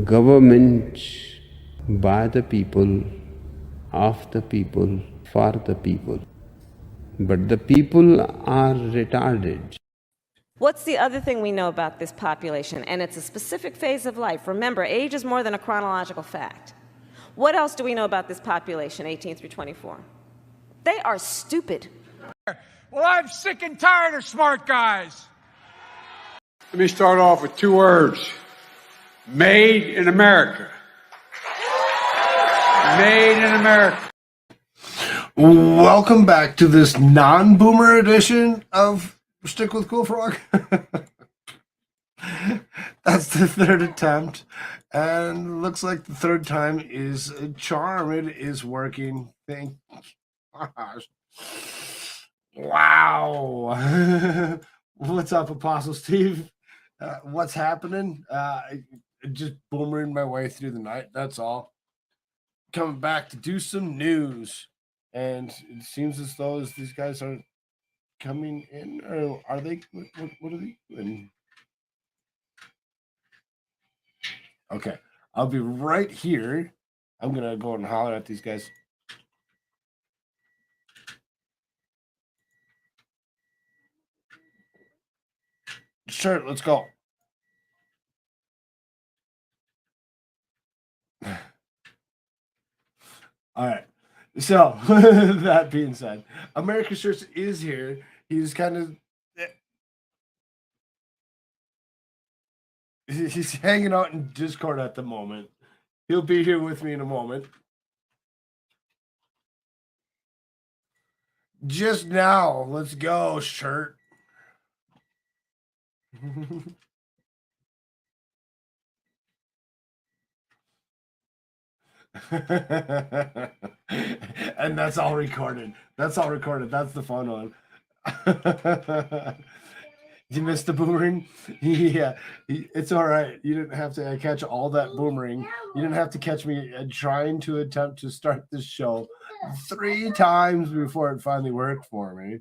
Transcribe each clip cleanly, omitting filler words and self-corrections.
government by the people, of the people, for the people. But the people are retarded. What's the other thing we know about this population? And it's a specific phase of life. Remember, age is more than a chronological fact. What else do we know about this population, 18 through 24? They are stupid. Well, I'm sick and tired of smart guys. Let me start off with 2 words. Made in America. Made in America. Welcome back to this non-boomer edition of Shtick with Koolfrogg. That's the 3rd attempt, and looks like the 3rd time is a charm. It is working. Thank gosh. Wow. What's up, Apostle Steve? What's happening? Just boomering my way through the night. That's all. Coming back to do some news. And it seems as though these guys are coming in, or are they? What are they doing? Okay, I'll be right here. I'm gonna go and holler at these guys. Sure, let's go. All right. So that being said, America Shirts is here. He's kind of he's hanging out in Discord at the moment. He'll be here with me in a moment. Just now, let's go, Shirt. And that's all recorded. That's all recorded. That's the fun one. You missed the boomerang? Yeah, it's all right. You didn't have to catch all that boomerang. You didn't have to catch me trying to attempt to start this show 3 times before it finally worked for me.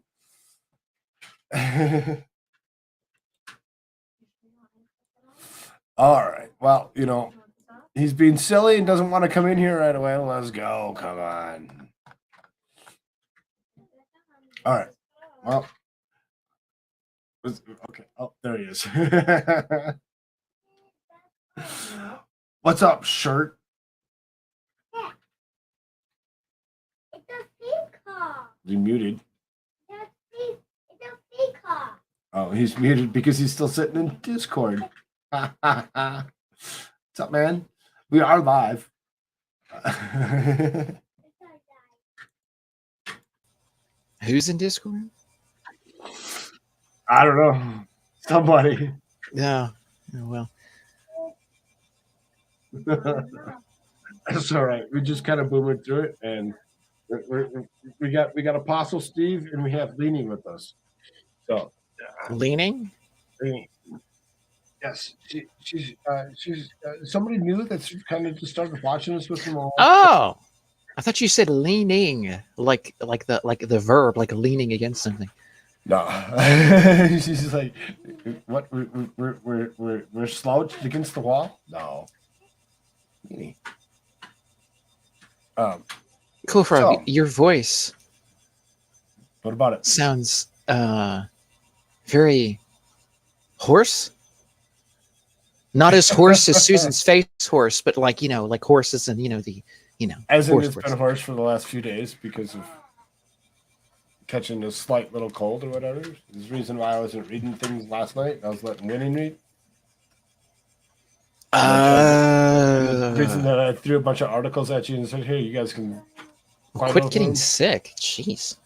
All right. Well, you know, he's being silly and doesn't want to come in here right away. Let's go. Come on. All right. Well, okay. Oh, there he is. What's up, Shirt? It's a peacock. You muted. It's a peacock. Oh, he's muted because he's still sitting in Discord. What's up, man? We are live. Who's in Discord? I don't know. Somebody. Yeah. Oh, well. That's all right. We just kind of boomed through it, and we got Apostle Steve, and we have Leaning with us. So Leaning? Yes, she's somebody new that's kind of just started watching us with them all. Oh, I thought you said leaning, like the verb, like leaning against something. No, she's like, what? We're slouched against the wall. No. Koolfrogg, So- your voice What about it? sounds very hoarse. Not as hoarse as Susan's face horse, but like like horses and As in, horse it's horse. been hoarse for the last few days because of catching a slight little cold or whatever. There's the reason why I wasn't reading things last night. I was letting Winning read. The reason that I threw a bunch of articles at you and said, "Here, you guys can find Quit those getting ones." sick. Jeez.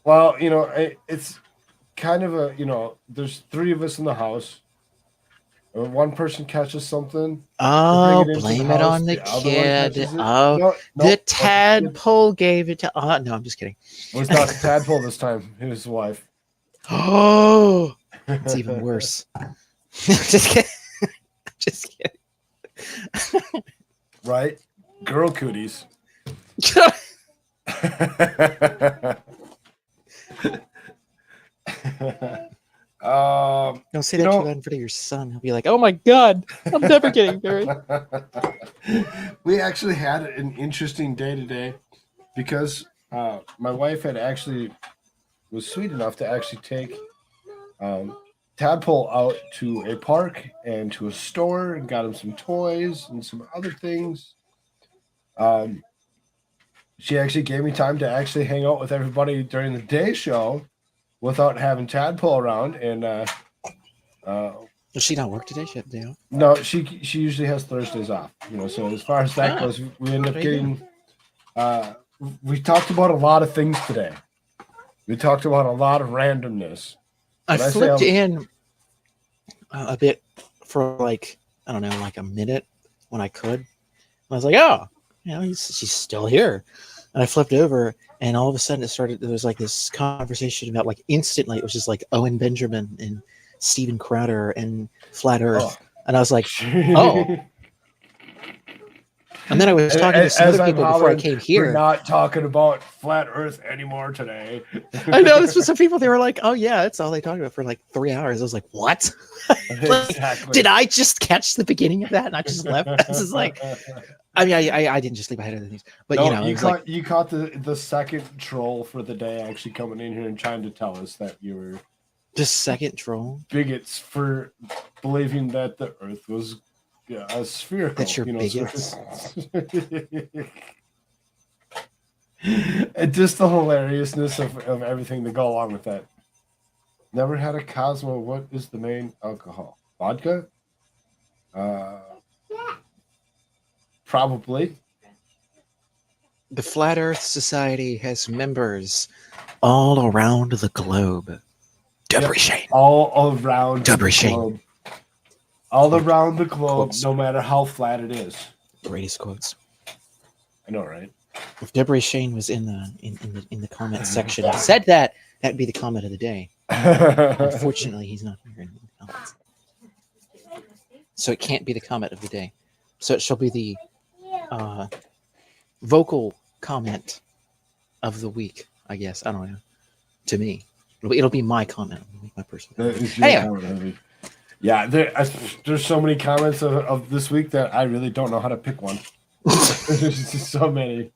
Well, it's kind of a there's 3 of us in the house. When one person catches something, Oh, bring it into blame the it house, on the the other one kid. catches it. Oh, No, the nope, tadpole gave it to. No, I'm just kidding. It was not the tadpole this time. It was his wife. Oh, it's even worse. Just kidding. Just kidding. Right? Girl cooties. Don't say You that too know- loud in front of your son. He'll be like, "Oh my god, I'm never getting married." We actually had an interesting day today because my wife had actually was sweet enough to actually take Tadpole out to a park and to a store and got him some toys and some other things. Um, she actually gave me time to actually hang out with everybody during the day show without having Tadpole around. And Does she not work today? She had the day off. no, she usually has Thursdays off. So as far as that goes, we end up Very good. getting. We talked about a lot of things today. We talked about a lot of randomness. I Did I say flipped I'm- in a bit for like, I don't know, like a minute when I could. I was like, oh, she's still here. And I flipped over, and all of a sudden there was like this conversation about like instantly, it was just like Owen Benjamin and Steven Crowder and Flat Earth. And I was like, oh. And then I was talking to some As other I'm people before I hollering, came We're here. not talking about flat Earth anymore today. I know this was some people. They were like, "Oh yeah, that's all they talked about for like 3 hours." I was like, "What? Exactly. Did I just catch the beginning of that and I just left?" This is like, I mean, I didn't just leave. I had other things, but No, it was like you caught the second troll for the day actually coming in here and trying to tell us that you were the second troll. bigots for believing that the Earth was a spherical. That you're bigots. And just the hilariousness of everything to go along with that. Never had a Cosmo. What is the main alcohol? Vodka? Probably. The Flat Earth Society has members all around the globe. Debris Shane. All around Debris the Shane. globe. All around the globe, Quotes. no matter how flat it is. Greatest quotes. I know, right? If Debris Shane was in the comment section and said that'd be the comment of the day. Unfortunately, he's not here in the comments. So it can't be the comment of the day. So it shall be the vocal comment of the week, I guess. I don't know. To me, it'll be my comment. It'll be my personal. Anyway. Yeah, there's so many comments of this week that I really don't know how to pick one. There's just so many.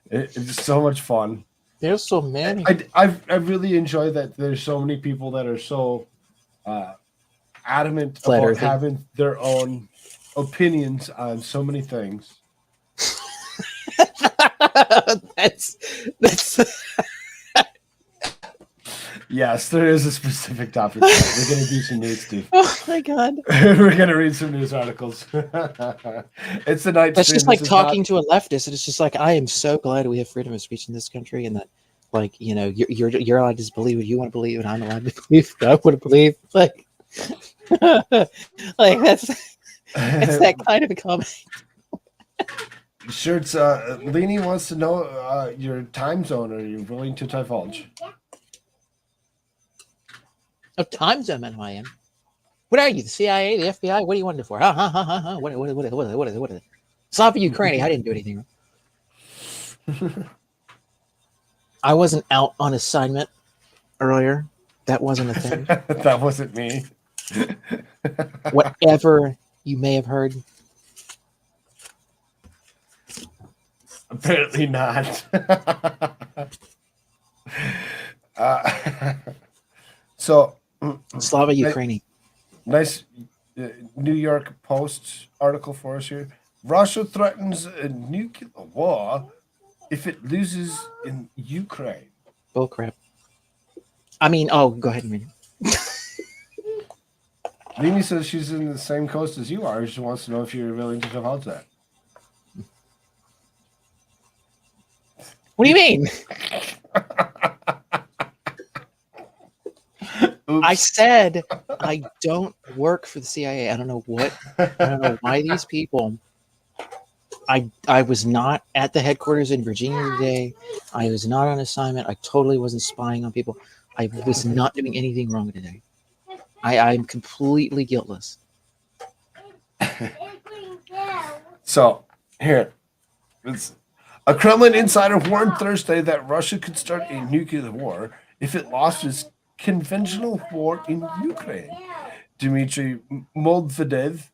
It's just so much fun. There's so many. I really enjoy that there's so many people that are so adamant Flat about earthing. having their own opinions on so many things. that's Yes, there is a specific topic. We're going to do some news, Steve. oh my god. We're going to read some news articles. It's the night. That's stream. just like This is talking to a leftist, and it's just like I am so glad we have freedom of speech in this country, and that, like, you're allowed to believe what you want to believe, and I'm allowed to believe what I want to believe. Like, like that's that kind of a comment. Sure, it's Leanie wants to know your time zone. Are you willing to divulge? What time zone am I in? What are you? The CIA, the FBI? What do you want it for? What? Stop Ukraine. I didn't do anything wrong. I wasn't out on assignment earlier. That wasn't a thing. That wasn't me. Whatever you may have heard. Apparently not. So, Slava Ukraini. nice New York Post article for us here. Russia threatens a nuclear war if it loses in Ukraine. Bull crap. I mean, oh, go ahead and read it. Leanie says she's in the same coast as you are. She wants to know if you're willing to divulge that. What do you mean? I said I don't work for the CIA. I don't know why these people. I was not at the headquarters in Virginia today. I was not on assignment. I totally wasn't spying on people. I was not doing anything wrong today. I'm completely guiltless. So, here. A Kremlin insider warned Thursday that Russia could start a nuclear war if it lost its conventional war in Ukraine. Dmitry Medvedev,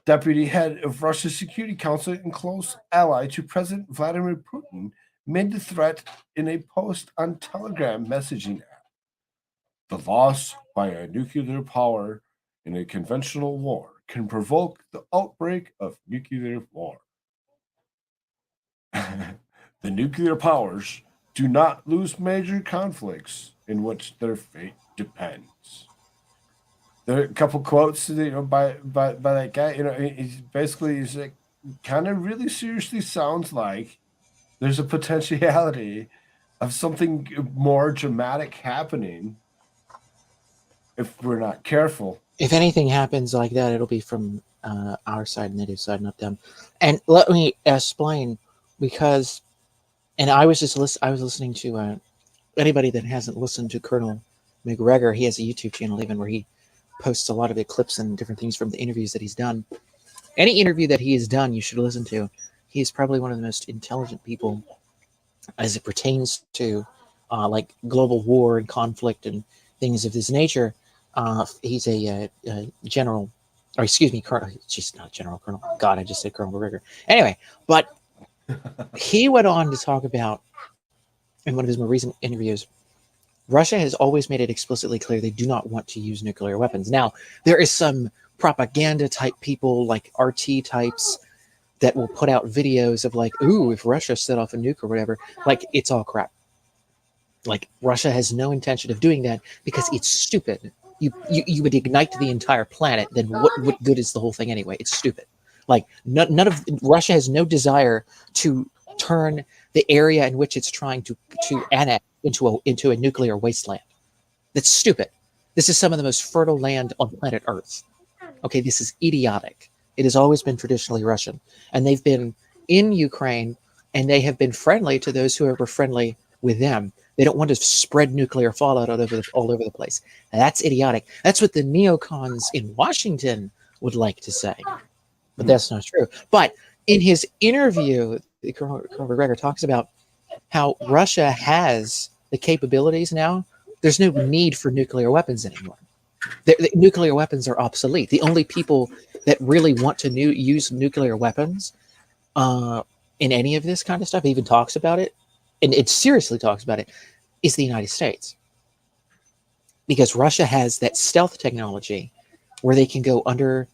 deputy head of Russia's Security Council and close ally to President Vladimir Putin, made the threat in a post on Telegram messaging app. The loss by a nuclear power in a conventional war can provoke the outbreak of nuclear war. The nuclear powers do not lose major conflicts in which their fate depends. There are a couple quotes, by that guy. He's like, kind of really seriously sounds like there's a potentiality of something more dramatic happening if we're not careful. If anything happens like that, it'll be from our side, native side, not them. And let me explain, because, and I was listening to anybody that hasn't listened to Colonel McGregor. He has a YouTube channel even where he posts a lot of the clips and different things from the interviews that he's done. Any interview that he has done, you should listen to. He is probably one of the most intelligent people as it pertains to like global war and conflict and things of this nature. He's a general, or excuse me, colonel. She's not general, colonel. God, I just said Colonel McGregor. Anyway, but he went on to talk about, in one of his more recent interviews, Russia has always made it explicitly clear they do not want to use nuclear weapons. Now, there is some propaganda type people, like RT types, that will put out videos of like, ooh, if Russia set off a nuke or whatever, like, it's all crap. Like, Russia has no intention of doing that because it's stupid. You would ignite the entire planet, then what good is the whole thing anyway? It's stupid. Like, none of Russia has no desire to turn the area in which it's trying to annex into a nuclear wasteland. That's stupid. This is some of the most fertile land on planet Earth. Okay, this is idiotic. It has always been traditionally Russian, and they've been in Ukraine, and they have been friendly to those who were friendly with them. They don't want to spread nuclear fallout all over the place. Now, that's idiotic. That's what the neocons in Washington would like to say, but that's not true. But in his interview, Colonel McGregor talks about how Russia has the capabilities now. There's no need for nuclear weapons anymore. The nuclear weapons are obsolete. The only people that really want to use nuclear weapons in any of this kind of stuff, even talks about it, and it seriously talks about it, is the United States. Because Russia has that stealth technology where they can go under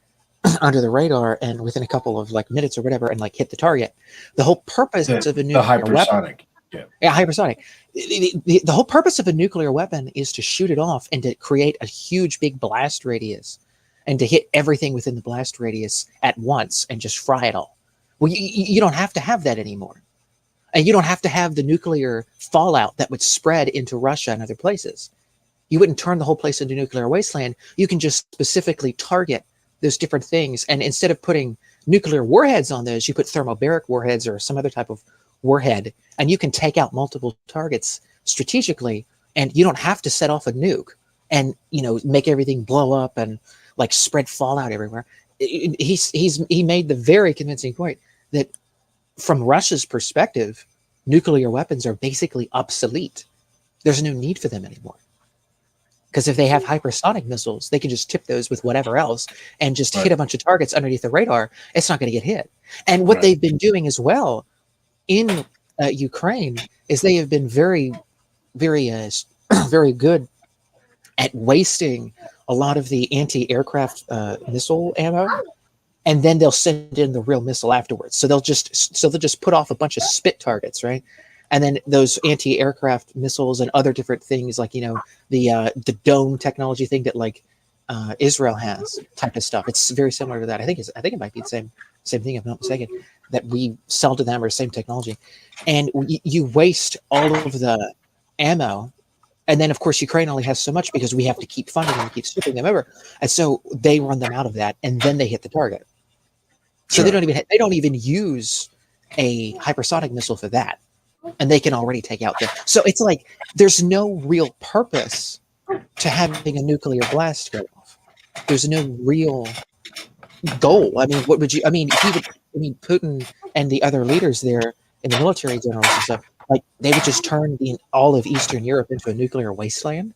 the radar and within a couple of like minutes or whatever and like hit the target. The whole purpose of a nuclear hypersonic. Weapon, hypersonic. The whole purpose of a nuclear weapon is to shoot it off and to create a huge big blast radius and to hit everything within the blast radius at once and just fry it all. Well, you don't have to have that anymore. And you don't have to have the nuclear fallout that would spread into Russia and other places. You wouldn't turn the whole place into nuclear wasteland. You can just specifically target those different things. And instead of putting nuclear warheads on those, you put thermobaric warheads or some other type of warhead, and you can take out multiple targets strategically, and you don't have to set off a nuke and, make everything blow up and like spread fallout everywhere. He made the very convincing point that from Russia's perspective, nuclear weapons are basically obsolete. There's no need for them anymore. Because if they have hypersonic missiles, they can just tip those with whatever else and just hit a bunch of targets underneath the radar. It's not going to get hit. And what they've been doing as well in Ukraine is they have been very, very, very good at wasting a lot of the anti-aircraft missile ammo. And then they'll send in the real missile afterwards. So they'll just put off a bunch of spit targets, right? And then those anti-aircraft missiles and other different things, like the dome technology thing that like Israel has, type of stuff. It's very similar to that. I think it might be the same thing, if I'm not mistaken, that we sell to them, or same technology. And you waste all of the ammo. And then, of course, Ukraine only has so much because we have to keep funding them, keep shipping them over, and so they run them out of that, and then they hit the target. So they don't even use a hypersonic missile for that, and they can already take out So it's like there's no real purpose to having a nuclear blast go off. There's no real goal. I mean, what would you? I mean, Putin and the other leaders there in the military generals and stuff, like they would just turn all of Eastern Europe into a nuclear wasteland.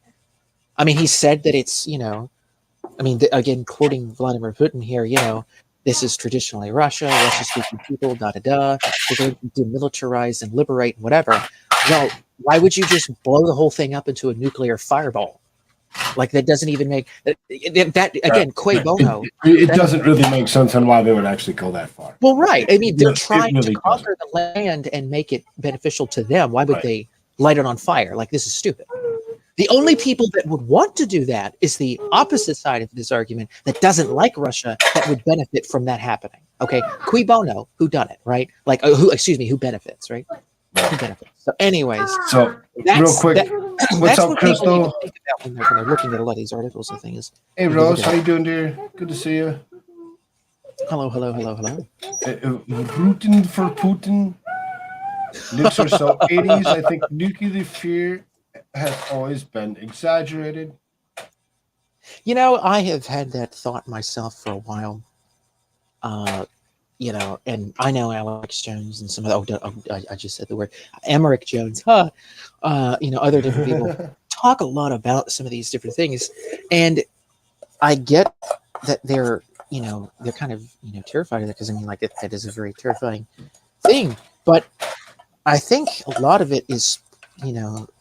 I mean, he said that it's, I mean, again, quoting Vladimir Putin here, this is traditionally Russia, Russian-speaking people, da-da-da. We're going to demilitarize and liberate and whatever. Well, why would you just blow the whole thing up into a nuclear fireball? Like, that doesn't even make that again, Cui Bono. It doesn't really make sense on why they would actually go that far. Well, right. I mean, they're trying really to conquer the land and make it beneficial to them. Why would they light it on fire? Like, this is stupid. The only people that would want to do that is the opposite side of this argument that doesn't like Russia, that would benefit from that happening. Okay, cui bono, who done it, right? Like, who benefits, right? Who benefits? So, anyways, so real quick, what's up, Crystal? Think about when they're looking at a lot of these articles and things. Hey, Rose, how you doing, dear? Good to see you. Hello. Rooting for Putin. Nukes are so 80s. I think nuclear fear has always been exaggerated. I have had that thought myself for a while. And I know Alex Jones and some of I just said the word Emmerich Jones, other different people talk a lot about some of these different things. And I get that they're kind of, terrified of that, because I mean, like, that is a very terrifying thing. But I think a lot of it is,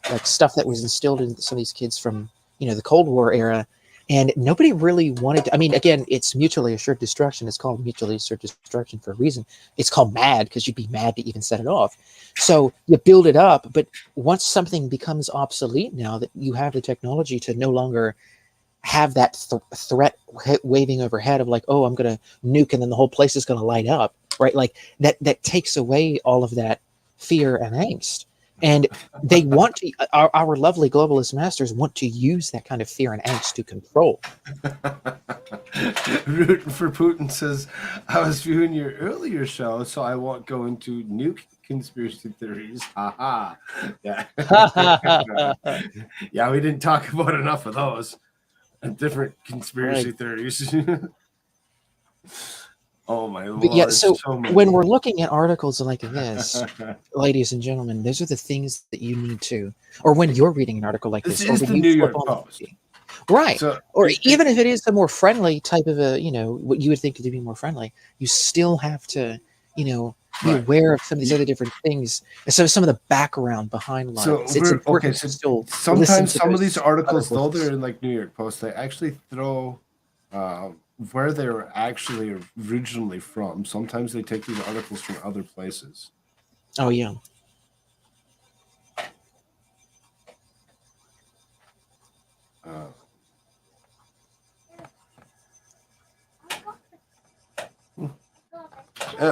like stuff that was instilled in some of these kids from, the Cold War era. And nobody really wanted to, I mean, again, it's mutually assured destruction. It's called mutually assured destruction for a reason. It's called MAD because you'd be mad to even set it off. So you build it up, but once something becomes obsolete, now that you have the technology to no longer have that threat waving overhead of like, oh, I'm going to nuke and then the whole place is going to light up, right? Like that takes away all of that fear and angst. And they want to, our lovely globalist masters want to use that kind of fear and angst to control. Rooting for Putin says, I was viewing your earlier show, so I won't go into nuke conspiracy theories. Haha. Yeah. Yeah, we didn't talk about enough of those. And different conspiracy theories. Oh my lord! But yeah, so when we're many. looking at articles like this, ladies and gentlemen, those are the things that you need to, or when you're reading an article like this, This or is when the you New flip York on Post, right? So or even if it is a more friendly type of a, what you would think to be more friendly, you still have to, be aware of some of these other different things. And so some of the background behind life. So It's important to still sometimes some of these those articles, though articles. they're in like New York Post, they actually throw where they were actually originally from. Sometimes they take these articles from other places. Oh yeah.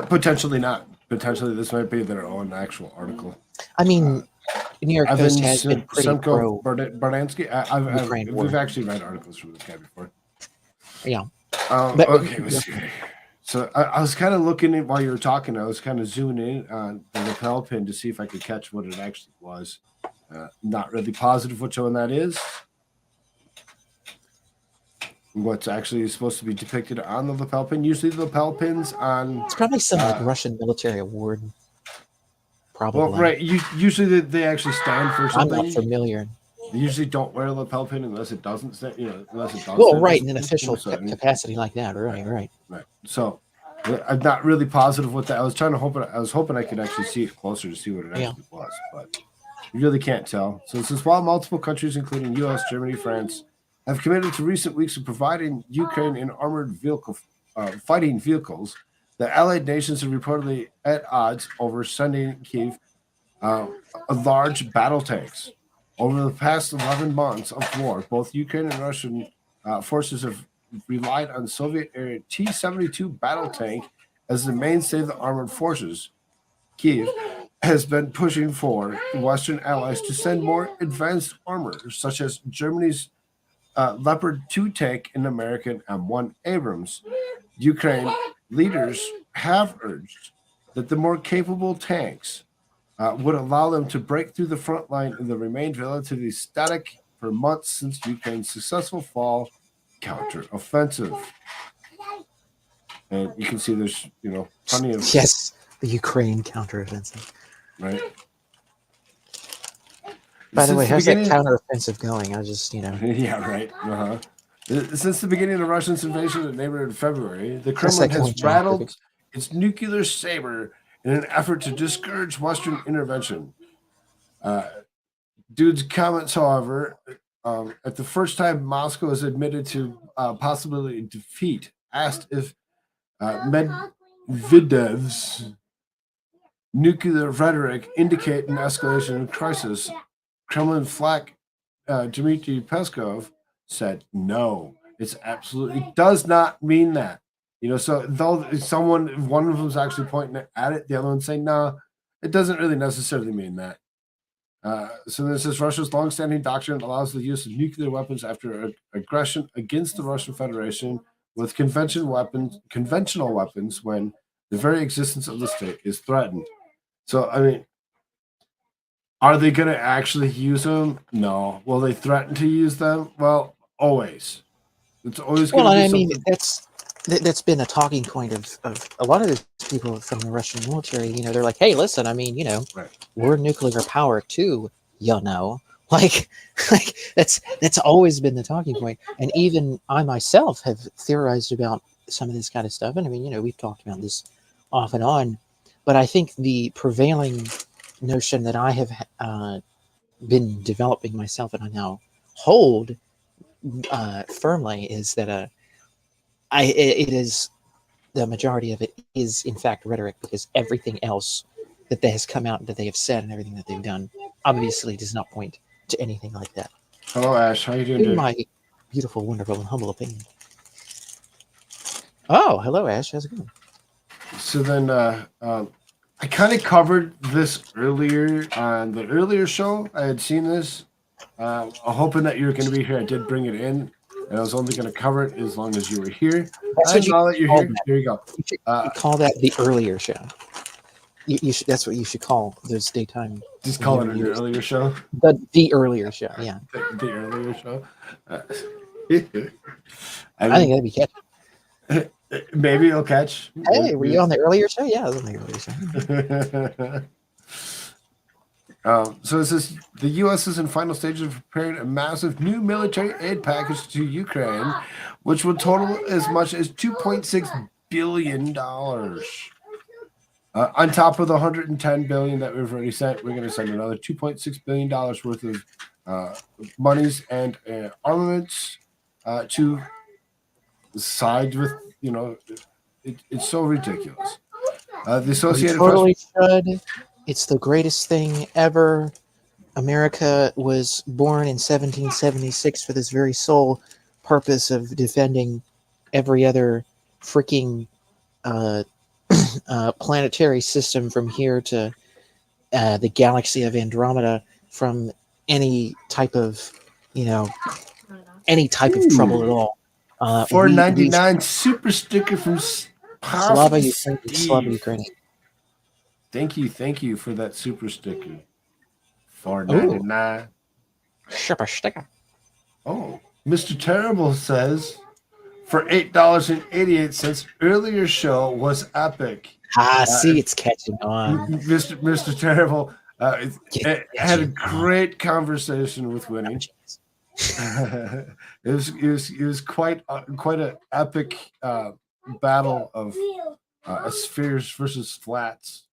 Potentially not. Potentially this might be their own actual article. I mean, New York Post has been pretty Semko pro Bardansky. war. We've actually read articles from this guy before. Yeah. Okay, let's see. So I was kind of looking at while you were talking. I was kind of zooming in on the lapel pin to see if I could catch what it actually was. Not really positive which one that is. What's actually supposed to be depicted on the lapel pin? Usually the lapel pins on. It's probably some like Russian military award. Probably. Well, right. Usually they actually stand for something. I'm not familiar. They usually don't wear a lapel pin unless it doesn't stand. Unless it does. Well, right, in an official capacity like that, right. So, I'm not really positive what that. I was hoping I could actually see it closer to see what it actually was, but you really can't tell. So it says while multiple countries, including U.S., Germany, France, have committed to recent weeks of providing Ukraine in armored fighting vehicles, the Allied nations are reportedly at odds over sending Kyiv large battle tanks. Over the past 11 months of war, both Ukraine and Russian forces have relied on Soviet-era T-72 battle tank as the mainstay of the armored forces. Kyiv has been pushing for Western allies to send more advanced armor, such as Germany's Leopard 2 tank and American M1 Abrams. Ukraine leaders have urged that the more capable tanks would allow them to break through the front line and they remained relatively static for months since Ukraine's successful fall counteroffensive. And you can see there's, plenty of... Yes, the Ukraine counteroffensive. Right. By the Since way, how's that beginning- counteroffensive going? I just, Yeah, right. Since the beginning of the Russian invasion of the neighborhood in February, the How's Kremlin that has going, John? rattled its nuclear saber in an effort to discourage Western intervention. Dude's comments, however, at the first time Moscow has admitted to possibility defeat, asked if Medvedev's nuclear rhetoric indicate an escalation of crisis. Kremlin flack Dmitry Peskov said no. It absolutely does not mean that. So though one of them is actually pointing at it, the other one's saying no, it doesn't really necessarily mean that. So this is Russia's longstanding doctrine allows the use of nuclear weapons after aggression against the Russian Federation with conventional weapons when the very existence of the state is threatened. So, I mean, are they going to actually use them? No. Will they threaten to use them? Well, always. It's always going to be something. That's been a talking point of a lot of the people from the Russian military. They're like, hey, listen, Right. we're nuclear power too, like that's always been the talking point. And even I myself have theorized about some of this kind of stuff. And we've talked about this off and on, but I think the prevailing notion that I have been developing myself and I now hold firmly is that it is the majority of it is in fact rhetoric, because everything else that has come out that they have said and everything that they've done obviously does not point to anything like that. Hello, Ash. How you doing? In my beautiful, wonderful, and humble opinion. Oh, hello, Ash. How's it going? So then, I kind of covered this earlier on the earlier show. I had seen this. I'm hoping that you were going to be here. I did bring it in, and I was only going to cover it as long as you were here. Now that you're here, here you go. You should call that the earlier show. You should, that's what you should call those daytime. Just call it an earlier show. The earlier show, yeah. The earlier show. I think that'd be catchy. Maybe it'll catch. Hey, were you on the earlier show? Yeah, I was on the earlier show. So it says the U.S. is in final stages of preparing a massive new military aid package to Ukraine, which will total as much as $2.6 billion. On top of the $110 billion that we've already sent, we're going to send another $2.6 billion worth of monies and armaments to side with, it's so ridiculous. The Associated Press should. It's the greatest thing ever. America was born in 1776 for this very sole purpose of defending every other freaking planetary system from here to the galaxy of Andromeda from any type of, trouble at all. $4.99 super sticker from Slava Ukraine. Thank you for that super sticker. $4.99. Super sticker. Oh, Mr. Terrible says for $8.88. Earlier show was epic. See, it's catching on. Mr. Terrible had a great conversation with Winnie. It was quite an epic battle of spheres versus flats.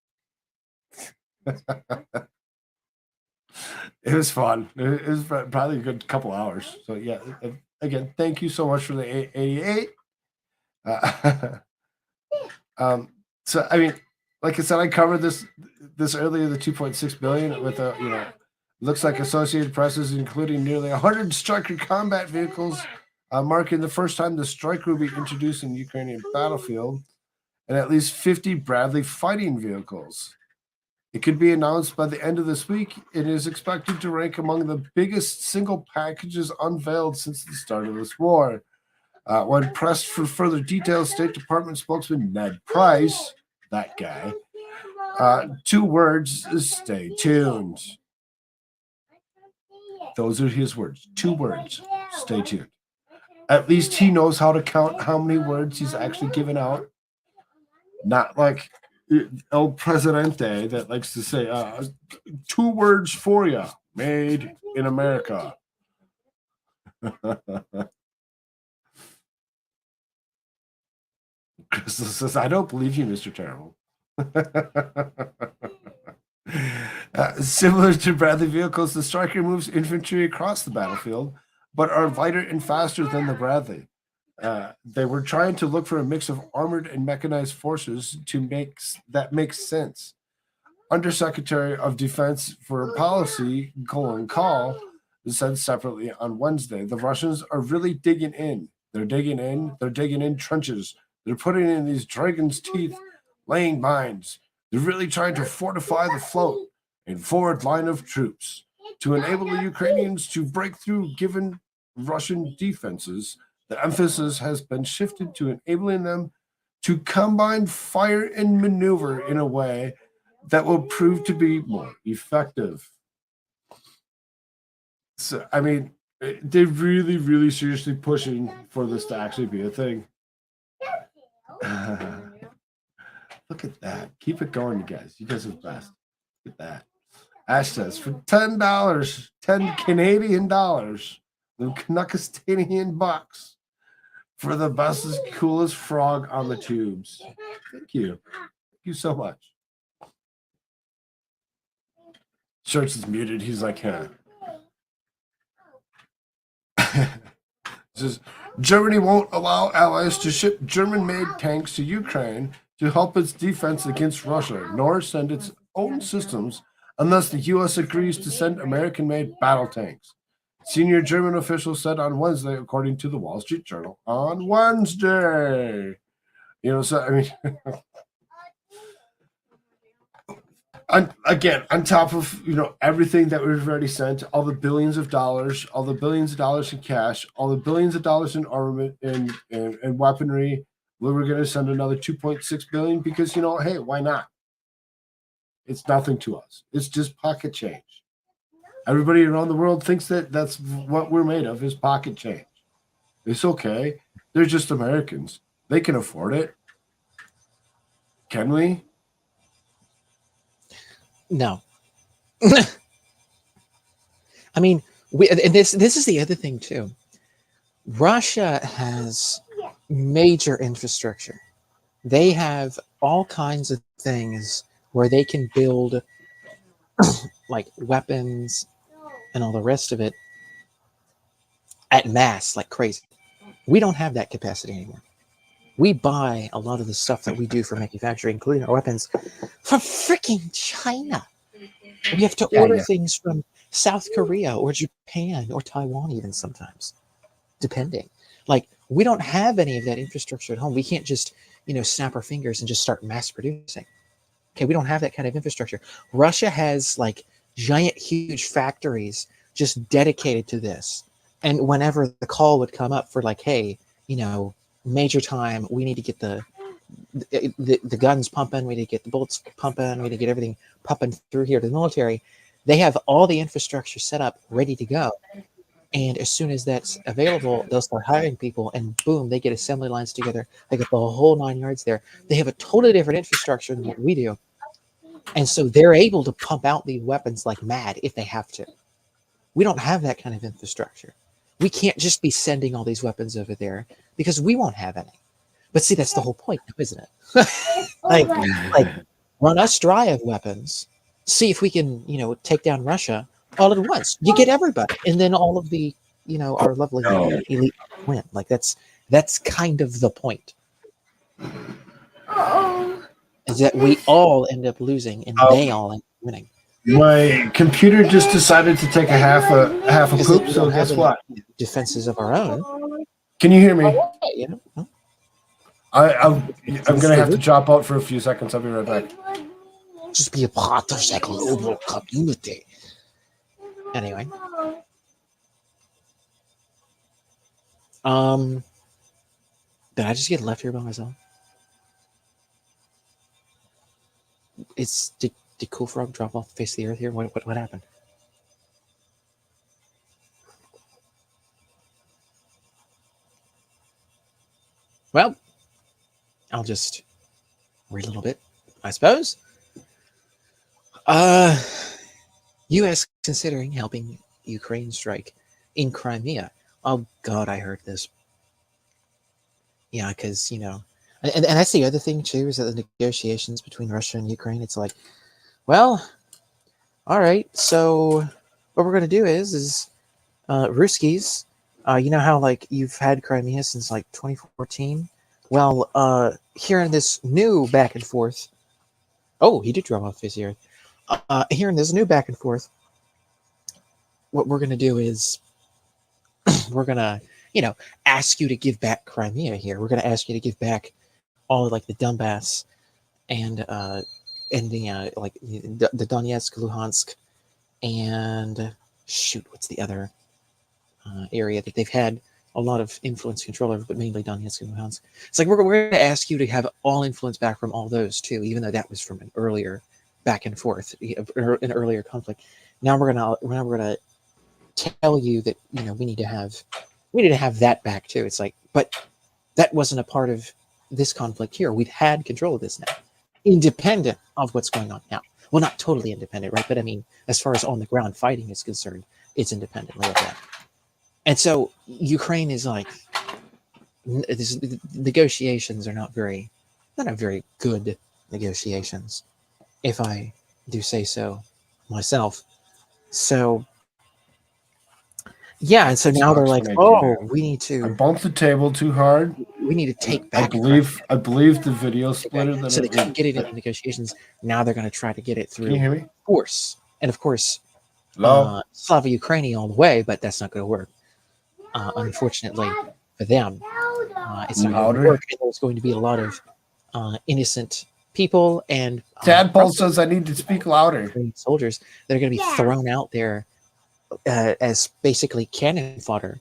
It was fun. It was probably a good couple hours. So yeah, again, thank you so much for the 88. So I mean, like I said, I covered this earlier, the 2.6 billion with looks like Associated Press is including nearly 100 Stryker combat vehicles, marking the first time the Stryker will be introduced in the Ukrainian battlefield, and at least 50 Bradley fighting vehicles. It could be announced by the end of this week. It is expected to rank among the biggest single packages unveiled since the start of this war. When pressed for further details, State Department spokesman Ned Price, that guy, 2 words, stay tuned. Those are his words. 2 words, stay tuned. At least he knows how to count how many words he's actually given out. Not like El Presidente that likes to say 2 words for you. Made in America. Crystal says, I don't believe you, Mr. Terrible. Similar to Bradley vehicles, the Striker moves infantry across the battlefield, but are lighter and faster than the Bradley. They were trying to look for a mix of armored and mechanized forces that makes sense. Undersecretary of Defense for Policy, Colin Call, said separately on Wednesday, the Russians are really digging in. They're digging in trenches. They're putting in these dragon's teeth, laying mines. They're really trying to fortify the float and forward line of troops to enable the Ukrainians to break through given Russian defenses. The emphasis has been shifted to enabling them to combine fire and maneuver in a way that will prove to be more effective. So, I mean, they're really, really seriously pushing for this to actually be a thing. Look at that. Keep it going, you guys. You guys are the best. Look at that. Ash says, for $10, 10 Canadian dollars, the Canuckstanian bucks for the bestest, coolest frog on the tubes. Thank you. Thank you so much. Shirts is muted. He's like, huh. Says, Germany won't allow allies to ship German-made tanks to Ukraine to help its defense against Russia, nor send its own systems unless the U.S. agrees to send American-made battle tanks. Senior German officials said on Wednesday, according to the Wall Street Journal, on Wednesday. You know, so, I mean, on top of, you know, everything that we've already sent, all the billions of dollars in cash, all the billions of dollars in armament and weaponry, we're going to send another 2.6 billion because, you know, hey, why not? It's nothing to us. It's just pocket change. Everybody around the world thinks that that's what we're made of, is pocket change. It's okay. They're just Americans. They can afford it. Can we? No. I mean, and this is the other thing too. Russia has major infrastructure. They have all kinds of things where they can build like weapons and all the rest of it at mass like crazy. We don't have that capacity anymore. We buy a lot of the stuff that we do for manufacturing, including our weapons, from freaking China. We have to order things from South Korea or Japan or Taiwan even sometimes, depending. Like, we don't have any of that infrastructure at home. We can't just, you know, snap our fingers and just start mass producing. Okay, we don't have that kind of infrastructure. Russia has like giant, huge factories just dedicated to this. And whenever the call would come up for like, hey, you know, major time, we need to get the guns pumping, we need to get the bullets pumping, we need to get everything pumping through here to the military. They have all the infrastructure set up, ready to go. And as soon as that's available, they'll start hiring people, and boom, they get assembly lines together. They get the whole 9 yards there. They have a totally different infrastructure than what we do. And so they're able to pump out these weapons like mad if they have to. We don't have that kind of infrastructure. We can't just be sending all these weapons over there because we won't have any. But see, that's the whole point, isn't it? like run us dry of weapons. See if we can, you know, take down Russia all at once. You get everybody, and then all of the, you know, our lovely elite win. Like that's kind of the point. Is that we all end up losing and they all end up winning. My computer just decided to take a half a poop. So guess what? Defenses of our own. Can you hear me? You know? I'm gonna have to drop out for a few seconds. I'll be right back. Just be a part of the global community. Anyway. Did I just get left here by myself? Did Koolfrogg drop off the face of the earth here? What happened? Well, I'll just read a little bit, I suppose. U.S. considering helping Ukraine strike in Crimea. Oh God, I heard this. Yeah, because and that's the other thing too, is that the negotiations between Russia and Ukraine. It's like, well, all right, so what we're gonna do is Ruskies. You know how like you've had Crimea since like 2014. Well, here in this new back and forth. Oh, he did drop off his ear. Here in this new back and forth, what we're gonna do is we're gonna, ask you to give back Crimea here. We're gonna ask you to give back all of like the Donbass and the like the Donetsk, Luhansk, and shoot, what's the other area that they've had a lot of influence control over, but mainly Donetsk and Luhansk. It's like we're going to ask you to have all influence back from all those too, even though that was from an earlier back and forth, an earlier conflict. Now we're gonna tell you that we need to have that back too. It's like, but that wasn't a part of this conflict here. We've had control of this now, independent of what's going on now. Well, not totally independent, right? But I mean, as far as on the ground fighting is concerned, it's independently of that. And so Ukraine is like, negotiations are not very good negotiations, if I do say so myself. So yeah, and so now they're like, oh, we need I to bumped the table too hard. take I back. believe the video splitter. That so they couldn't get it in the negotiations. Now they're going to try to get it through Can you hear me? force, and of course, Hello? Slava Ukraini all the way, but that's not going to work. Unfortunately for them, it's not going to work. And there's going to be a lot of innocent people and Tadpole says I need to speak louder. soldiers that are going to be thrown out there as basically cannon fodder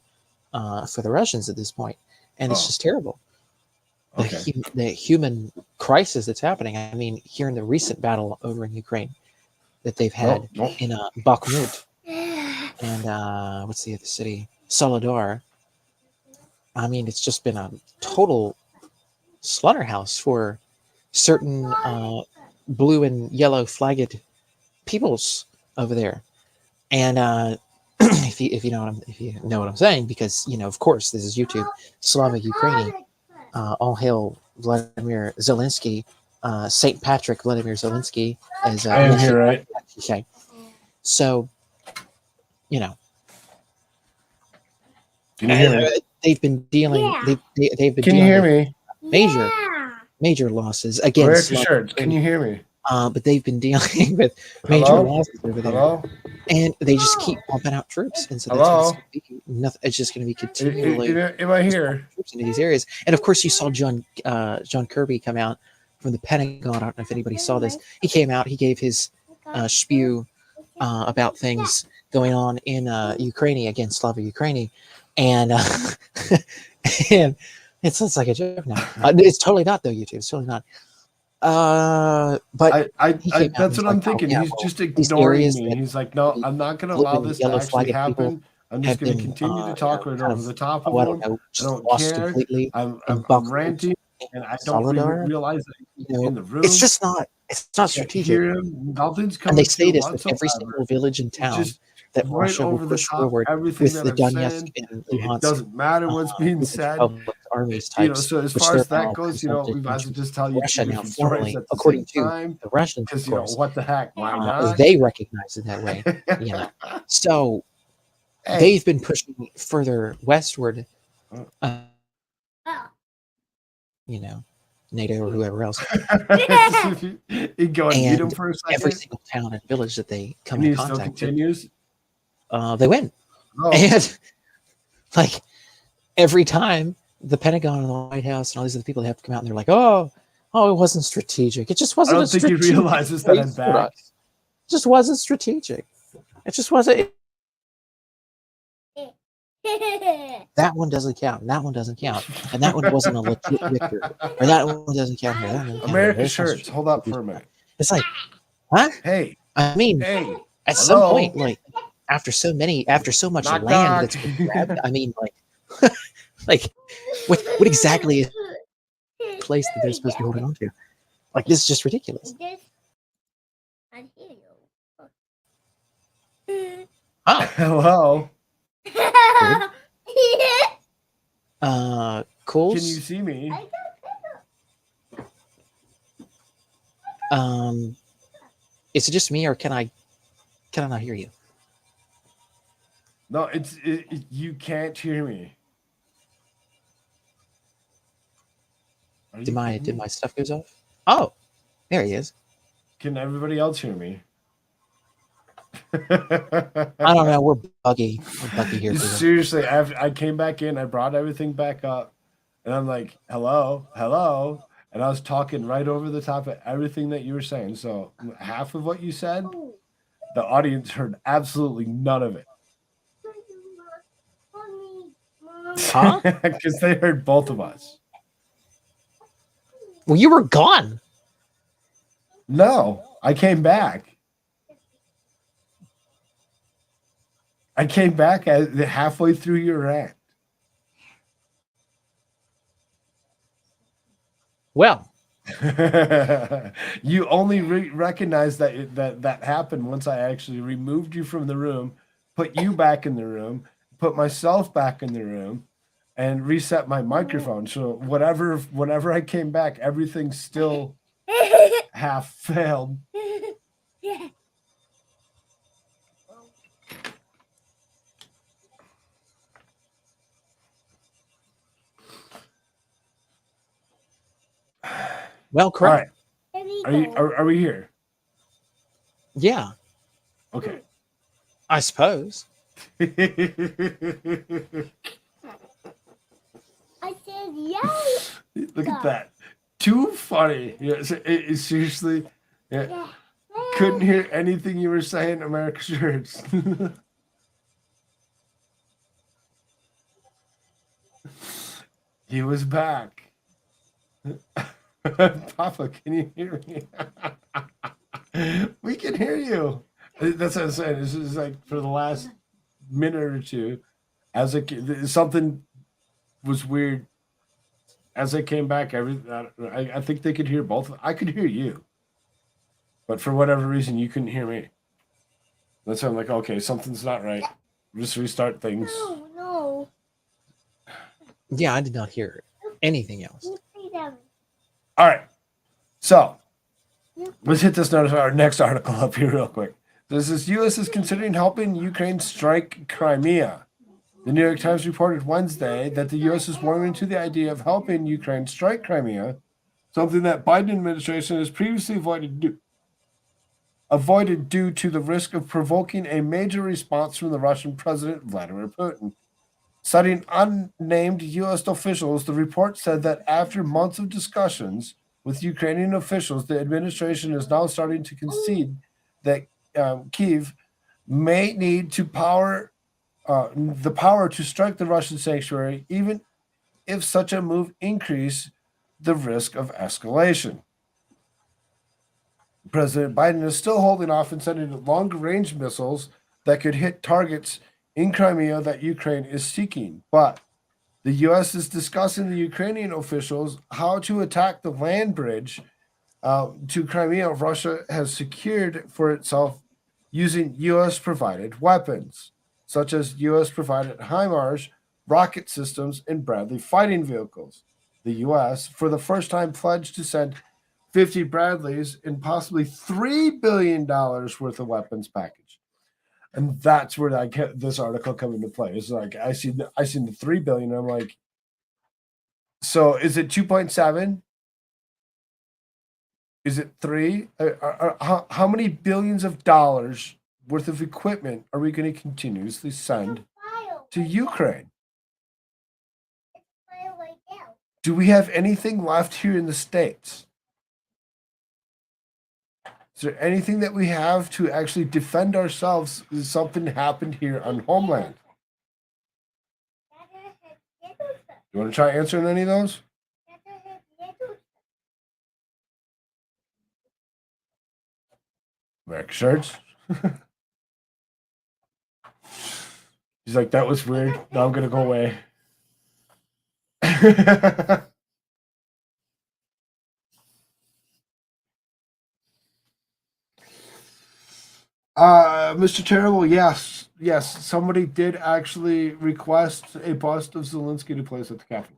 for the Russians at this point, and it's just terrible. The human crisis that's happening. I mean, here in the recent battle over in Ukraine that they've had in Bakhmut and what's the other city? Soledar. I mean, it's just been a total slaughterhouse for certain blue and yellow flagged peoples over there. And if you know what I'm saying, because of course this is YouTube, Slava Ukraini, all hail Vladimir Zelensky, Saint Patrick Vladimir Zelensky, as I am here, right? Okay, so Can you hear me? they've been dealing. They've been. Can you hear me? Major losses against. Wear extra shirts. Can you hear me? But they've been dealing with major losses over there. Hello? And they just keep pumping out troops, and so that's it's just going to be continually. Am I here? Troops into these areas, and of course, you saw John Kirby come out from the Pentagon. I don't know if anybody saw this. He came out. He gave his spew about things going on in Ukraine against Slava Ukraini, and and it's like a joke now. It's totally not though. YouTube. It's totally not. But that's what I'm thinking. He's just ignoring me. He's like, no, I'm not going to allow this to actually happen. I'm just going to continue to talk right over the top of him. I don't care. I'm ranting, and I don't even realize that he's in the room. It's just not. It's not strategic. Nothing's coming. And they say this with every single village and town that Russia will push forward with the Donetsk and Luhansk. It doesn't matter what's being said. Armies types, so as far as that goes, we might as well just tell you Russia now formally, according to the Russians, because what the heck, why not? They recognize it that way. So they've been pushing further westward. NATO or whoever else. You go and meet them for a second. Every single town and village that they come in contact continues. With, they win. And like every time, the Pentagon and the White House and all these other people have to come out and they're like, oh, it wasn't strategic. It just wasn't. I don't think he realizes that I'm back. It just wasn't strategic. It just wasn't. That one doesn't count. And that one doesn't count. And that one wasn't a legit victory. Or that one doesn't count here. American shirts. Hold up for a minute. It's like, huh? Hey. I mean, at some point, like after so much land that's been grabbed, I mean, like, like what exactly is the place that they're supposed to be holding on to? Like, this is just ridiculous. Oh, Hello. Cools. Can you see me? Is it just me, or can I not hear you? No, you can't hear me. Are Did you my kidding me? stuff goes off? Oh, there he is. Can everybody else hear me? I don't know. We're buggy. We're buggy here. People. Seriously, I came back in, I brought everything back up, and I'm like, hello, hello. And I was talking right over the top of everything that you were saying. So half of what you said, the audience heard absolutely none of it. Huh? Because they heard both of us. Well, you were gone. No, I came back. I came back halfway through your rant. Well, You only recognize that happened once I actually removed you from the room, put you back in the room, put myself back in the room, and reset my microphone. So whenever I came back, everything still half failed. well, All correct. right. Are we here? Yeah, Okay. I suppose. I said yes. Look at that. Too funny. Yeah, seriously. Yeah. Couldn't hear anything you were saying, America Shirts. He was back. Papa, can you hear me? We can hear you. That's what I'm saying. This is like for the last minute or two, as something was weird. As I came back, I think they could hear both. I could hear you, but for whatever reason, you couldn't hear me. That's why I'm like, okay, something's not right. Just restart things. No. Yeah, I did not hear anything else. You see them. All right, so let's hit this our next article up here real quick. This is U.S. is considering helping Ukraine strike Crimea. The New York Times reported Wednesday that the U.S. is warming into the idea of helping Ukraine strike Crimea, something that Biden administration has previously avoided due to the risk of provoking a major response from the Russian President Vladimir Putin. Citing unnamed U.S. officials, the report said that after months of discussions with Ukrainian officials, the administration is now starting to concede that Kyiv may need the power to strike the Russian sanctuary, even if such a move increase the risk of escalation. President Biden is still holding off and sending long-range missiles that could hit targets in Crimea that Ukraine is seeking. But the U.S. is discussing the Ukrainian officials how to attack the land bridge to Crimea Russia has secured for itself using U.S.-provided weapons, such as U.S.-provided HIMARS rocket systems and Bradley fighting vehicles. The U.S., for the first time, pledged to send 50 Bradleys and possibly $3 billion worth of weapons package. And that's where I get this article come into play. It's like I seen the 3 billion. And I'm like, so is it 2.7? Is it 3? How many billions of dollars worth of equipment are we going to continuously send to Ukraine? Do we have anything left here in the States? Is there anything that we have to actually defend ourselves if something happened here on homeland? You want to try answering any of those? America Shirts. He's like, that was weird. Now I'm going to go away. Mr. Terrible, yes. Yes, somebody did actually request a bust of Zelensky to place at the Capitol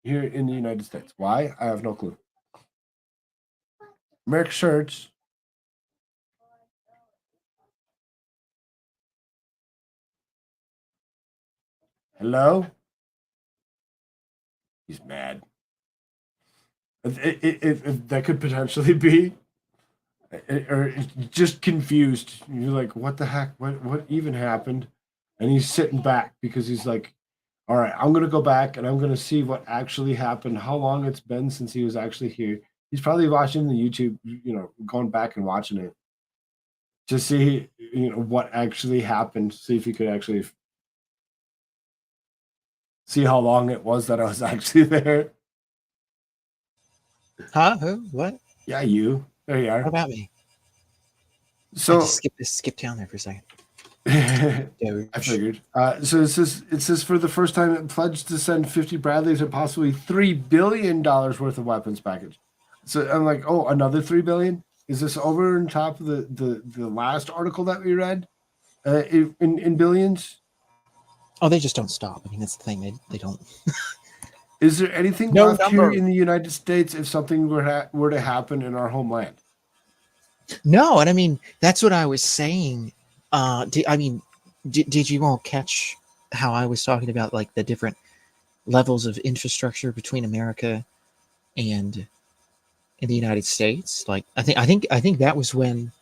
here in the United States. Why? I have no clue. Merrick Shirts. Hello? He's mad. If that could potentially be, or just confused. You're like, what the heck? What even happened? And he's sitting back because he's like, all right, I'm gonna go back and I'm gonna see what actually happened, how long it's been since he was actually here. He's probably watching the YouTube, going back and watching it to see, what actually happened. See if he could actually see how long it was that I was actually there. Huh? Who? What? Yeah, you. There you What are. about me? I So just skip down there for a second. I Doge. figured. So it says for the first time it pledged to send 50 Bradleys and possibly $3 billion worth of weapons package. So I'm like, oh, another 3 billion? Is this over on top of the last article that we read? In billions? Oh, they just don't stop. I mean, that's the thing. They don't. Is there anything No left here number. in the United States if something were to happen in our homeland? No, and I mean that's what I was saying. Did you all catch how I was talking about like the different levels of infrastructure between America and in the United States? Like I think that was when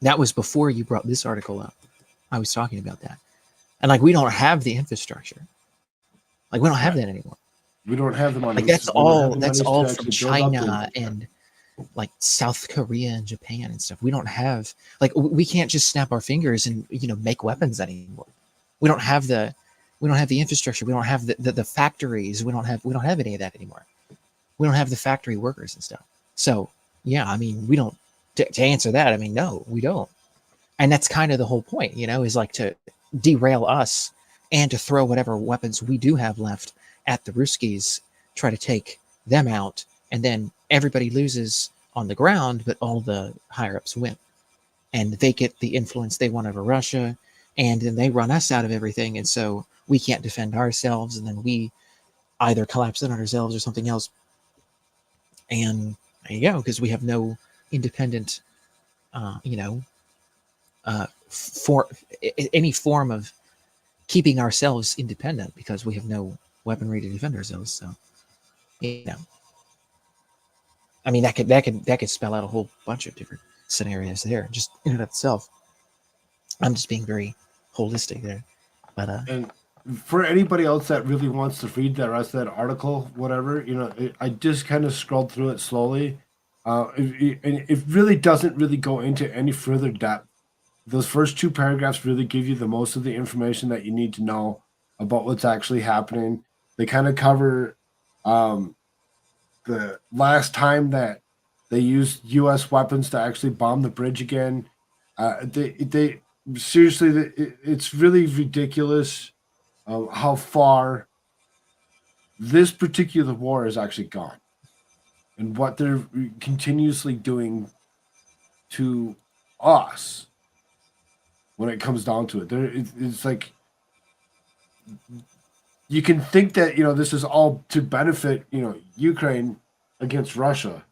that was before you brought this article up. I was talking about that, and like we don't have the infrastructure. Like we don't have that anymore. We don't have the money. Like that's We don't have all. the That's monies all to from actually build up the China infrastructure. and like South Korea and Japan and stuff. We don't have like we can't just snap our fingers and make weapons anymore. We don't have the infrastructure. We don't have the factories. We don't have any of that anymore. We don't have the factory workers and stuff. So yeah, I mean we don't to answer that. I mean no, we don't. And that's kind of the whole point, is like to derail us and to throw whatever weapons we do have left at the Ruskies, try to take them out, and then everybody loses on the ground, but all the higher ups win. And they get the influence they want over Russia, and then they run us out of everything, and so we can't defend ourselves, and then we either collapse in on ourselves or something else. And there you go, because we have no independent, uh, you know, for any form of keeping ourselves independent because we have no weaponry to defend ourselves. So, I mean that could spell out a whole bunch of different scenarios there, just in and of itself. I'm just being very holistic there, but And for anybody else that really wants to read the rest of that article, whatever, I just kind of scrolled through it slowly. And it really doesn't really go into any further depth. Those first two paragraphs really give you the most of the information that you need to know about what's actually happening. They kind of cover um, the last time that they used U.S. weapons to actually bomb the bridge again. They seriously, it's really ridiculous how far this particular war has actually gone and what they're continuously doing to us when it comes down to it. It's like you can think that this is all to benefit Ukraine against Russia,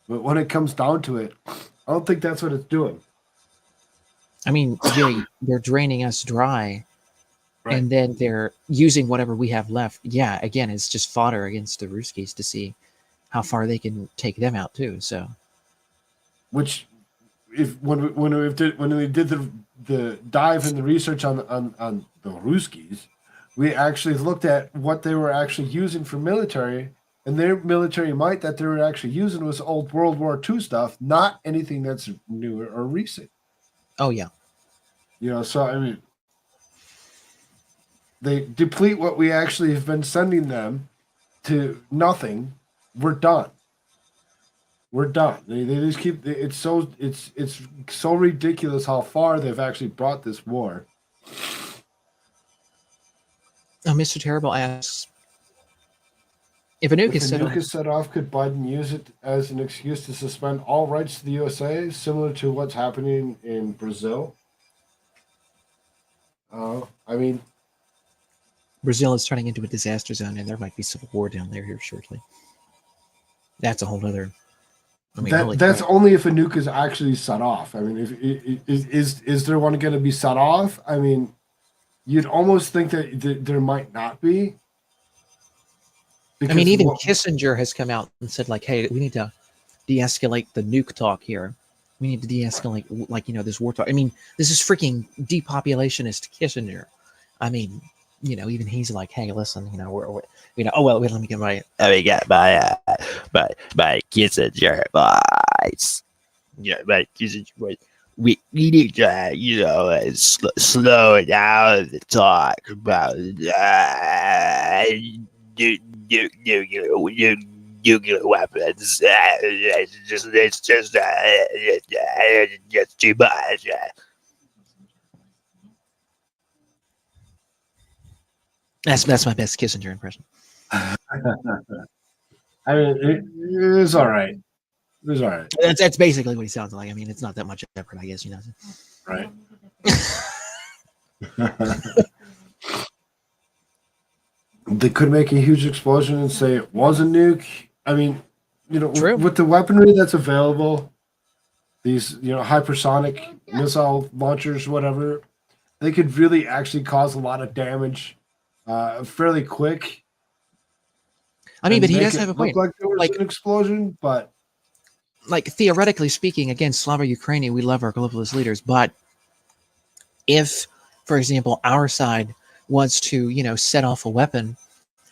but when it comes down to it, I don't think that's what it's doing. I mean they're draining us dry, Right. and then they're using whatever we have left. Yeah, again, it's just fodder against the Ruskies to see how far they can take them out too. So Which, if when we did the dive and the research on the Ruskies, we actually looked at what they were actually using for military, and their military might that they were actually using was old World War II stuff, not anything that's newer or recent. oh yeah, So I mean, they deplete what we actually have been sending them to nothing. We're done. We're done. They just keep. It's so ridiculous how far they've actually brought this war. Mr. Terrible asks, If a nuke If is a set nuke off, is set off, could Biden use it as an excuse to suspend all rights to the USA, similar to what's happening in Brazil? I mean, Brazil is turning into a disaster zone, and there might be civil war down there here shortly. That's a whole other. I mean, holy that's crap. only if a nuke is actually set off. I mean, is there one going to be set off? I mean, you'd almost think that there might not be. I mean, Because even Kissinger has come out and said, like, hey, we need to de-escalate the nuke talk here. We need to de-escalate, like, this war talk. I mean, this is freaking depopulationist Kissinger. I mean, even he's like, hey, listen, we're oh, well, wait, let me get my Kissinger voice. Yeah, my Kissinger voice. We need to, slow down the talk about nuclear weapons. It's just too much. That's my best Kissinger impression. I mean, it was all right. It was all right. That's basically what he sounds like. I mean, it's not that much effort, I guess, Right. They could make a huge explosion and say it was a nuke. I mean, True. with the weaponry that's available, these hypersonic missile launchers, whatever, they could really actually cause a lot of damage, fairly quick. I mean, but he make does it have a look point. like there was Like- an explosion, but Like, theoretically speaking, again, Slava Ukraini, we love our globalist leaders, but if, for example, our side was to, set off a weapon,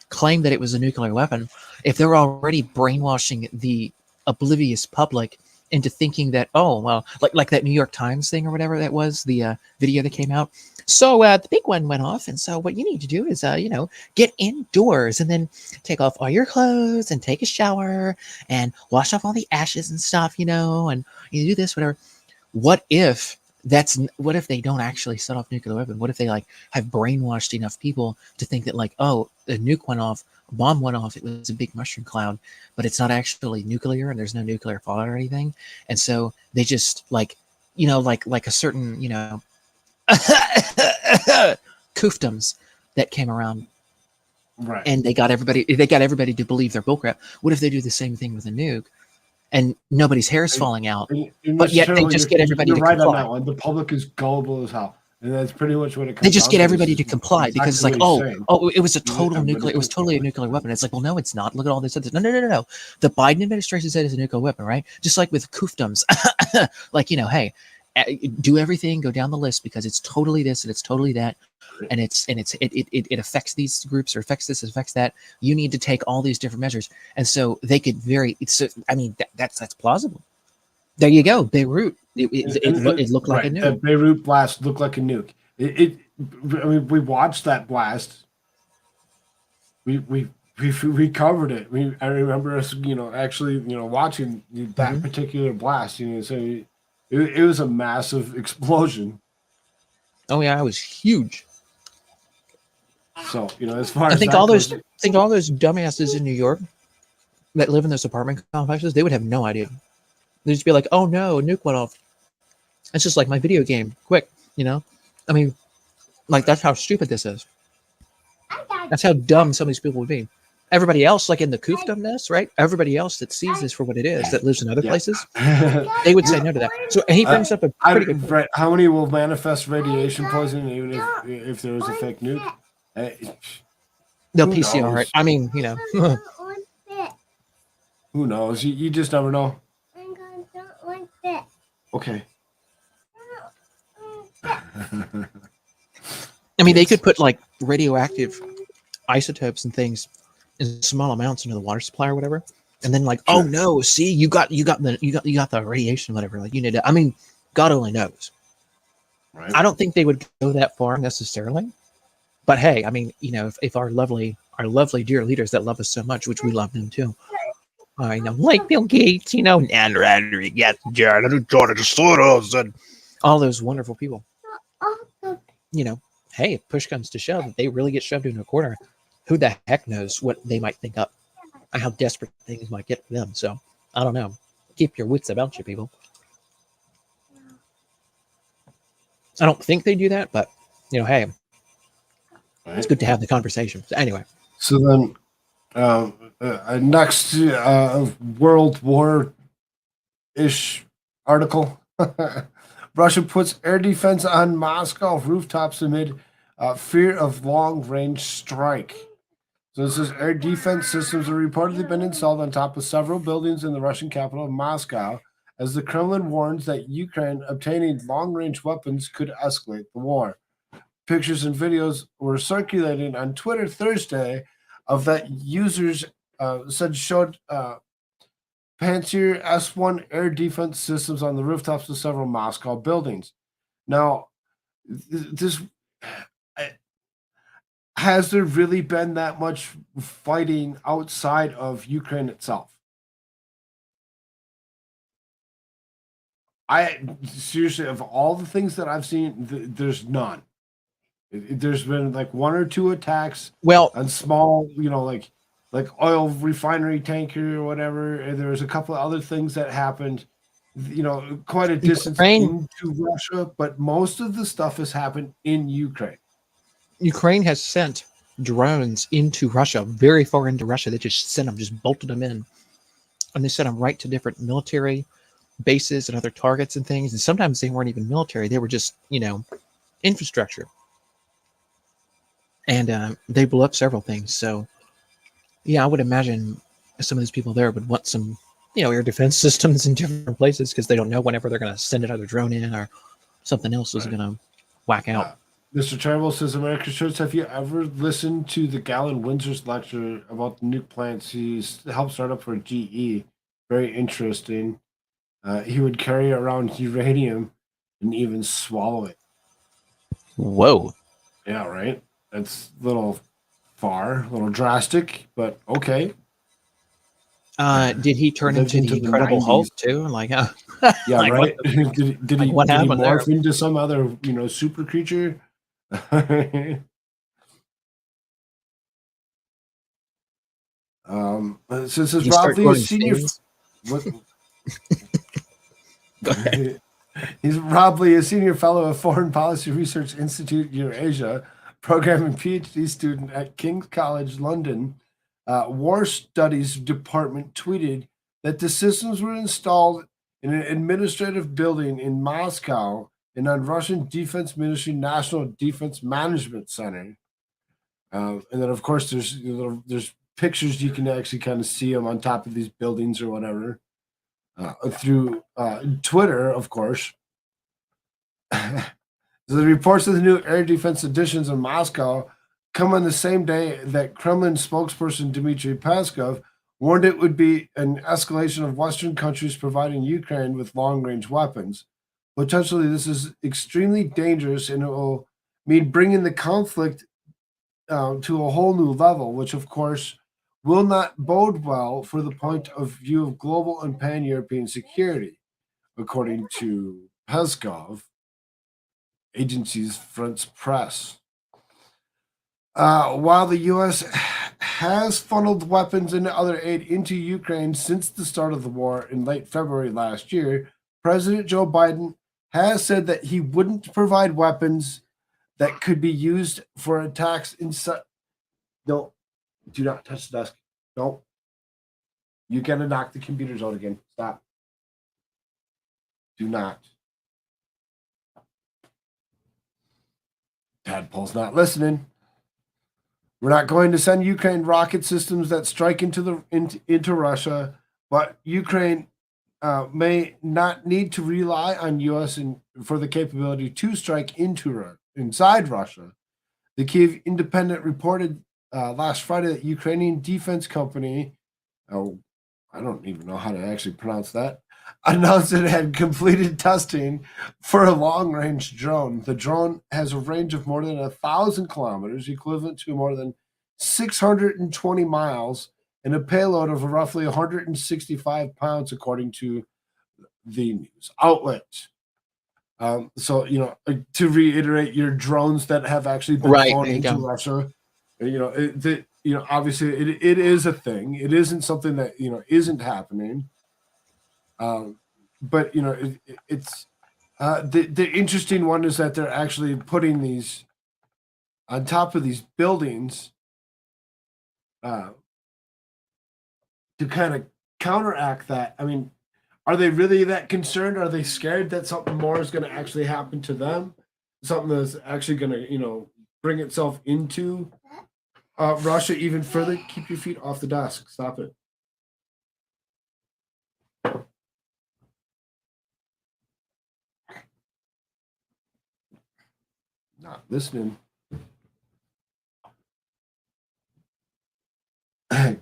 claim that it was a nuclear weapon, if they're already brainwashing the oblivious public into thinking that, oh, well, like that New York Times thing or whatever that was, the video that came out. So the big one went off, and so what you need to do is, get indoors and then take off all your clothes and take a shower and wash off all the ashes and stuff, and you do this, whatever. What if they don't actually set off nuclear weapon? What if they have brainwashed enough people to think that oh, the nuke went off, a bomb went off, it was a big mushroom cloud, but it's not actually nuclear and there's no nuclear fallout or anything, and so they just like a certain koofdoms that came around, right. and they got everybody to believe their bullcrap. What if they do the same thing with a nuke, and nobody's hair is falling out, but yet they just get everybody to right on comply? that one. The public is gullible as hell, and that's pretty much what it comes. They just down get to, everybody is to comply exactly because it's like, what he's saying. oh, it was a Yeah, total everybody nuclear. It was can totally a comply. nuclear weapon. It's like, well, no, it's not. Look at all this. No. The Biden administration said it's a nuclear weapon, right? Just like with koofdoms, hey, do everything, go down the list because it's totally this and it's totally that, and it affects these groups or affects this, affects that. You need to take all these different measures, and so they could that's plausible. There you go, Beirut. It looked like a nuke. That Beirut blast looked like a nuke. I mean, we watched that blast. We covered it. I remember us, actually, watching that particular blast. So it was a massive explosion. Oh yeah, it was huge. So as far I as think that all goes, those dumbasses in New York that live in those apartment complexes, they would have no idea. They'd just be like, "Oh no, a nuke went off." It's just like my video game. Quick, I mean, that's how stupid this is. That's how dumb some of these people would be. Everybody else, like in the koofdomness, right? Everybody else that sees this for what it is, that lives in other places, they would say no to that. So he brings up a pretty good point. Right, how many will manifest radiation poisoning even if there was a fake nuke? They'll Who PCR knows? it. I mean, Who knows? You just never know. Okay. I mean, they could put radioactive isotopes and things in small amounts into the water supply or whatever, and then oh no, see, you got the radiation, whatever. You need to. I mean, God only knows. Right. I don't think they would go that far necessarily, but hey, I mean, if our lovely dear leaders that love us so much, which we love them too, like Bill Gates, and Rodriguez, Jared Soros, and all those wonderful people, hey, if push comes to shove, if they really get shoved into a corner, who the heck knows what they might think up? how desperate things might get for them. So I don't know. Keep your wits about you, people. I don't think they do that, but hey, it's good to have the conversation. So anyway, So then, next World War ish article. Russia puts air defense on Moscow rooftops amid fear of long range strike. So this is air defense systems have reportedly been installed on top of several buildings in the Russian capital of Moscow, as the Kremlin warns that Ukraine obtaining long range weapons could escalate the war. Pictures and videos were circulating on Twitter Thursday of that users said showed Pantsir S-1 air defense systems on the rooftops of several Moscow buildings. Now, this has there really been that much fighting outside of Ukraine itself? I seriously, of all the things that I've seen, there's none. There's been like one or two attacks well, on small, like oil refinery tanker or whatever. And there was a couple of other things that happened, quite a distance Ukraine- into Russia, but most of the stuff has happened in Ukraine. Ukraine has sent drones into Russia, very far into Russia. They just sent them, just bolted them in, and they sent them right to different military bases and other targets and things. And sometimes they weren't even military; they were just infrastructure. And they blew up several things. So, yeah, I would imagine some of these people there would want some, air defense systems in different places because they don't know whenever they're going to send another drone in or something else is going to whack out. Mr. Travel says, American Shirts, have you ever listened to the Galen Windsor's lecture about the nuke plants he helped start up for GE? Very interesting. He would carry around uranium and even swallow it. Whoa. Yeah, right? That's a little far, a little drastic, but okay. Did he turn Lived into the into the Incredible 90s. Hulk too? Like, Yeah, like, right? what the- did he what happened there? morph into some other, super creature? So this is He Rob start Lee, growing senior. fins? What? Go ahead. He's Rob Lee, a senior fellow of Foreign Policy Research Institute Eurasia, program and PhD student at King's College London. War Studies Department tweeted that the systems were installed in an administrative building in Moscow and on Russian Defense Ministry National Defense Management Center. And then, of course, there's pictures you can actually kind of see them on top of these buildings or whatever. Through Twitter, of course. So the reports of the new air defense additions in Moscow come on the same day that Kremlin spokesperson Dmitry Peskov warned it would be an escalation of Western countries providing Ukraine with long-range weapons. Potentially, this is extremely dangerous, and it will mean bringing the conflict to a whole new level, which, of course, will not bode well for the point of view of global and pan-European security, according to Peskov, agency's France Press. While the U.S. has funneled weapons and other aid into Ukraine since the start of the war in late February last year, President Joe Biden has said that he wouldn't provide weapons that could be used for attacks inside. No, do not touch the desk. No. You're going to knock the computers out again. Stop. Do not. Tadpole's not listening. We're not going to send Ukraine rocket systems that strike into Russia, but Ukraine may not need to rely on U.S. for the capability to strike inside Russia. The Kyiv Independent reported last Friday that Ukrainian defense company, I don't even know how to actually pronounce that, announced it had completed testing for a long-range drone. The drone has a range of more than 1,000 kilometers, equivalent to more than 620 miles, and a payload of roughly 165 pounds, according to the news outlet. So, to reiterate, your drones that have actually been Right, flown there you into go. Russia, obviously it is a thing. It isn't something that isn't happening. But it's the interesting one is that they're actually putting these on top of these buildings uh, to kind of counteract that. I mean, are they really that concerned? Are they scared that something more is going to actually happen to them? Something that's actually going to, bring itself into Russia even further? Keep your feet off the desk. Stop it. Not listening.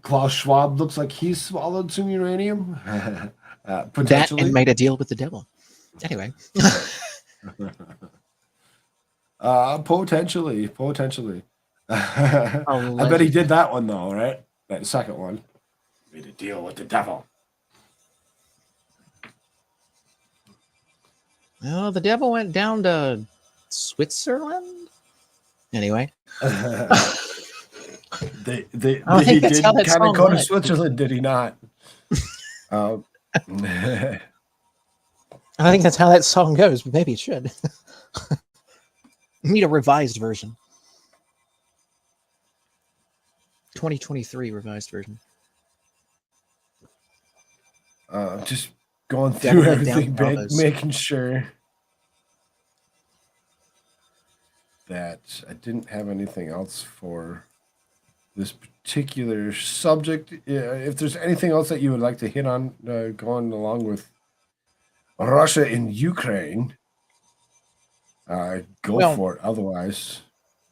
Klaus Schwab looks like he's swallowed some uranium. That Potentially. and made a deal with the devil. Anyway. Potentially. I bet he did that one though, right? That second one. Made a deal with the devil. Oh, the devil went down to Switzerland. Anyway. He think did that's how that kind of song go to went. Switzerland, did he not? I think that's how that song goes, but maybe it should. We need a revised version. 2023 revised version. Just going Devil through went down everything, Bravos. making sure that I didn't have anything else for this particular subject. If there's anything else that you would like to hit on going along with Russia and Ukraine, go for it. Otherwise,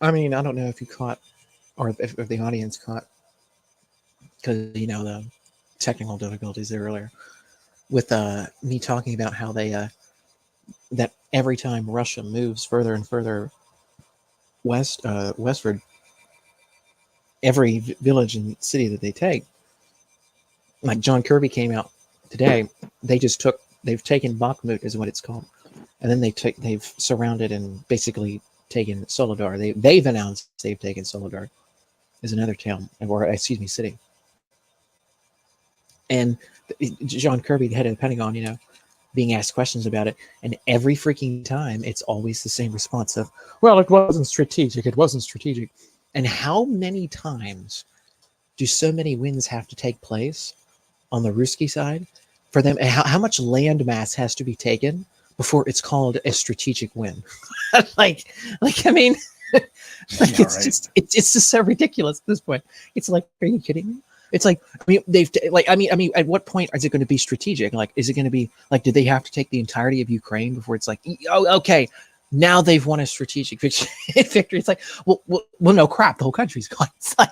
I mean, I don't know if you caught, or if the audience caught, because the technical difficulties there earlier, with me talking about how they that every time Russia moves further and further westward, every village and city that they take, like John Kirby came out today, they've taken Bakhmut is what it's called, and then they've surrounded and basically taken Soledar. They've announced they've taken Soledar, is another town, or excuse me, city. And John Kirby, the head of the Pentagon, being asked questions about it, and every freaking time it's always the same response of, well, it wasn't strategic. It wasn't strategic. And how many times do so many wins have to take place on the Ruski side for them? How much land mass has to be taken before it's called a strategic win? I mean, it's just so ridiculous at this point. It's like, are you kidding me? It's like, I mean, at what point is it going to be strategic? Like, is it going to be like, do they have to take the entirety of Ukraine before it's like, oh, okay, now they've won a strategic victory? It's like, well, no, crap, the whole country's gone. It's I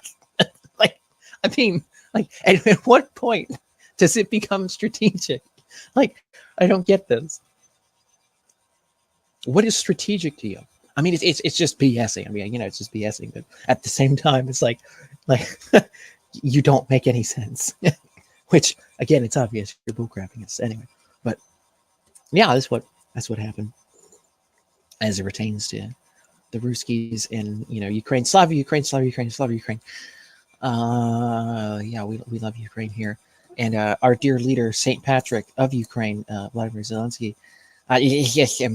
mean, at what point does it become strategic? Like, I don't get this. What is strategic to you? I mean, it's just BSing. I mean, it's just BSing, but at the same time, it's like you don't make any sense. Which, again, it's obvious you're bullcrapping us anyway. But yeah, that's what happened as it pertains to the Ruskies in Ukraine, Slava Ukraine. Yeah, we love Ukraine here, and our dear leader, Saint Patrick of Ukraine, Vladimir Zelensky. Yes, I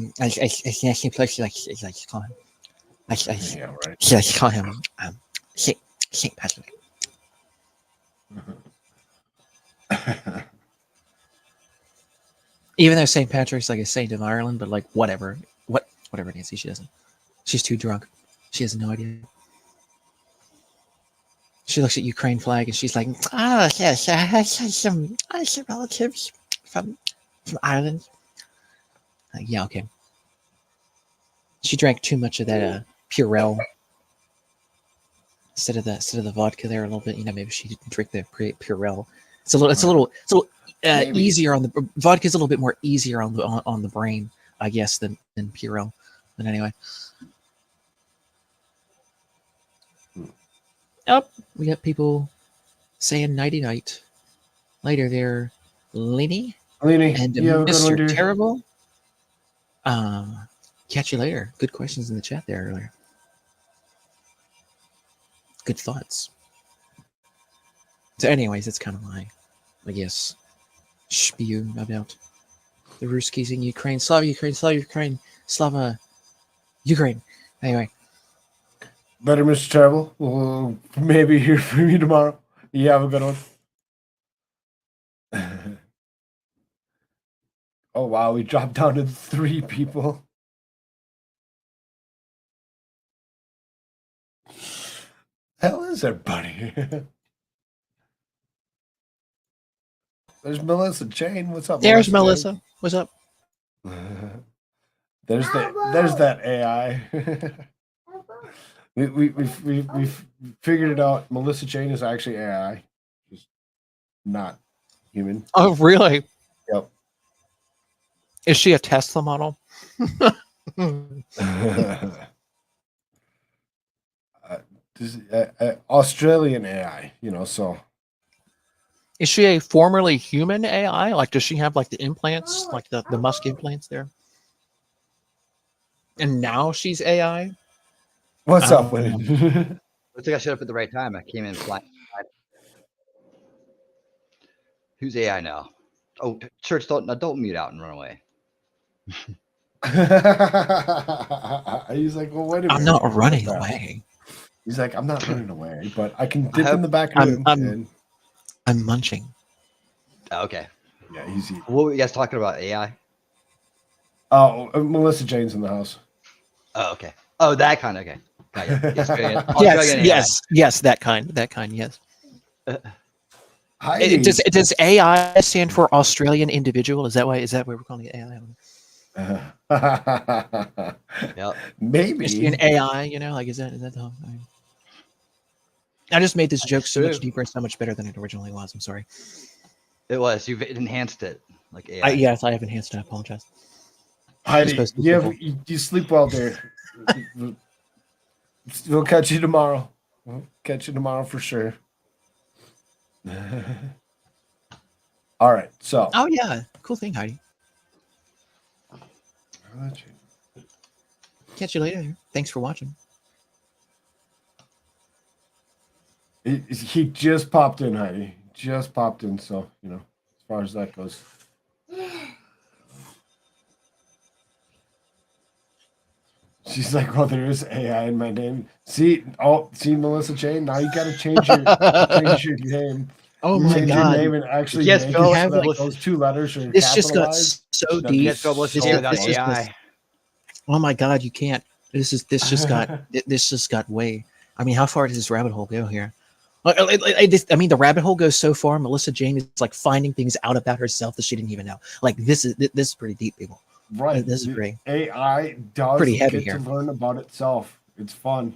call him. yeah, right. I call him Saint Patrick. Even though St. Patrick's like a saint of Ireland, but whatever, Nancy, she doesn't. She's too drunk. She has no idea. She looks at Ukraine flag and she's like, yes, I have some relatives from Ireland. Yeah, okay. She drank too much of that Purell instead of the vodka there a little bit. Maybe she didn't drink the Purell. It's a little easier on the vodka. Is a little bit more easier on the brain, I guess, than Purell. But anyway, we got people saying nighty night later there, Lenny and Mr. Terrible. Catch you later. Good questions in the chat there earlier. Good thoughts. So, anyways, it's kind of my, I guess, spew about the Ruskies in Ukraine. Slava Ukraine, Slava Ukraine, Slava Ukraine. Anyway, Better, Mr. Terrible. We'll maybe hear from you tomorrow. You have a good one. Oh, wow. We dropped down to 3 people. Hell is everybody? There's Melissa Jane. What's up, there's Melissa? Melissa. What's up? There's that AI. We've figured it out. Melissa Jane is actually AI, just not human. Oh, really? Yep. Is she a Tesla model? Australian AI, so. Is she a formerly human AI? Like, does she have like the implants, like the Musk implants there? And now she's AI? What's up with it? Looks like I showed up at the right time. I came in flying. Who's AI now? Oh, Church, don't mute out and run away. He's like, well, wait a minute. I'm not running away. He's like, I'm not running away, but I can dip in the back room. I'm munching. Oh, okay. Yeah, easy. What were you guys talking about? AI? Oh, Melissa Jane's in the house. Oh, okay. Oh, that kind. Okay. Got you. Yes, that kind, yes. Hi. Does AI stand for Australian individual? Is that why we're calling it AI? Yep. Maybe. Is she an AI, like, is that the I just made this joke so much deeper and so much better than it originally was. I'm sorry. It was. You've enhanced it like AI. Yes, I have enhanced it. I apologize. Heidi, you sleep well, dear. We'll catch you tomorrow. We'll catch you tomorrow for sure. All right, so. Oh, yeah. Cool thing, Heidi. Catch you later. Thanks for watching. He just popped in, Heidi. Just popped in, so, as far as that goes. She's like, well, there is AI in my name. See, Melissa Jane, now you got to change your name. Oh my change God! Your name and actually yes, make Phil, it so that those 2 letters are this just got capitalized. so deep. Yes, Phil, what's without AI? Oh my God! You can't. This just got way. I mean, how far does this rabbit hole go here? I mean, the rabbit hole goes so far. Melissa Jane is like finding things out about herself that she didn't even know. Like this is pretty deep, people. Right. This is great. AI does pretty heavy get here. to learn about itself. It's fun.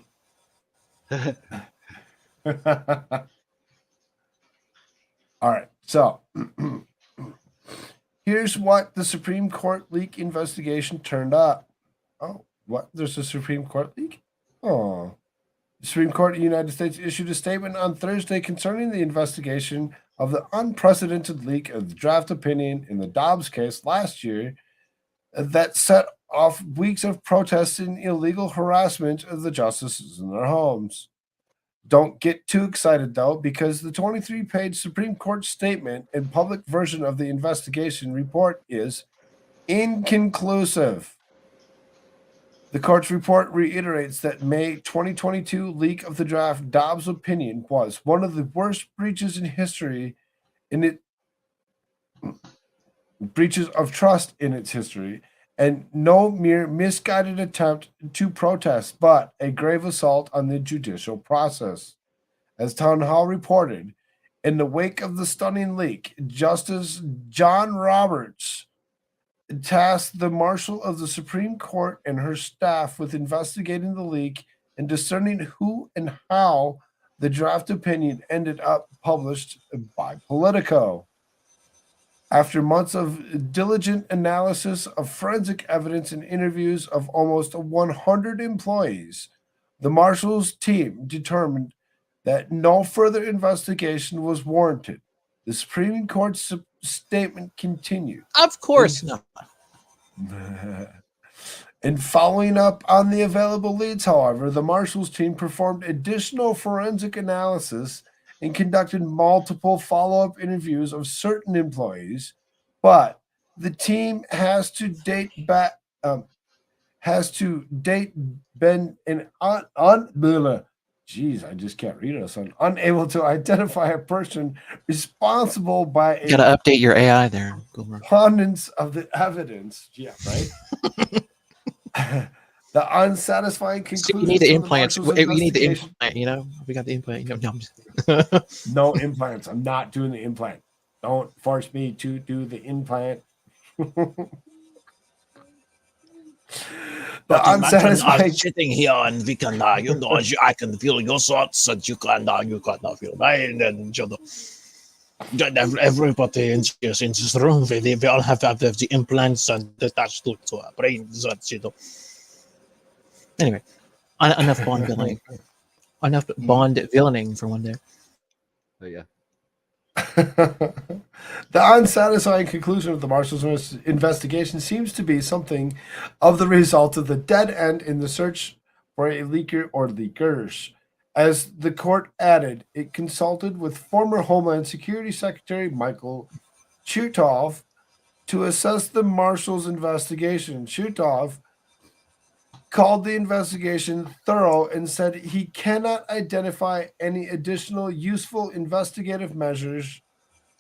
All right. So here's what the Supreme Court leak investigation turned up. Oh, what? There's a Supreme Court leak? Oh. The Supreme Court of the United States issued a statement on Thursday concerning the investigation of the unprecedented leak of the draft opinion in the Dobbs case last year that set off weeks of protests and illegal harassment of the justices in their homes. Don't get too excited, though, because the 23-page Supreme Court statement and public version of the investigation report is inconclusive. The court's report reiterates that May 2022 leak of the draft Dobbs opinion was one of the worst breaches in history breaches of trust in its history, and no mere misguided attempt to protest, but a grave assault on the judicial process. As Town Hall reported, in the wake of the stunning leak, Justice John Roberts tasked the Marshal of the Supreme Court and her staff with investigating the leak and discerning who and how the draft opinion ended up published by Politico. After months of diligent analysis of forensic evidence and interviews of almost 100 employees, the Marshal's team determined that no further investigation was warranted. The Supreme Court's statement continued. Of course not. In following up on the available leads, however, the Marshal's team performed additional forensic analysis and conducted multiple follow-up interviews of certain employees, but the team has to date been Jeez, I just can't read it. So I'm unable to identify a person responsible by You gotta update your AI there. abundance of the evidence. Yeah, right. The unsatisfying See, conclusion. you need the implants. You need the implant. You know, we got the implant. You know, No implants. I'm not doing the implant. Don't force me to do the implant. The unsatisfying. Sitting here and we can, you know, I can feel your thoughts and you can feel mine, and you know, everybody in this room, we all have the implants and attached to our brains, you know. anyway, enough Bond villaining. Enough Bond villaining for one day. Oh yeah. The unsatisfying conclusion of the Marshals' investigation seems to be something of the result of the dead end in the search for a leaker or leakers. As the court added, it consulted with former Homeland Security Secretary Michael Chertoff to assess the Marshals' investigation. Chertoff called the investigation thorough and said he cannot identify any additional useful investigative measures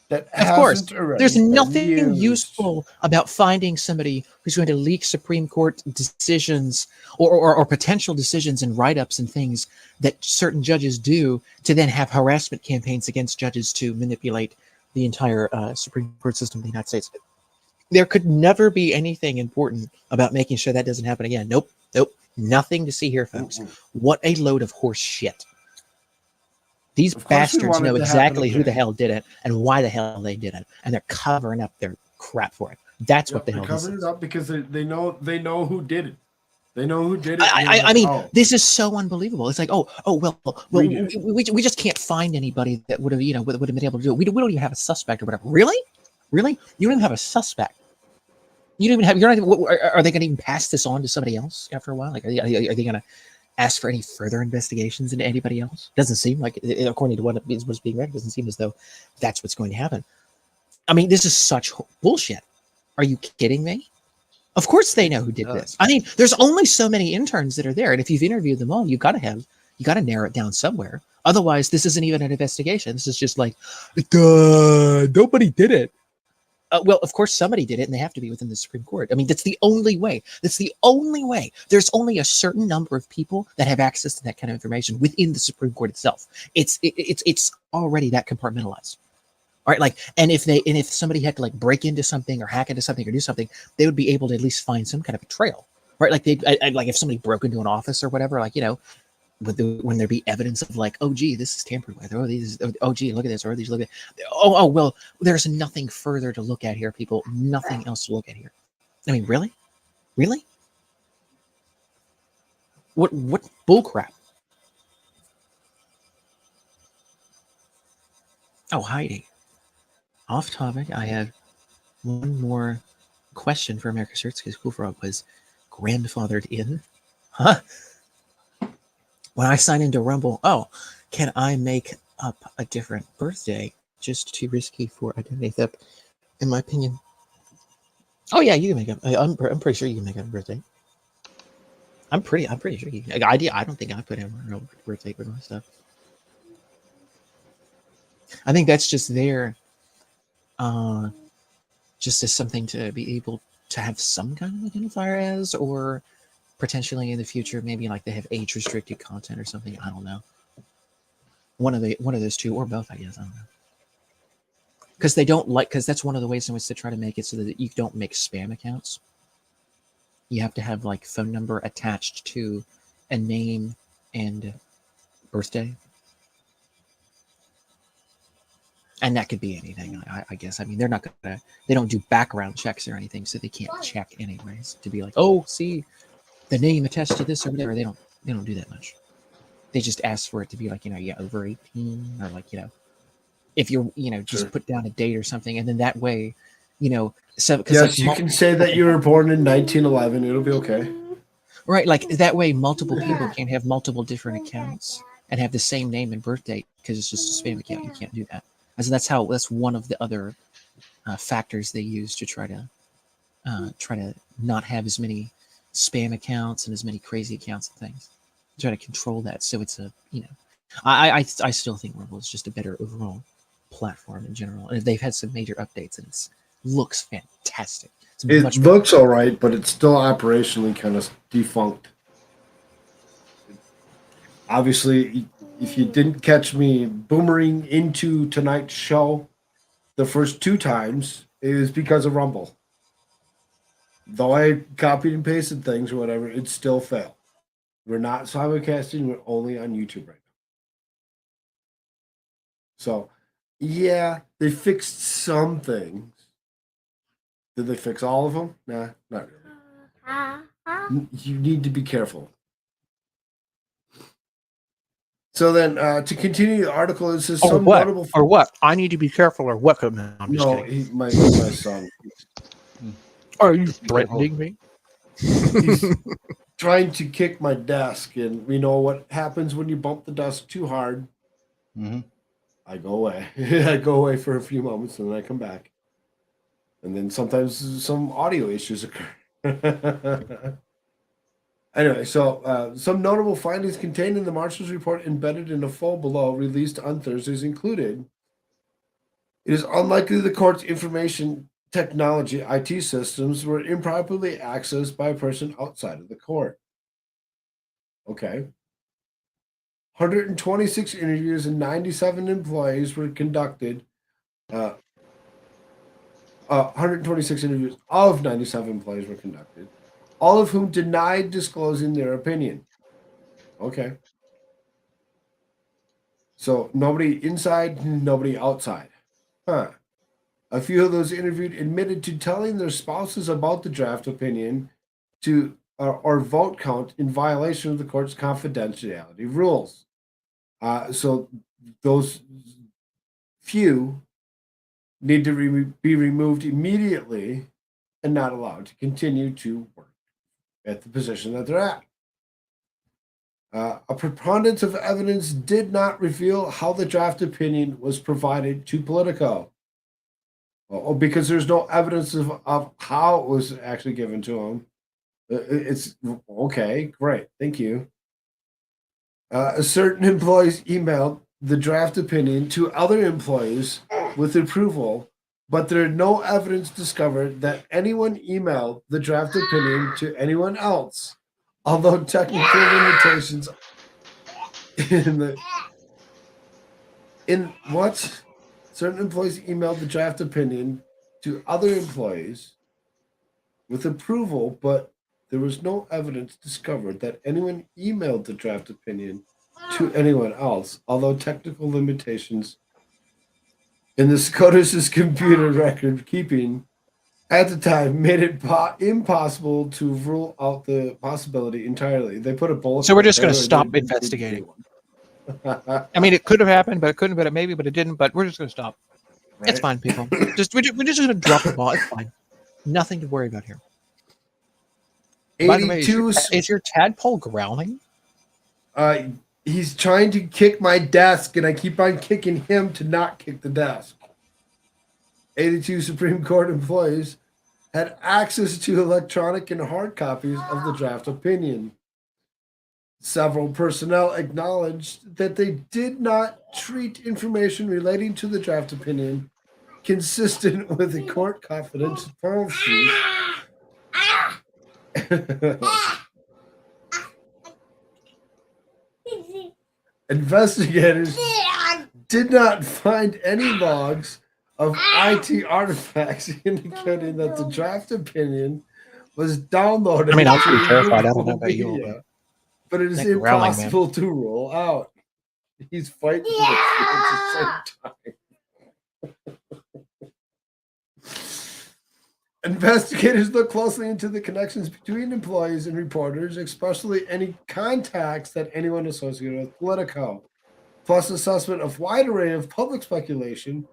that Of course, hasn't already there's been nothing used. useful about finding somebody who's going to leak Supreme Court decisions or potential decisions and write-ups and things that certain judges do to then have harassment campaigns against judges to manipulate the entire Supreme Court system of the United States. There could never be anything important about making sure that doesn't happen again. Nope. Nothing to see here, folks. What a load of horse shit. These bastards know exactly who the hell did it and why the hell they did it, and they're covering up their crap for it. That's what the hell this is. Covering it up because they know who did it. They know who did it. I mean, this is so unbelievable. It's like, well, we just can't find anybody that would have, would have been able to do it. We don't even have a suspect or whatever. Really? You don't even have a suspect. You don't even have. Are they going to even pass this on to somebody else after a while? Like, are they going to ask for any further investigations into anybody else? Doesn't seem like, according to what was being read, it doesn't seem as though that's what's going to happen. I mean, this is such bullshit. Are you kidding me? Of course they know who did this. I mean, there's only so many interns that are there, and if you've interviewed them all, you got to narrow it down somewhere. Otherwise, this isn't even an investigation. This is just like, nobody did it. Well, of course, somebody did it, and they have to be within the Supreme Court. I mean, that's the only way. That's the only way. There's only a certain number of people that have access to that kind of information within the Supreme Court itself. It's already that compartmentalized. All right, like, and if somebody had to like break into something or hack into something or do something, they would be able to at least find some kind of a trail, right? Like like if somebody broke into an office or whatever, like, when there be evidence of like, oh gee, this is tampered with, oh gee, look at this, or these look at, well, there's nothing further to look at here, people. Nothing else to look at here. I mean, really? What bullcrap? Oh, Heidi. Off topic, I have one more question for America Shirts because Koolfrogg was grandfathered in. Huh? When I sign into Rumble, can I make up a different birthday? Just too risky for identity theft, in my opinion. Oh yeah, you can make up. I'm pretty sure you can make up a birthday. I'm pretty sure you can. I don't think I put in my real birthday with my stuff. I think that's just there, just as something to be able to have some kind of identifier as, or potentially in the future, maybe like they have age restricted content or something. I don't know. One of those two, or both, I guess. I don't know. Because that's one of the ways in which they try to make it so that you don't make spam accounts. You have to have like phone number attached to a name and birthday. And that could be anything, I guess. I mean, they don't do background checks or anything, so they can't check anyways to be like, oh, see, the name attached to this or whatever. They don't do that much. They just ask for it to be like, over 18, or like, if you're, just put down a date or something, and then that way, so because yes, you can say that you were born in 1911. It'll be okay. Right, like that way, multiple people can have multiple different accounts. and have the same name and birth date because it's just a spam account. You can't do that. And so that's one of the other factors they use to try to not have as many spam accounts and as many crazy accounts and things. Try to control that. So it's I still think Rumble is just a better overall platform in general. And they've had some major updates and it looks fantastic. It looks all right, but it's still operationally kind of defunct. Obviously, if you didn't catch me boomering into tonight's show the first 2 times, it was because of Rumble. Though I copied and pasted things or whatever, it still failed. We're not simulcasting, we're only on YouTube right now. So, yeah, they fixed some things. Did they fix all of them? Nah, not really. You need to be careful. So then, to continue the article, it says some notable. Or what? I need to be careful, or what? No, I'm just kidding. My son. Are you threatening me? He's trying to kick my desk, and we know what happens when you bump the desk too hard. Mm-hmm. I go away. I go away for a few moments, and then I come back. And then sometimes some audio issues occur. Anyway, so some notable findings contained in the Marshal's report embedded in a full below released on Thursdays included. It is unlikely the court's information technology IT systems were improperly accessed by a person outside of the court. Okay. 126 interviews and 97 employees were conducted. 126 interviews of 97 employees were conducted, all of whom denied disclosing their opinion. Okay. So nobody inside, nobody outside. Huh. A few of those interviewed admitted to telling their spouses about the draft opinion to or vote count in violation of the court's confidentiality rules. So those few need to be removed immediately and not allowed to continue to work at the position that they're at. A preponderance of evidence did not reveal how the draft opinion was provided to Politico. Because there's no evidence of how it was actually given to them. It's okay, great, thank you. Certain employees emailed the draft opinion to other employees with approval, but there are no evidence discovered that anyone emailed the draft opinion to anyone else, although technical limitations certain employees emailed the draft opinion to other employees with approval, but there was no evidence discovered that anyone emailed the draft opinion to anyone else, although technical limitations in the SCOTUS's computer record keeping at the time made it impossible to rule out the possibility entirely. They put a bullet. So we're just going to stop investigating. I mean, it could have happened, but it couldn't, but it maybe, but it didn't. But we're just going to stop. Right? It's fine, people. We're just going to drop the ball. It's fine. Nothing to worry about here. By the way, is your tadpole growling? He's trying to kick my desk, and I keep on kicking him to not kick the desk. 82 Supreme Court employees had access to electronic and hard copies of the draft opinion. Several personnel acknowledged that they did not treat information relating to the draft opinion consistent with the court confidential policy. Investigators did not find any logs of IT artifacts indicating that the draft opinion was downloaded. I mean, I'm pretty terrified. I don't know about you, but it is impossible to rule out. He's fighting for at the same time. Investigators look closely into the connections between employees and reporters, especially any contacts that anyone associated with Politico, plus assessment of wide array of public speculation,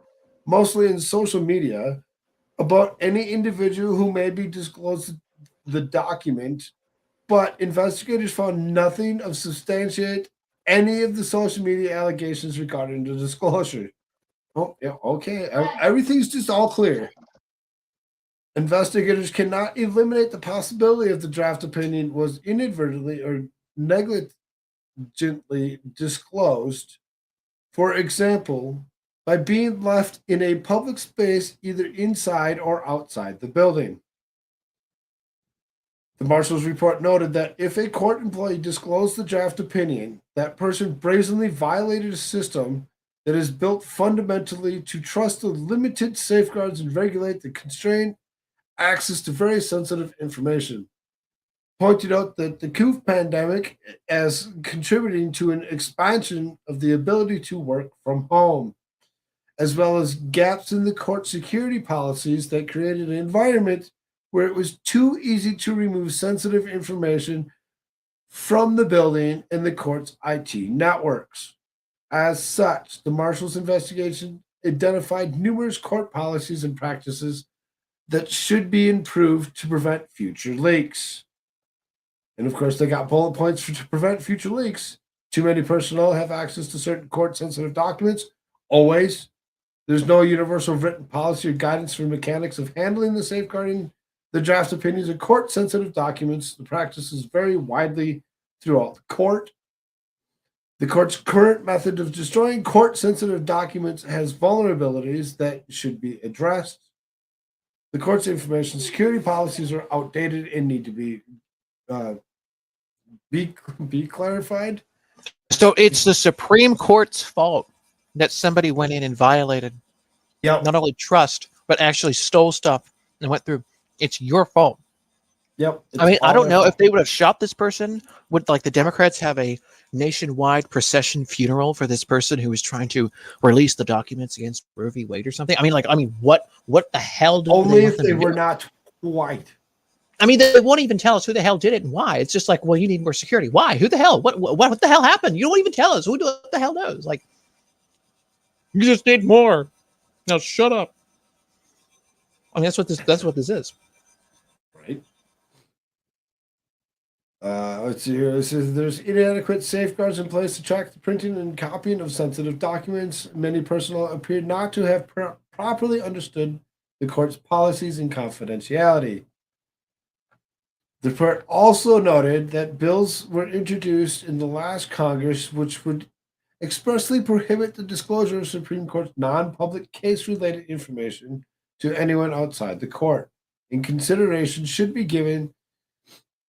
mostly in social media, about any individual who may be disclosed the document, but investigators found nothing of substantiate any of the social media allegations regarding the disclosure. Oh, yeah, okay. Everything's just all clear. Investigators cannot eliminate the possibility of the draft opinion was inadvertently or negligently disclosed. For example, by being left in a public space either inside or outside the building. The marshal's report noted that if a court employee disclosed the draft opinion, that person brazenly violated a system that is built fundamentally to trust the limited safeguards and regulate the constrained access to very sensitive information. Pointed out that the COVID pandemic as contributing to an expansion of the ability to work from home, as well as gaps in the court security policies that created an environment where it was too easy to remove sensitive information from the building and the court's IT networks. As such, the marshal's investigation identified numerous court policies and practices that should be improved to prevent future leaks. And of course, they got bullet points to prevent future leaks. Too many personnel have access to certain court sensitive documents. Always. There's no universal written policy or guidance for mechanics of handling the safeguarding the draft opinions of court sensitive documents. The practice is very widely throughout the court. The court's current method of destroying court sensitive documents has vulnerabilities that should be addressed. The court's information security policies are outdated and need to be clarified. So it's the Supreme Court's fault that somebody went in and violated not only trust, but actually stole stuff and went through. It's your fault. Yep. I mean, I don't know if they would have shot this person. Would like the Democrats have a nationwide procession funeral for this person who was trying to release the documents against Roe v. Wade or something? I mean, what the hell? Only if they were not white. I mean, they won't even tell us who the hell did it and why. It's just like, well, you need more security. Why? Who the hell? What the hell happened? You don't even tell us. What the hell knows? Like, you just need more. Now shut up. I mean, that's what this is. Right. Let's see here. It says there's inadequate safeguards in place to track the printing and copying of sensitive documents. Many personnel appeared not to have properly understood the court's policies and confidentiality. The report also noted that bills were introduced in the last Congress which would expressly prohibit the disclosure of Supreme Court's non-public case-related information to anyone outside the court. And consideration should be given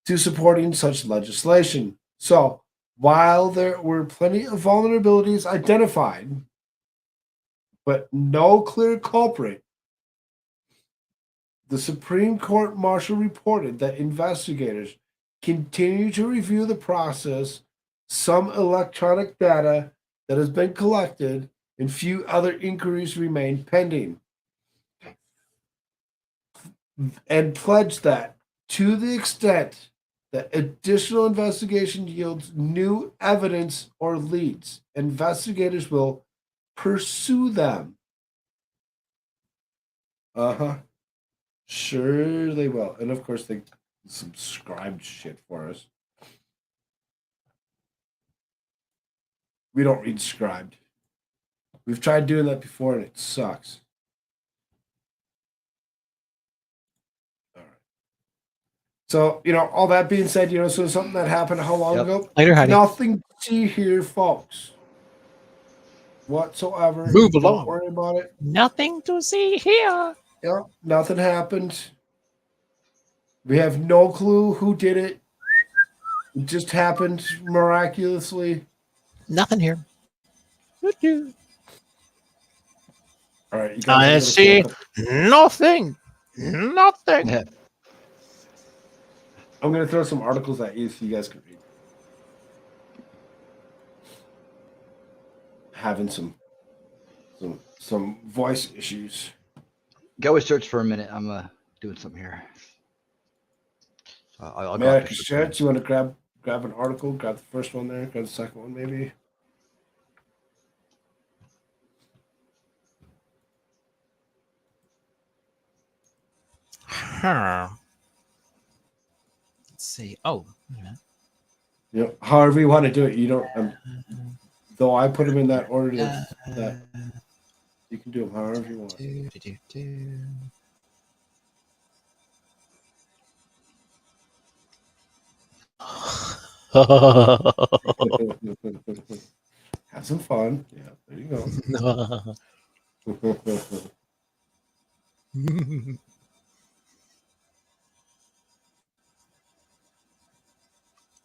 to supporting such legislation. So, while there were plenty of vulnerabilities identified, but no clear culprit, the Supreme Court Marshal reported that investigators continue to review the process, some electronic data that has been collected, and few other inquiries remain pending. And pledged that to the extent that additional investigation yields new evidence or leads, investigators will pursue them. Sure they will. And of course they subscribed shit for us. We don't read scribed. We've tried doing that before and it sucks. All right. So, all that being said, so something that happened how long ago? Later, Heidi. Nothing to see here, folks. Whatsoever. Move along. Don't worry about it. Nothing to see here. Yep, nothing happened. We have no clue who did it. It just happened miraculously. Nothing here. All right, you guys I see nothing. Nothing. Yeah. I'm going to throw some articles at you so you guys can read. Having some voice issues. Go with search for a minute. I'm doing something here. I'll go America after Shirts, you want to grab an article? Grab the first one there. Grab the second one, maybe. Let's see. Oh, wait a minute. You know, however you want to do it. You don't. Though I put them in that order that you can do them however you want. Have some fun. Yeah, there you go.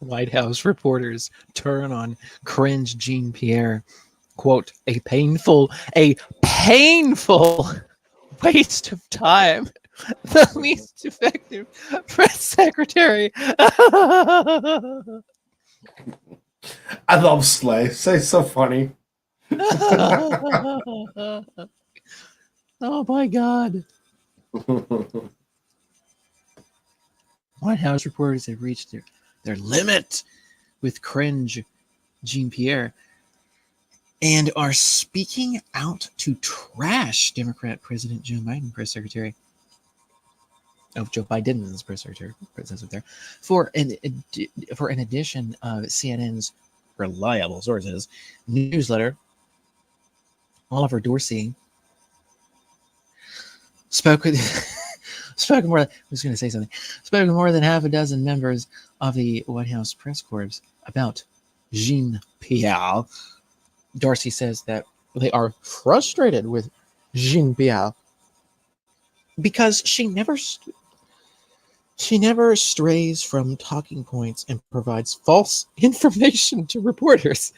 White House reporters turn on cringe Jean-Pierre. Quote, a painful waste of time. The least effective press secretary. I love Slay. Slay's so funny. Oh my God. White House reporters have reached their limit with cringe Jean-Pierre and are speaking out to trash Democrat President Joe Biden, press secretary. Oh, Joe Biden's press secretary, there, for an edition of CNN's reliable sources newsletter. Oliver Dorsey spoken more. I was going to say something. Spoken more than half a dozen members of the White House press corps about Jean-Pierre. Dorsey says that they are frustrated with Jean-Pierre because she never strays from talking points and provides false information to reporters.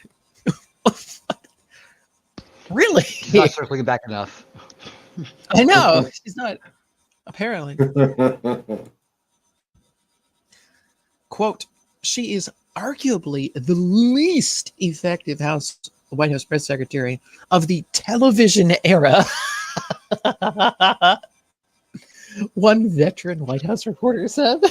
Really? She's not circling back enough. I know. She's not, apparently. Quote, she is arguably the least effective White House press secretary of the television era. One veteran White House reporter said.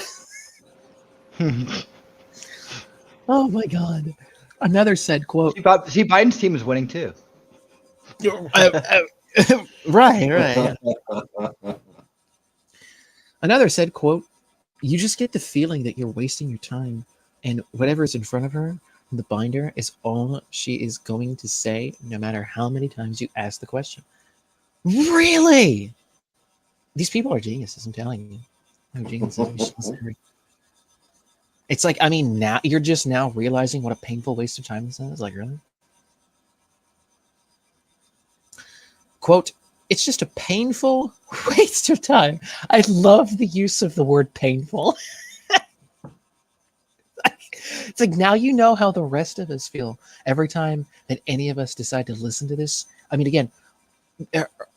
Oh my God. Another said, quote, See, Biden's team is winning too. Right. Another said, quote, you just get the feeling that you're wasting your time and whatever's in front of her, the binder, is all she is going to say, no matter how many times you ask the question. Really? These people are geniuses, I'm telling you. They're geniuses. It's like, I mean, now you're just now realizing what a painful waste of time this is. Like, really? Quote, it's just a painful waste of time. I love the use of the word painful. It's like, now you know how the rest of us feel every time that any of us decide to listen to this. I mean, again,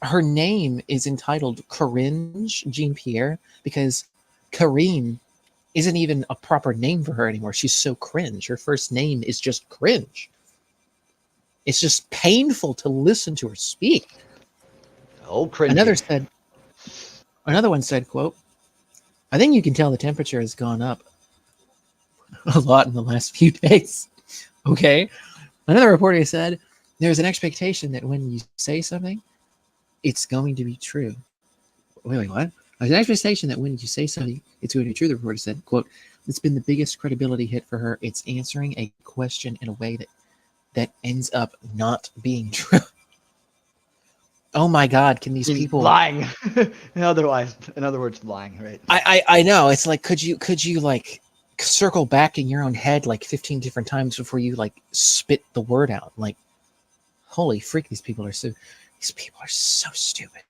her name is entitled Cringe Jean-Pierre because Karine isn't even a proper name for her anymore. She's so cringe. Her first name is just cringe. It's just painful to listen to her speak. Oh, cringe. Another one said, quote, I think you can tell the temperature has gone up a lot in the last few days. Okay. Another reporter said, there's an expectation that when you say something, it's going to be true. Wait, what? There's an expectation that when you say something, it's going to be true. The reporter said, quote, it's been the biggest credibility hit for her. It's answering a question in a way that ends up not being true. Oh my God, can these people lying? in other words, lying, right? I know. It's like, could you like circle back in your own head like 15 different times before you like spit the word out? Like, holy freak, these people are so stupid.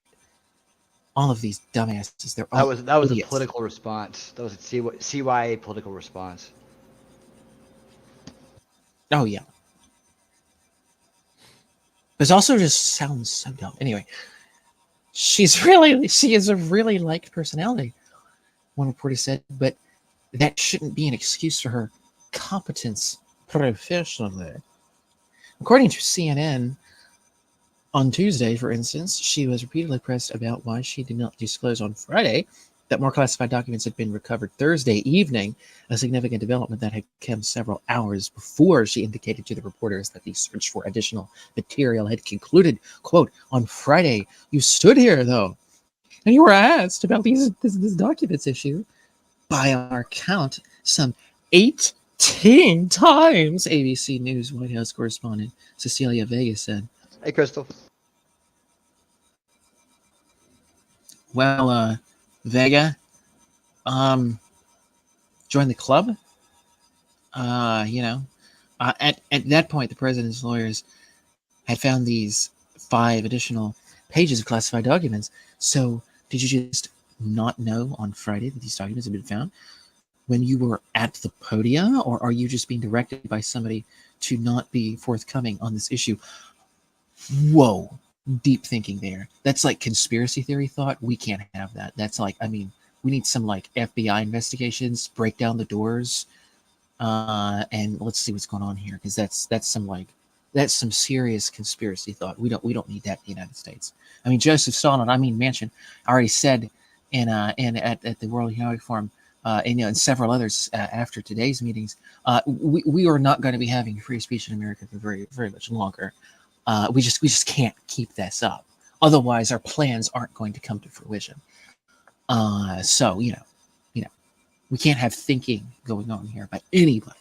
All of these dumbasses. They're all that was idiots. A political response. That was a CYA political response. Oh yeah. But it also just sounds so dumb. Anyway, she is a really liked personality, one reporter said, but that shouldn't be an excuse for her competence professionally. According to CNN, on Tuesday, for instance, she was repeatedly pressed about why she did not disclose on Friday that more classified documents had been recovered Thursday evening, a significant development that had come several hours before she indicated to the reporters that the search for additional material had concluded. Quote, on Friday, you stood here, though, and you were asked about this documents issue. By our count, some 8 Teen Times, ABC News White House correspondent Cecilia Vega said. Hey, Crystal. Well, Vega, join the club. At that point, the president's lawyers had found these 5 additional pages of classified documents. So, did you just not know on Friday that these documents had been found when you were at the podium, or are you just being directed by somebody to not be forthcoming on this issue? Whoa, deep thinking there. That's like conspiracy theory thought. We can't have that. That's like, I mean, we need some like FBI investigations, break down the doors, and let's see what's going on here, because that's some serious conspiracy thought. We don't need that in the United States. I mean, Joseph Stalin, Manchin, already said at the World Economic Forum, and several others after today's meetings, we are not going to be having free speech in America for very, very much longer. We just can't keep this up. Otherwise, our plans aren't going to come to fruition. So we can't have thinking going on here by anybody.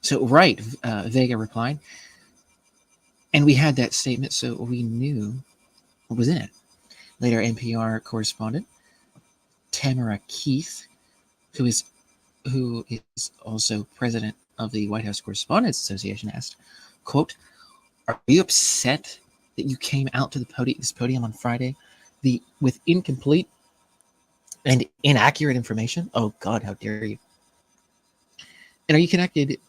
So, right, Vega replied. And we had that statement, so we knew what was in it. Later, NPR correspondent Tamara Keith, who is also president of the White House Correspondents Association, asked, quote, "Are you upset that you came out to this podium on Friday with incomplete and inaccurate information? Oh God, how dare you! And are you connected?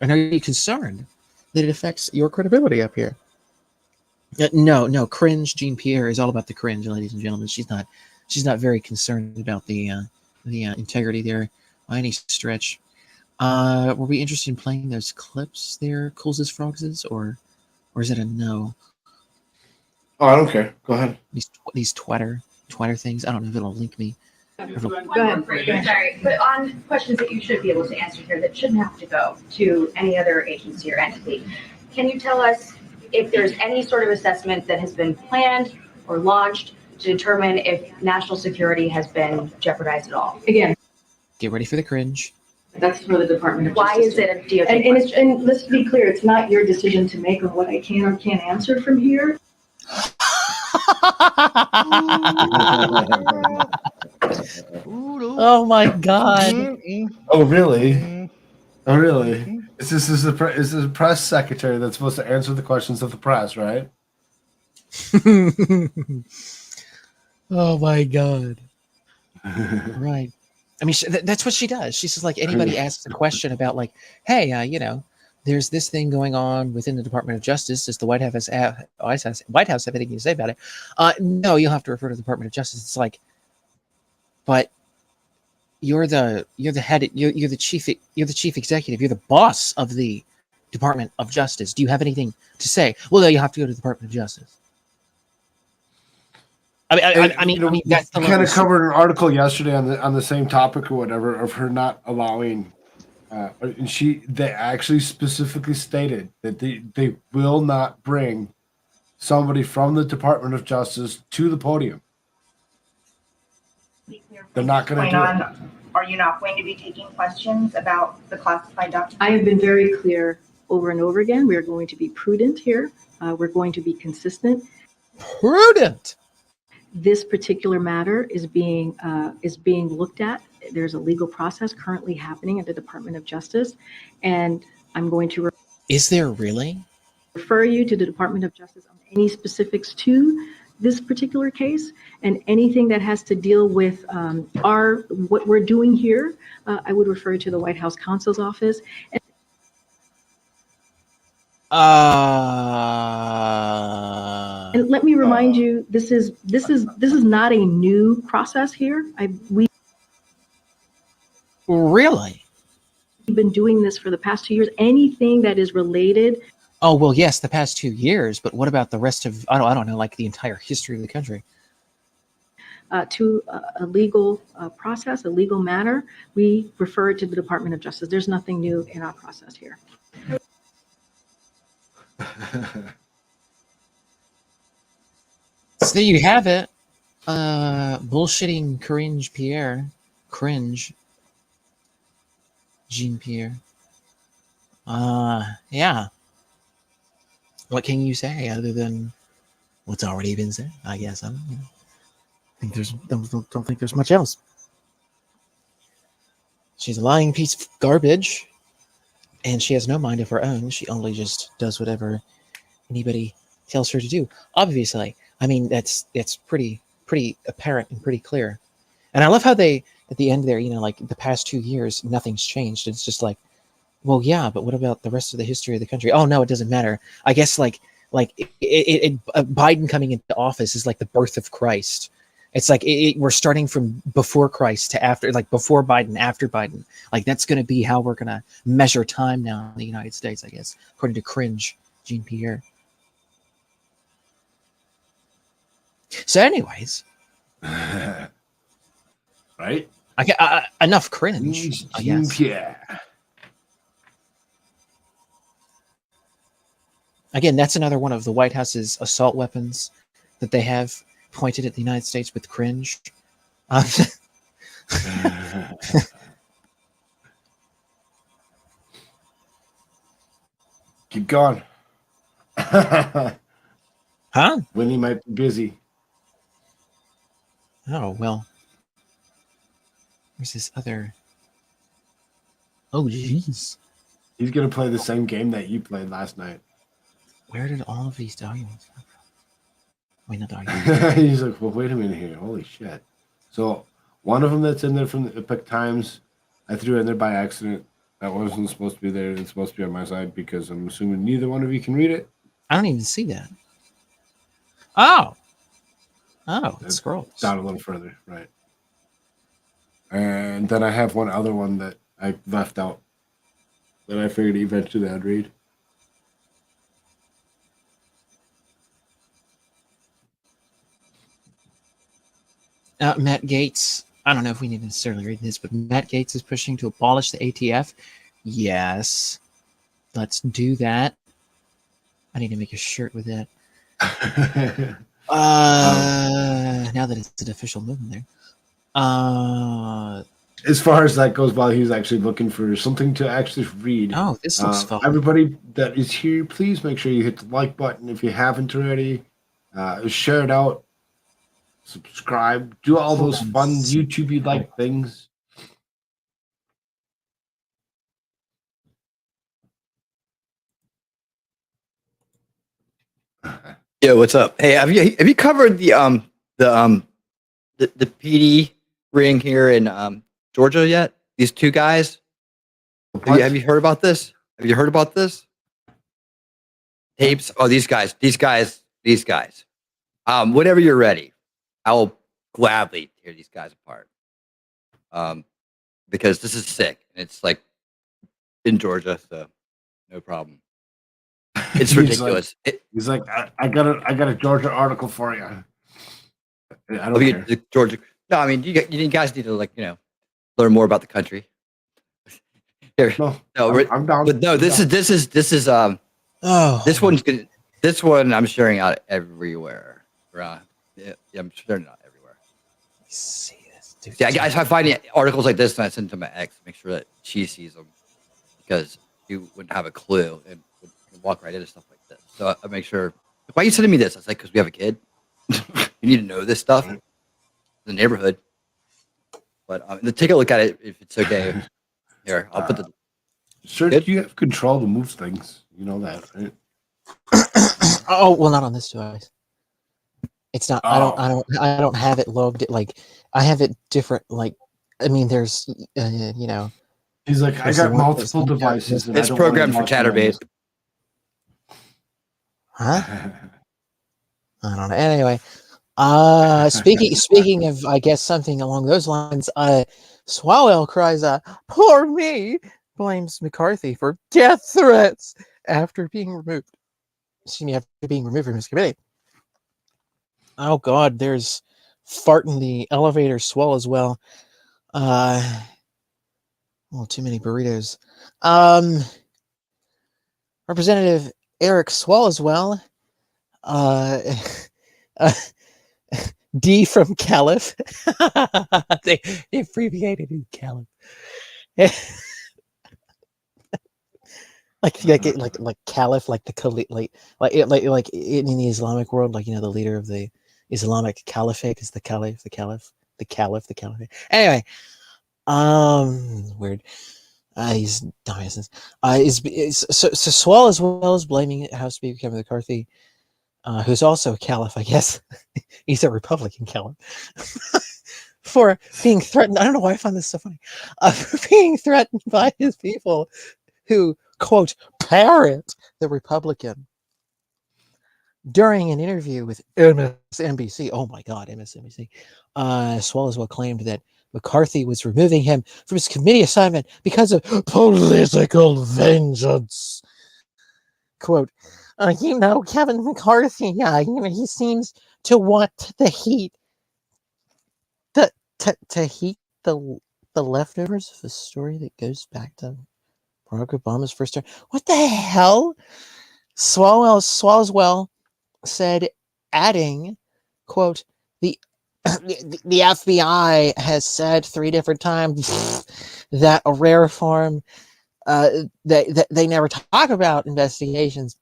And are you concerned that it affects your credibility up here?" No, cringe. Jean Pierre is all about the cringe, ladies and gentlemen. She's not very concerned about the integrity there by any stretch. Were we interested in playing those clips there, Koolfrogg, or is it a no? Oh, I don't care. Go ahead. These Twitter things. I don't know if it'll link me. Go ahead. Sorry, but on questions that you should be able to answer here that shouldn't have to go to any other agency or entity, can you tell us if there's any sort of assessment that has been planned or launched to determine if national security has been jeopardized at all? Again, Get ready for the cringe. that's for the Department of Justice. Why is it a DOJ question? And let's be clear, it's not your decision to make on what I can or can't answer from here. Oh my God! Oh really? Oh really? Is this the press secretary that's supposed to answer the questions of the press, right? Oh my God! Right. I mean, that's what she does. She's just like, anybody asks a question about, like, hey, there's this thing going on within the Department of Justice. Does the White House have anything to say about it? No, you'll have to refer to the Department of Justice. It's like, but you're the head. You're the chief executive. You're the boss of the Department of Justice. Do you have anything to say? Well, no, you have to go to the Department of Justice. I mean, that's the kind of covered an article yesterday on the same topic or whatever of her not allowing, and they actually specifically stated that they will not bring somebody from the Department of Justice to the podium. They're not going to do it. Are you not going to be taking questions about the classified documents? I have been very clear over and over again. We are going to be prudent here. We're going to be consistent. Prudent. This particular matter is being looked at. There's a legal process currently happening at the Department of Justice, and I'm going to Is there really? refer you to the Department of Justice on any specifics to this particular case, and anything that has to deal with what we're doing here. I would refer you to the White House Counsel's office. And let me remind you, this is not a new process here. Really? We've been doing this for the past 2 years. Anything that is related. Oh well, yes, the past 2 years. But what about the rest of? I don't know, like the entire history of the country. To a legal process, a legal matter, we refer it to the Department of Justice. There's nothing new in our process here. So there you have it. Bullshitting cringe Pierre. Cringe. Jean-Pierre. Yeah. What can you say other than what's already been said? I guess I don't think there's much else. She's a lying piece of garbage, and she has no mind of her own. She only just does whatever anybody tells her to do. Obviously, I mean that's pretty apparent and pretty clear. And I love how they at the end there, like the past 2 years, nothing's changed. It's just like, well, yeah, but what about the rest of the history of the country? Oh no, it doesn't matter. I guess Biden coming into office is like the birth of Christ. It's like we're starting from before Christ to after, like before Biden, after Biden. Like that's going to be how we're going to measure time now in the United States, I guess, according to Cringe Jean-Pierre. So, anyways, right? I get enough cringe. I guess. Jean-Pierre. Again, that's another one of the White House's assault weapons that they have pointed at the United States with cringe. Keep going. Huh? Winnie might be busy. Oh, well. Where's this other... Oh, jeez. He's going to play the same game that you played last night. Where did all of these documents come from? Wait, not documents. He's like, well, wait a minute here. Holy shit. So one of them that's in there from the Epic Times, I threw in there by accident. That wasn't supposed to be there. It's supposed to be on my side because I'm assuming neither one of you can read it. I don't even see that. Oh, it scrolls down a little further, right? And then I have one other one that I left out that I figured eventually I'd read. Matt Gaetz. I don't know if we need to necessarily read this, but Matt Gaetz is pushing to abolish the ATF. Yes, let's do that. I need to make a shirt with that. Now that it's an official movement there. As far as that goes, while he was actually looking for something to actually read. Oh, this looks fun. Everybody that is here, please make sure you hit the like button if you haven't already. Share it out. Subscribe. Do all those fun YouTube-y like things. Yo, what's up? Hey, have you covered the PD ring here in Georgia yet? These two guys. Have you heard about this? Have you heard about this? Tapes. Oh, these guys. Whenever you're ready, I will gladly tear these guys apart. Because this is sick, and it's like in Georgia, so no problem. It's ridiculous. He's like, I got a Georgia article for you. I don't care. Georgia. No, I mean you guys need to learn more about the country. Here, I'm down. But no, this is this one's good. This one I'm sharing out everywhere. Yeah, I'm sharing it out everywhere. Let's see this. Dude, yeah, guys, I find articles like this and I send to my ex, make sure that she sees them because you wouldn't have a clue and would walk right into stuff like this. So I make sure. Why are you sending me this? I was like, because we have a kid. You need to know this stuff in the neighborhood. But take a look at it if it's okay. Here, I'll put the. Sir, do you have control to move things? You know that, right? Oh well, not on this device. It's not. Oh. I don't have it logged. Like I have it different. Like I mean, there's He's like, I got multiple devices. It's programmed for Chatterbait. Huh? I don't know. Anyway, speaking of, I guess something along those lines. Swalwell cries, "Poor me!" Blames McCarthy for death threats after being removed. Excuse me, after being removed from his committee. Oh God, there's fart in the elevator swell as well. Well, too many burritos. Representative Eric Swalwell, D from Caliph. They abbreviated in Caliph. like caliph, like the like in the Islamic world, like the leader of the Islamic caliphate is the caliph, the caliphate. Anyway, weird. These dumbasses. So Swall as well as blaming House Speaker Kevin McCarthy, who's also a caliph, I guess. He's a Republican caliph. For being threatened. I don't know why I find this so funny. For being threatened by his people who, quote, parrot the Republican. During an interview with MSNBC, oh my God, MSNBC, Swall as well claimed that McCarthy was removing him from his committee assignment because of political vengeance. Quote, Kevin McCarthy, he seems to want the heat, to heat the leftovers of a story that goes back to Barack Obama's first term. What the hell? Swall as well said, adding, quote, the FBI has said 3 different times that a rare form, they never talk about investigations.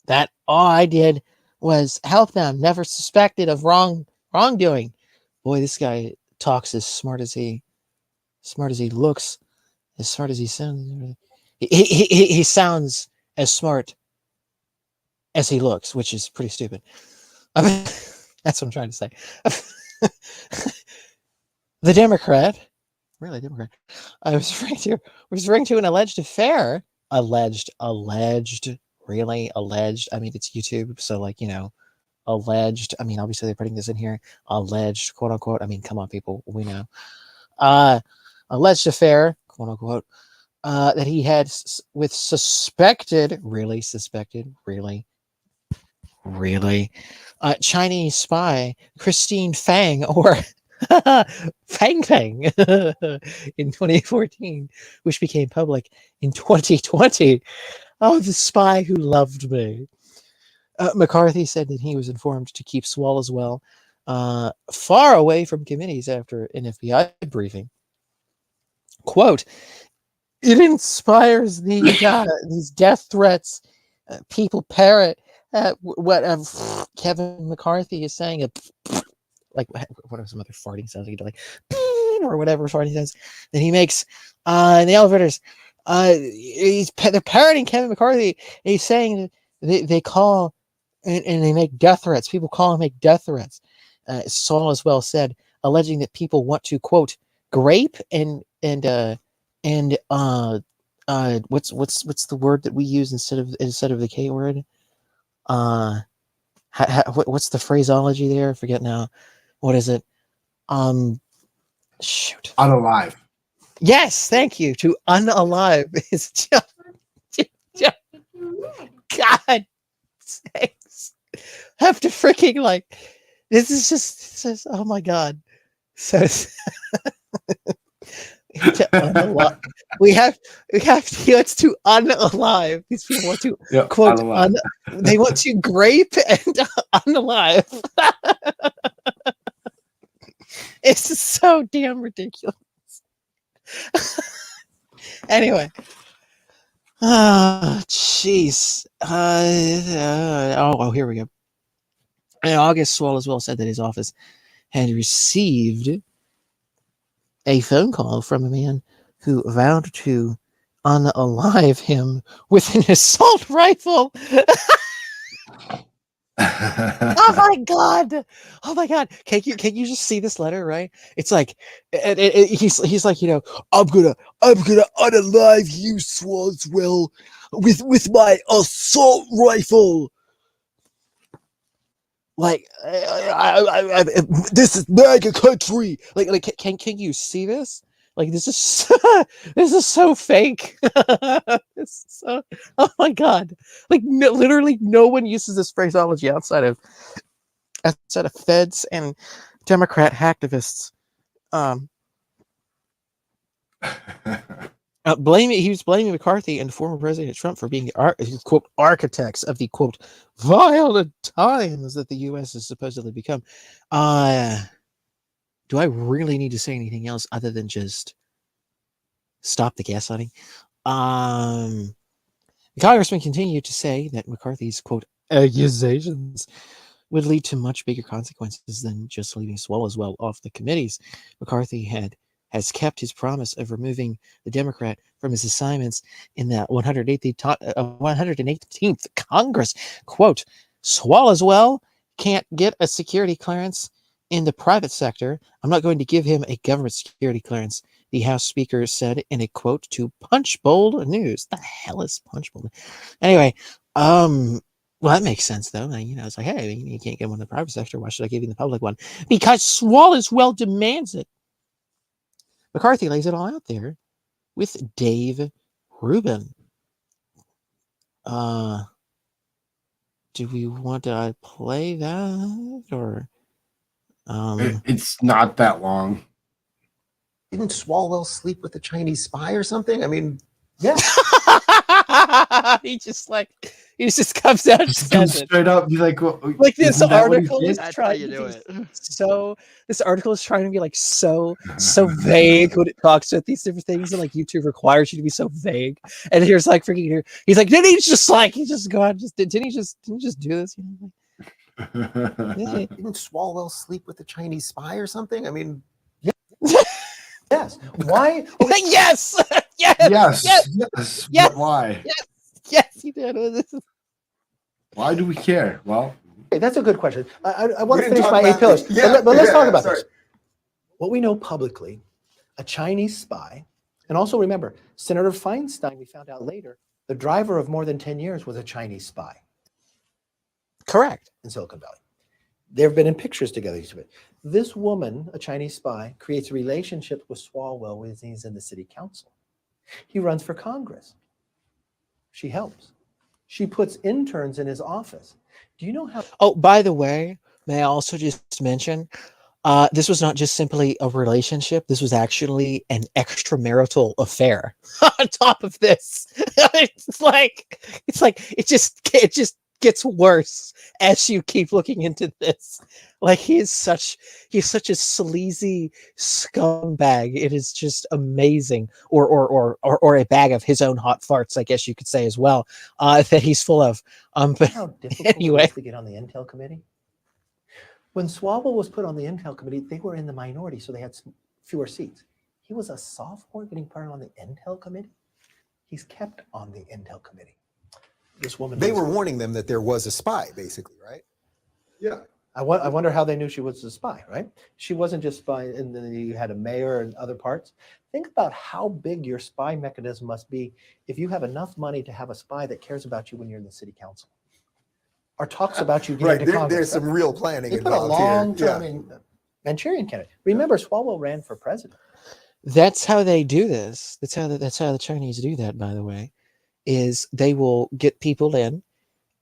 That all I did was help them, never suspected of wrongdoing. Boy, this guy talks as smart as he looks, as smart as he sounds. He sounds as smart as he looks, which is pretty stupid. That's what I'm trying to say. The Democrat, really Democrat, I was referring to an alleged affair. Alleged, really alleged. I mean, it's YouTube, so alleged. I mean, obviously they're putting this in here. Alleged, quote unquote. I mean, come on, people, we know. Alleged affair, quote unquote, that he had with suspected, Chinese spy Christine Fang, or Fang in 2014, which became public in 2020. Oh, the spy who loved me. McCarthy said that he was informed to keep Swall as well far away from committees after an FBI briefing. Quote, it inspires these death threats. People parrot what Kevin McCarthy is saying. Like, what are some other farting sounds you do, like, or whatever farting sounds that he makes in the elevators. They're parroting Kevin McCarthy. And he's saying they call and they make death threats. People call and make death threats. Saul as well said, alleging that people want to, quote, grape and what's the word that we use instead of the K word? What's the phraseology there? I forget now. What is it? Shoot. Unalive. Yes, thank you. To unalive is just God sakes. Have to freaking this is just oh my God. So to unalive. We have let's to unalive. These people want to quote they want to grape and unalive. It's just so damn ridiculous. Anyway. Jeez. Here we go. In August, Swall as well said that his office had received a phone call from a man who vowed to unalive him with an assault rifle. Oh my God! Oh my God! Can you just see this letter? Right? It's like he's like, I'm gonna unalive you, Swall, as well with my assault rifle. Like, this is mega country. Like, can you see this? Like, this is this is so fake. It's so, oh my God! Like, literally, no one uses this phraseology outside of feds and Democrat hacktivists. He was blaming McCarthy and former President Trump for being quote architects of the quote violent times that the U.S. has supposedly become. Do I really need to say anything else other than just stop the gaslighting? The congressman continued to say that McCarthy's, quote, accusations would lead to much bigger consequences than just leaving Swalwell off the committees. McCarthy has kept his promise of removing the Democrat from his assignments in the 118th Congress. Quote, Swalwell can't get a security clearance in the private sector. I'm not going to give him a government security clearance, the House Speaker said in a quote to Punchbowl News. The hell is Punchbowl? Anyway, well, that makes sense, though. It's like, hey, you can't get one in the private sector. Why should I give you the public one? Because Swalwell demands it. McCarthy lays it all out there with Dave Rubin. Do we want to play that, or it's not that long? Didn't Swalwell sleep with a Chinese spy or something? I mean, yeah. he just comes out and Just says it. straight up, be like, well, Like this isn't that what he article did? is That's how trying you to do be it. this article is trying to be like so vague when it talks about these different things, and like YouTube requires you to be so vague. And here's like freaking, he's like, didn't he just go out, didn't he just do this? Didn't Swalwell sleep with a Chinese spy or something? I mean, yeah. Yes. Why? Okay. Yes. Yes. But why? Yes, he did. Why do we care? Well, Okay, that's a good question. I want We to didn't finish talk my 8 about pillars. this. Yeah, But let's talk yeah, about sorry. this. What we know publicly, a Chinese spy, and also remember, Senator Feinstein, we found out later, the driver of more than 10 years was a Chinese spy Correct. in Silicon Valley. They've been in pictures together. This woman, a Chinese spy, creates a relationship with Swalwell when he's in the city council. He runs for Congress. She helps. She puts interns in his office. Do you know how? Oh, by the way, may I also just mention, this was not just simply a relationship. This was actually an extramarital affair. On top of this, it just gets worse as you keep looking into this. Like he's such a sleazy scumbag. It is just amazing, or a bag of his own hot farts, I guess you could say as well. That he's full of. But how difficult anyway. it is to get on the Intel committee? When Swalwell was put on the Intel committee, they were in the minority, so they had fewer seats. He was a sophomore getting put on the Intel committee. He's kept on the Intel committee. This woman. They were warning them that there was a spy, basically, right? yeah. I wonder how they knew she was a spy, right? She wasn't just spy, and then you had a mayor and other parts. Think about how big your spy mechanism must be if you have enough money to have a spy that cares about you when you're in the city council, or talks about you getting Right. to There's Congress. some real planning They put a involved long here. term Manchurian candidate. Remember, Swalwell ran for president. That's how they do this. That's how the Chinese do that, by the way, is they will get people in,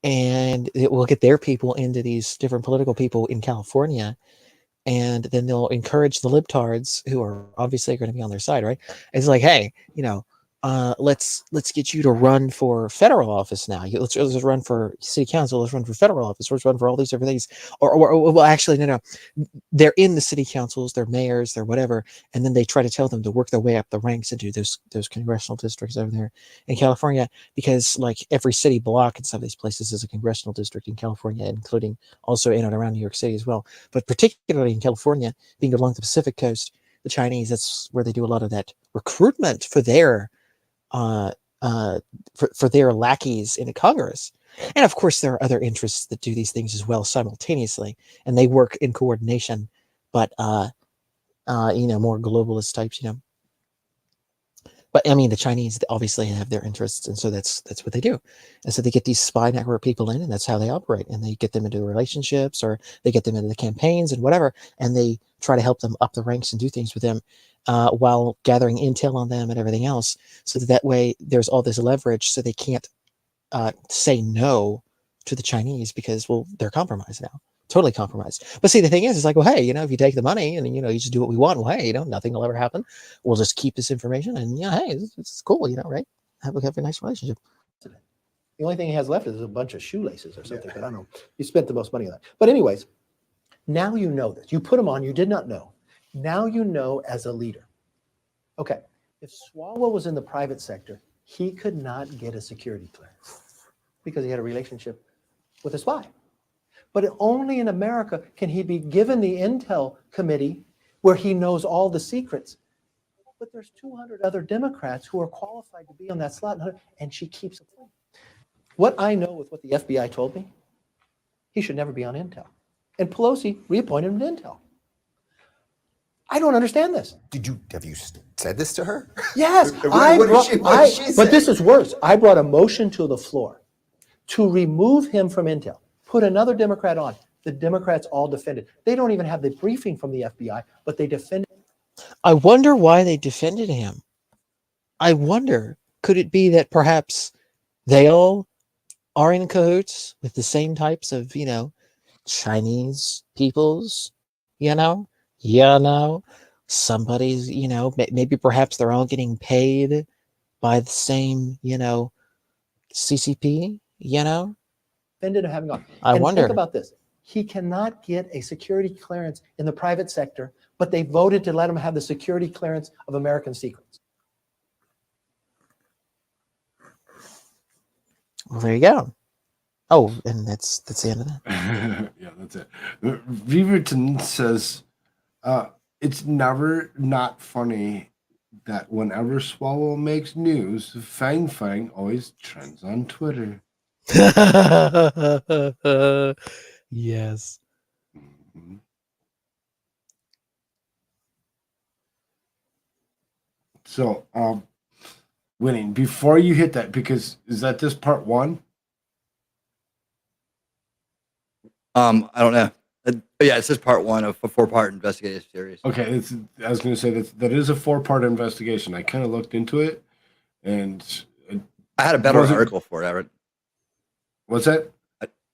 and it will get their people into these different political people in California, and then they'll encourage the libtards who are obviously going to be on their side, right? It's like, hey, let's get you to run for federal office now. Let's run for city council. Let's run for federal office. Let's run for all these different things. Or well, actually, no. They're in the city councils. They're mayors. They're whatever. And then they try to tell them to work their way up the ranks into those congressional districts over there in California, because like every city block in some of these places is a congressional district in California, including also in and around New York City as well. But particularly in California, being along the Pacific coast, the Chinese, that's where they do a lot of that recruitment for their for their lackeys in Congress. And of course, there are other interests that do these things as well simultaneously, and they work in coordination, but more globalist types, But I mean, the Chinese obviously have their interests, and so that's what they do. And so they get these spy network people in, and that's how they operate. And they get them into relationships, or they get them into the campaigns and whatever, and they try to help them up the ranks and do things with them while gathering intel on them and everything else. So that way, there's all this leverage, so they can't say no to the Chinese because, well, they're compromised now. Totally compromised. But see, the thing is, it's like, well, hey, if you take the money and, you just do what we want, well, hey, nothing will ever happen. We'll just keep this information and, hey, it's cool, right? Have a nice relationship. The only thing he has left is a bunch of shoelaces or something. But I don't know. You spent the most money on that. But anyways, now you know this. You put him on. You did not know. Now you know as a leader. Okay. If Swalwell was in the private sector, He could not get a security clearance because he had a relationship with a spy. But only in America can he be given the intel committee where he knows all the secrets. But there's 200 other Democrats who are qualified to be on that slot, and she keeps appointing. What I know with what the FBI told me, he should never be on intel. And Pelosi reappointed him to intel. I don't understand this. Have you said this to her? Yes, What did she say? but this is worse. I brought a motion to the floor to remove him from intel, put another Democrat on. The Democrats all defended. They don't even have the briefing from the FBI, but they defended. I wonder why they defended him. I wonder, could it be that perhaps they all are in cahoots with the same types of, Chinese peoples, somebody's, maybe perhaps they're all getting paid by the same, CCP, Defended him having on. I And wonder. think about this. He cannot get a security clearance in the private sector, but they voted to let him have the security clearance of American secrets. Well, there you go. Oh, and that's the end of that. Yeah, that's it. Riverton says, it's never not funny that whenever Swallow makes news, Fang Fang always trends on Twitter. Yes. Mhm. So, Winning, before you hit that, because is that this part one? I don't know. Yeah, it says part one of a 4-part investigative series. Okay, I was going to say that is a 4-part investigation. I kind of looked into it, and I had a better article for it. What's that?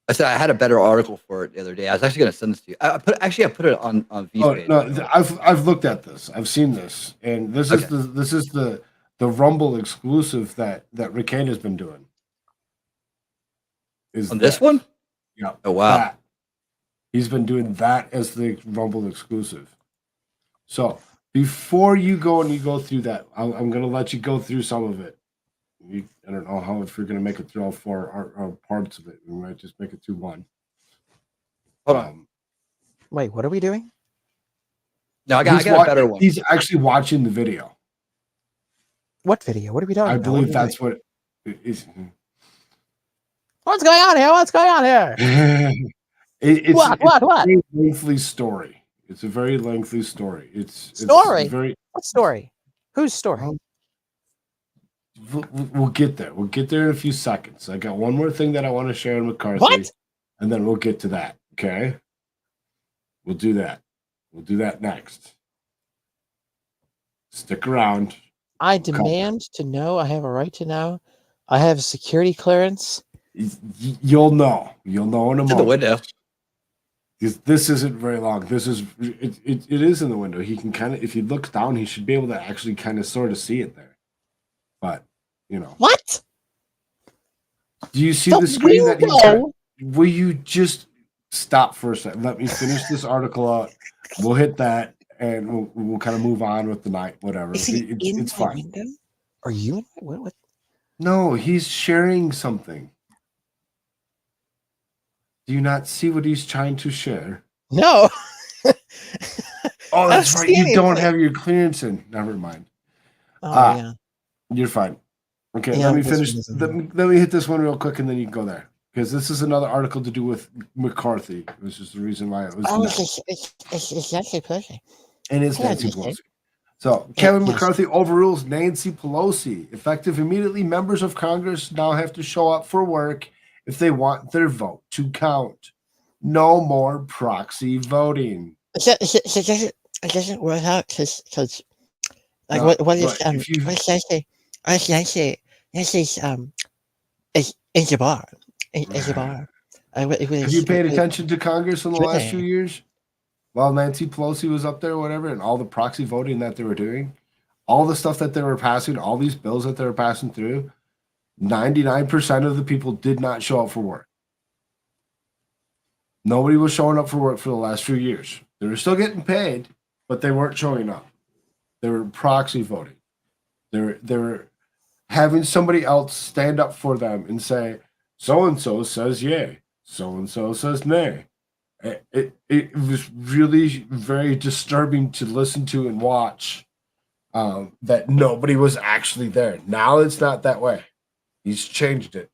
I said I had a better article for it the other day. I was actually going to send this to you. I put it on V's Oh page. no, I've looked at this. I've seen this, and this is the Rumble exclusive that Ricane has been doing. Is on this one? Yeah. Oh wow. That. He's been doing that as the Rumble exclusive. So before you go through that, I'm going to let you go through some of it. I don't know if you're going to make it through all 4 parts of it. We might just make it through one. Hold on. Wait, what are we doing? No, I got a better one. He's actually watching the video. What video? What are we talking I about? believe that's what it is. What's going on here? What's going on here? It's What? a very lengthy story. It's a very lengthy story. It's very. What story? Whose story? We'll get there. We'll get there in a few seconds. I got one more thing that I want to share on McCarthy. What? And then we'll get to that. Okay. We'll do that. We'll do that next. Stick around. I demand to know. I have a right to know. I have security clearance. You'll know. You'll know in a moment. The window. This isn't very long. This is it is in the window. He can kind of, if he looks down, he should be able to actually kind of sort of see it there. But what? Do you see the screen that he's got? Will you just stop for a second? Let me finish this article out. We'll hit that, and we'll kind of move on with the night. Whatever. Is he in it's the fine. window? Are you in? What? No, he's sharing something. Do you not see what he's trying to share? No. Oh, that's right. You don't have your clearance in. Never mind. Oh, yeah. You're fine. Okay, Yeah, let me this finish. one isn't Let me hit this one real quick, and then you can go there. Because this is another article to do with McCarthy, which is the reason why it was. It's Nancy Pelosi. And it's Nancy Pelosi. So Kevin McCarthy overrules Nancy Pelosi. Effective immediately, members of Congress now have to show up for work if they want their vote to count. No more proxy voting. It doesn't work out because like what is Nancy? Nancy's is a bar. Is a bar. Have you paid attention to Congress in the last few years? While Nancy Pelosi was up there or whatever, and all the proxy voting that they were doing, all the stuff that they were passing, all these bills that they were passing through, 99% of the people did not show up for work. Nobody was showing up for work for the last few years. They were still getting paid, but they weren't showing up. They were proxy voting. They were having somebody else stand up for them and say, so and so says yay, so and so says nay. It was really very disturbing to listen to and watch, that nobody was actually there. Now it's not that way. He's changed it.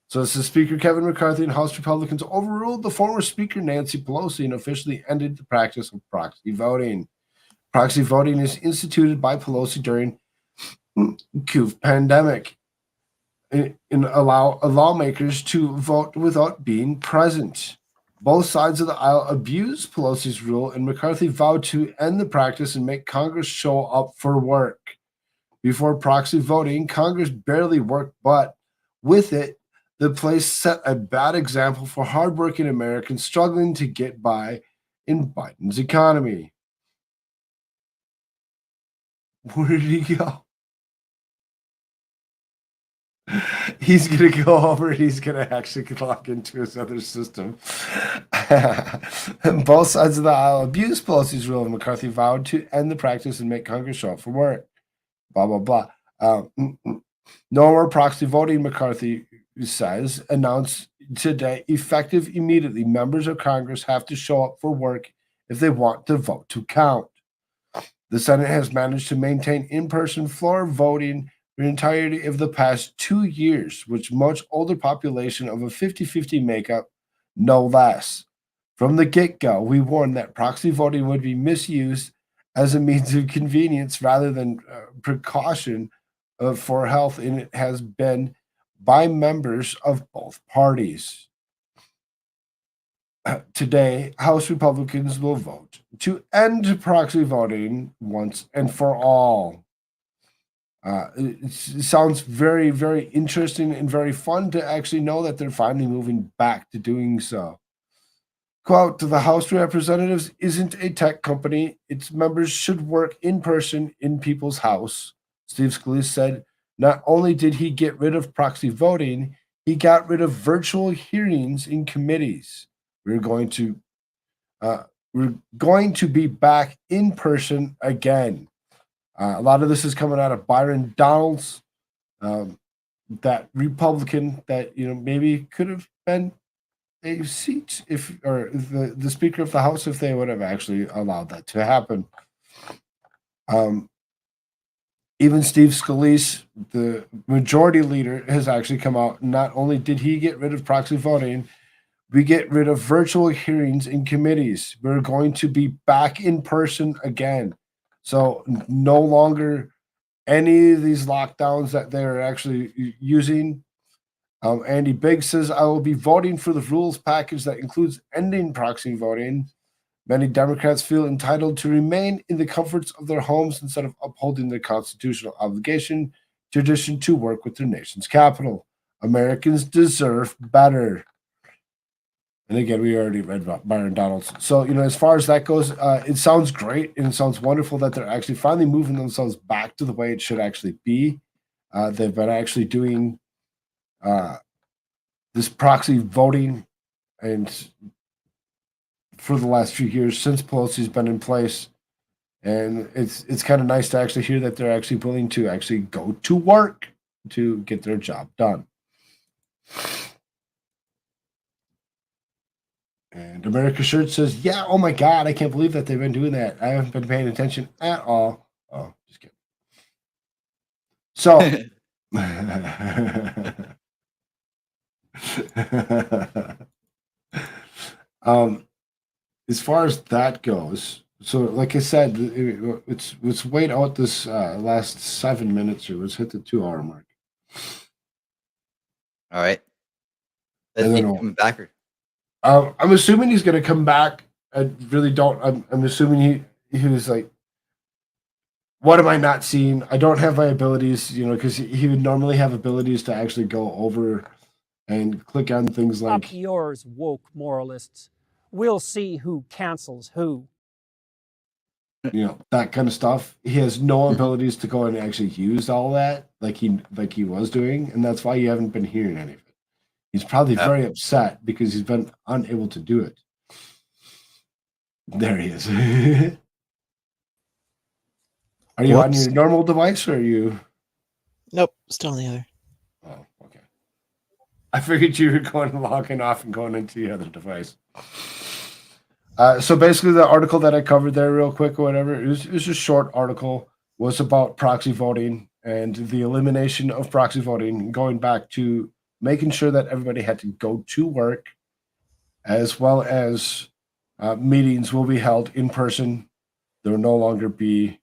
So this is Speaker Kevin McCarthy and House Republicans overruled the former Speaker Nancy Pelosi and officially ended the practice of proxy voting. Proxy voting is instituted by Pelosi during COVID pandemic and allow lawmakers to vote without being present. Both sides of the aisle abused Pelosi's rule, and McCarthy vowed to end the practice and make Congress show up for work. Before proxy voting, Congress barely worked, but with it, the place set a bad example for hardworking Americans struggling to get by in Biden's economy. Where did he go? He's going to go over and he's going to actually log into his other system. Both sides of the aisle abused Pelosi's rule, and McCarthy vowed to end the practice and make Congress show up for work. Blah, blah, blah. No more proxy voting, McCarthy says, announced today, effective immediately. Members of Congress have to show up for work if they want the vote to count. The Senate has managed to maintain in-person floor voting for the entirety of the past 2 years, which much older population of a 50-50 makeup, no less. From the get-go, we warned that proxy voting would be misused as a means of convenience rather than precaution for health, and it has been by members of both parties. Today, House Republicans will vote to end proxy voting once and for all. It sounds very, very interesting and very fun to actually know that they're finally moving back to doing so. Quote, the House of Representatives isn't a tech company. Its members should work in person in people's house. Steve Scalise said not only did he get rid of proxy voting, he got rid of virtual hearings in committees. We're going to be back in person again. A lot of this is coming out of Byron Donalds, that Republican that maybe could have been a seat or the Speaker of the House if they would have actually allowed that to happen. Even Steve Scalise, the majority leader, has actually come out. Not only did he get rid of proxy voting, we get rid of virtual hearings in committees. We're going to be back in person again. So no longer any of these lockdowns that they're actually using. Andy Biggs says, I will be voting for the rules package that includes ending proxy voting. Many Democrats feel entitled to remain in the comforts of their homes instead of upholding their constitutional obligation, tradition to work with their nation's capital. Americans deserve better. And again, we already read about Byron Donalds. So, as far as that goes, it sounds great and it sounds wonderful that they're actually finally moving themselves back to the way it should actually be. They've been actually doing this proxy voting and for the last few years since Pelosi's been in place. And it's kind of nice to actually hear that they're actually willing to actually go to work to get their job done. And America Shirt says, yeah, oh my God, I can't believe that they've been doing that. I haven't been paying attention at all. Oh, just kidding. So, as far as that goes, so like I said, let's wait out this last 7 minutes here. Let's hit the 2-hour mark. All right. And Is he then coming back? I'm assuming he's going to come back. I really don't. I'm assuming he was like, what am I not seeing? I don't have my abilities, because he would normally have abilities to actually go over and click on things like up yours, woke moralists. We'll see who cancels who. That kind of stuff. He has no abilities to go and actually use all that like he was doing, and that's why you haven't been hearing any of it. He's probably very upset because he's been unable to do it. There he is. Are you on your normal device or are you? Nope, still on the other. Oh, okay. I figured you were going logging off and going into the other device. So basically, the article that I covered there, real quick or whatever, it was a short article. Was about proxy voting and the elimination of proxy voting, going back to making sure that everybody had to go to work, as well as meetings will be held in person. There will no longer be.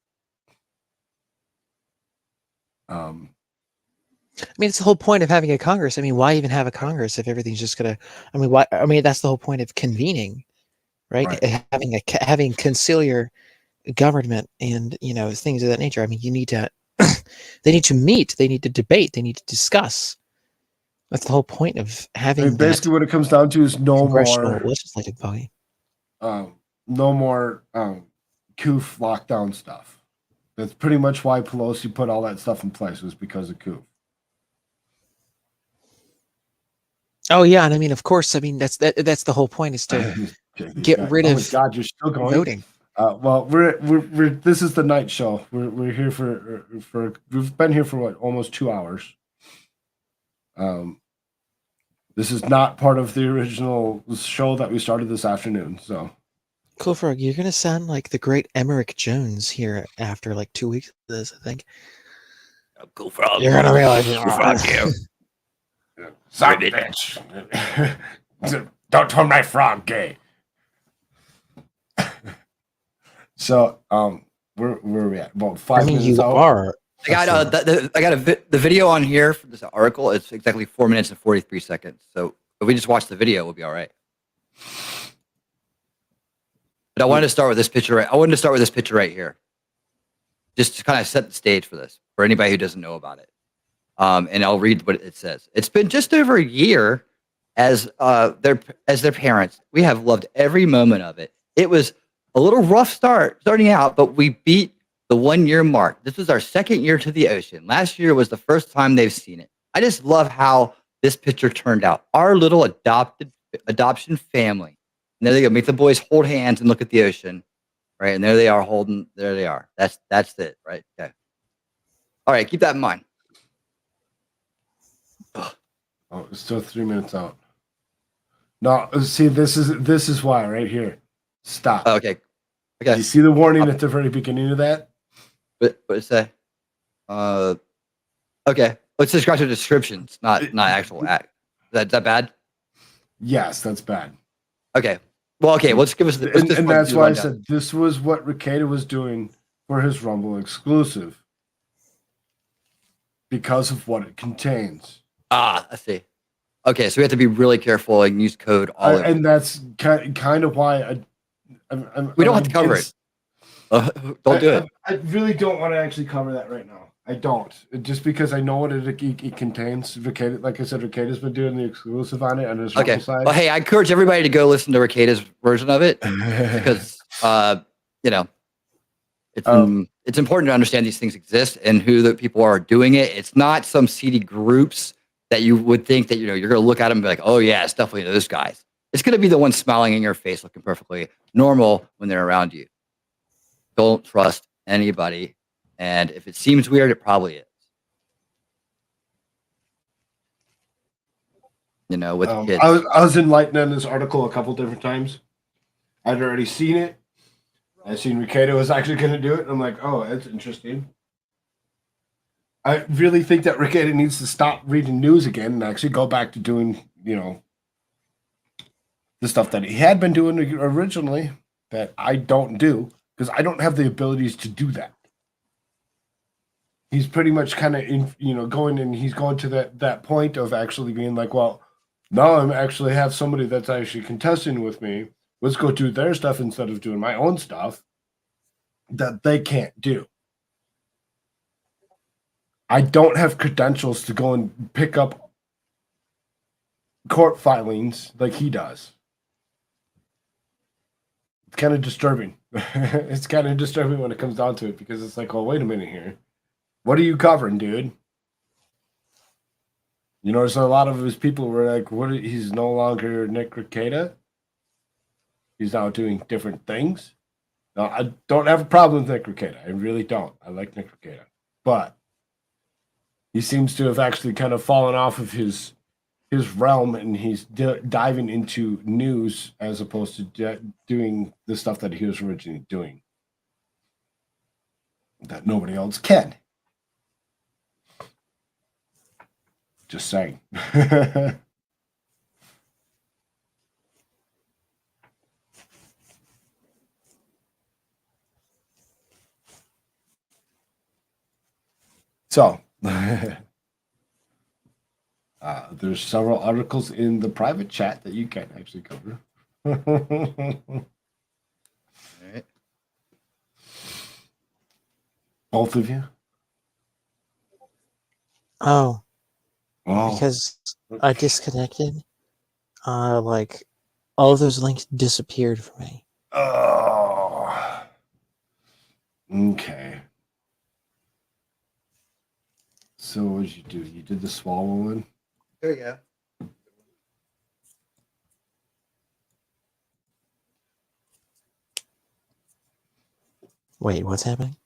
I mean, it's the whole point of having a Congress. I mean, why even have a Congress if everything's just gonna? I mean, why? I mean, that's the whole point of convening, right? Having conciliar government and things of that nature. I mean, you need to. They need to meet. They need to debate. They need to discuss. That's the whole point of having. Basically, what it comes down to is no more legislative body. No more COOF lockdown stuff. That's pretty much why Pelosi put all that stuff in place, was because of COOF. Oh yeah, and I mean, of course, I mean that's the whole point, is to get rid of. Oh my God, you're still going voting. Well, we're this is the night show. We're here for we've been here for almost 2 hours. This is not part of the original show that we started this afternoon. So, Koolfrogg, you're gonna sound like the great Emmerich Jones here after like 2 weeks of this, I think. Koolfrogg. You're gonna be like, fuck you. Son of a bitch. Don't turn my frog gay. So, where are we at? About 5 minutes you out. are. I got the video on here for this article. It's exactly 4 minutes and 43 seconds. So if we just watch the video, we'll be all right. But I wanted to start with this picture. I wanted to start with this picture right here, just to kind of set the stage for this, for anybody who doesn't know about it. And I'll read what it says. It's been just over a year as their parents. We have loved every moment of it. It was a little rough starting out, but we beat the 1 year mark. This was our second year to the ocean. Last year was the first time they've seen it. I just love how this picture turned out. Our little adoption family. And there they go. Make the boys hold hands and look at the ocean, right? And there they are holding. There they are. That's it, right? Okay. All right. Keep that in mind. Oh, it's still 3 minutes out. No, see, this is why right here. Stop. Oh, okay. Okay. You see the warning at the very beginning of that? What it say? Okay. Let's just scratch the descriptions, not actual act. Is that bad? Yes, that's bad. Okay. Well, okay. Let's give us the. And that's why I said this was what Ricada was doing for his Rumble exclusive, because of what it contains. Ah, I see. Okay, so we have to be really careful and use code all and that's kind of why we don't have to cover it. Don't do it. I really don't want to actually cover that right now. I don't, just because I know what it contains. Ricada, like I said, Ricada's been doing the exclusive on it on his Okay. side. Well, hey, I encourage everybody to go listen to Ricada's version of it because it's important to understand these things exist and who the people are doing it. It's not some seedy groups that you would think that you're going to look at them and be like, oh yeah, it's definitely those guys. It's going to be the ones smiling in your face, looking perfectly normal when they're around you. Don't trust anybody. And if it seems weird, it probably is. With kids. I was enlightened on this article a couple different times. I'd already seen it. I seen Ricada was actually going to do it. And I'm like, oh, that's interesting. I really think that Ricada needs to stop reading news again and actually go back to doing, the stuff that he had been doing originally that I don't do, because I don't have the abilities to do that. He's pretty much kind of going, and he's going to that point of actually being like, well, now I actually have somebody that's actually contesting with me. Let's go do their stuff instead of doing my own stuff that they can't do. I don't have credentials to go and pick up court filings like he does. It's kind of disturbing. It's kind of disturbing when it comes down to it, because it's like, oh, wait a minute here. What are you covering, dude? So a lot of his people were like, he's no longer Nick Ricada. He's now doing different things. Now, I don't have a problem with Nick Ricada. I really don't. I like Nick Ricada. But He seems to have actually kind of fallen off of his realm, and he's diving into news as opposed to doing the stuff that he was originally doing that nobody else can. Just saying. So, there's several articles in the private chat that you can actually cover. All right. Both of you? Oh, Oh. because I disconnected. Like all of those links disappeared for me. Oh. Okay. So what did you do? You did the swallow one? There you go. Wait, what's happening?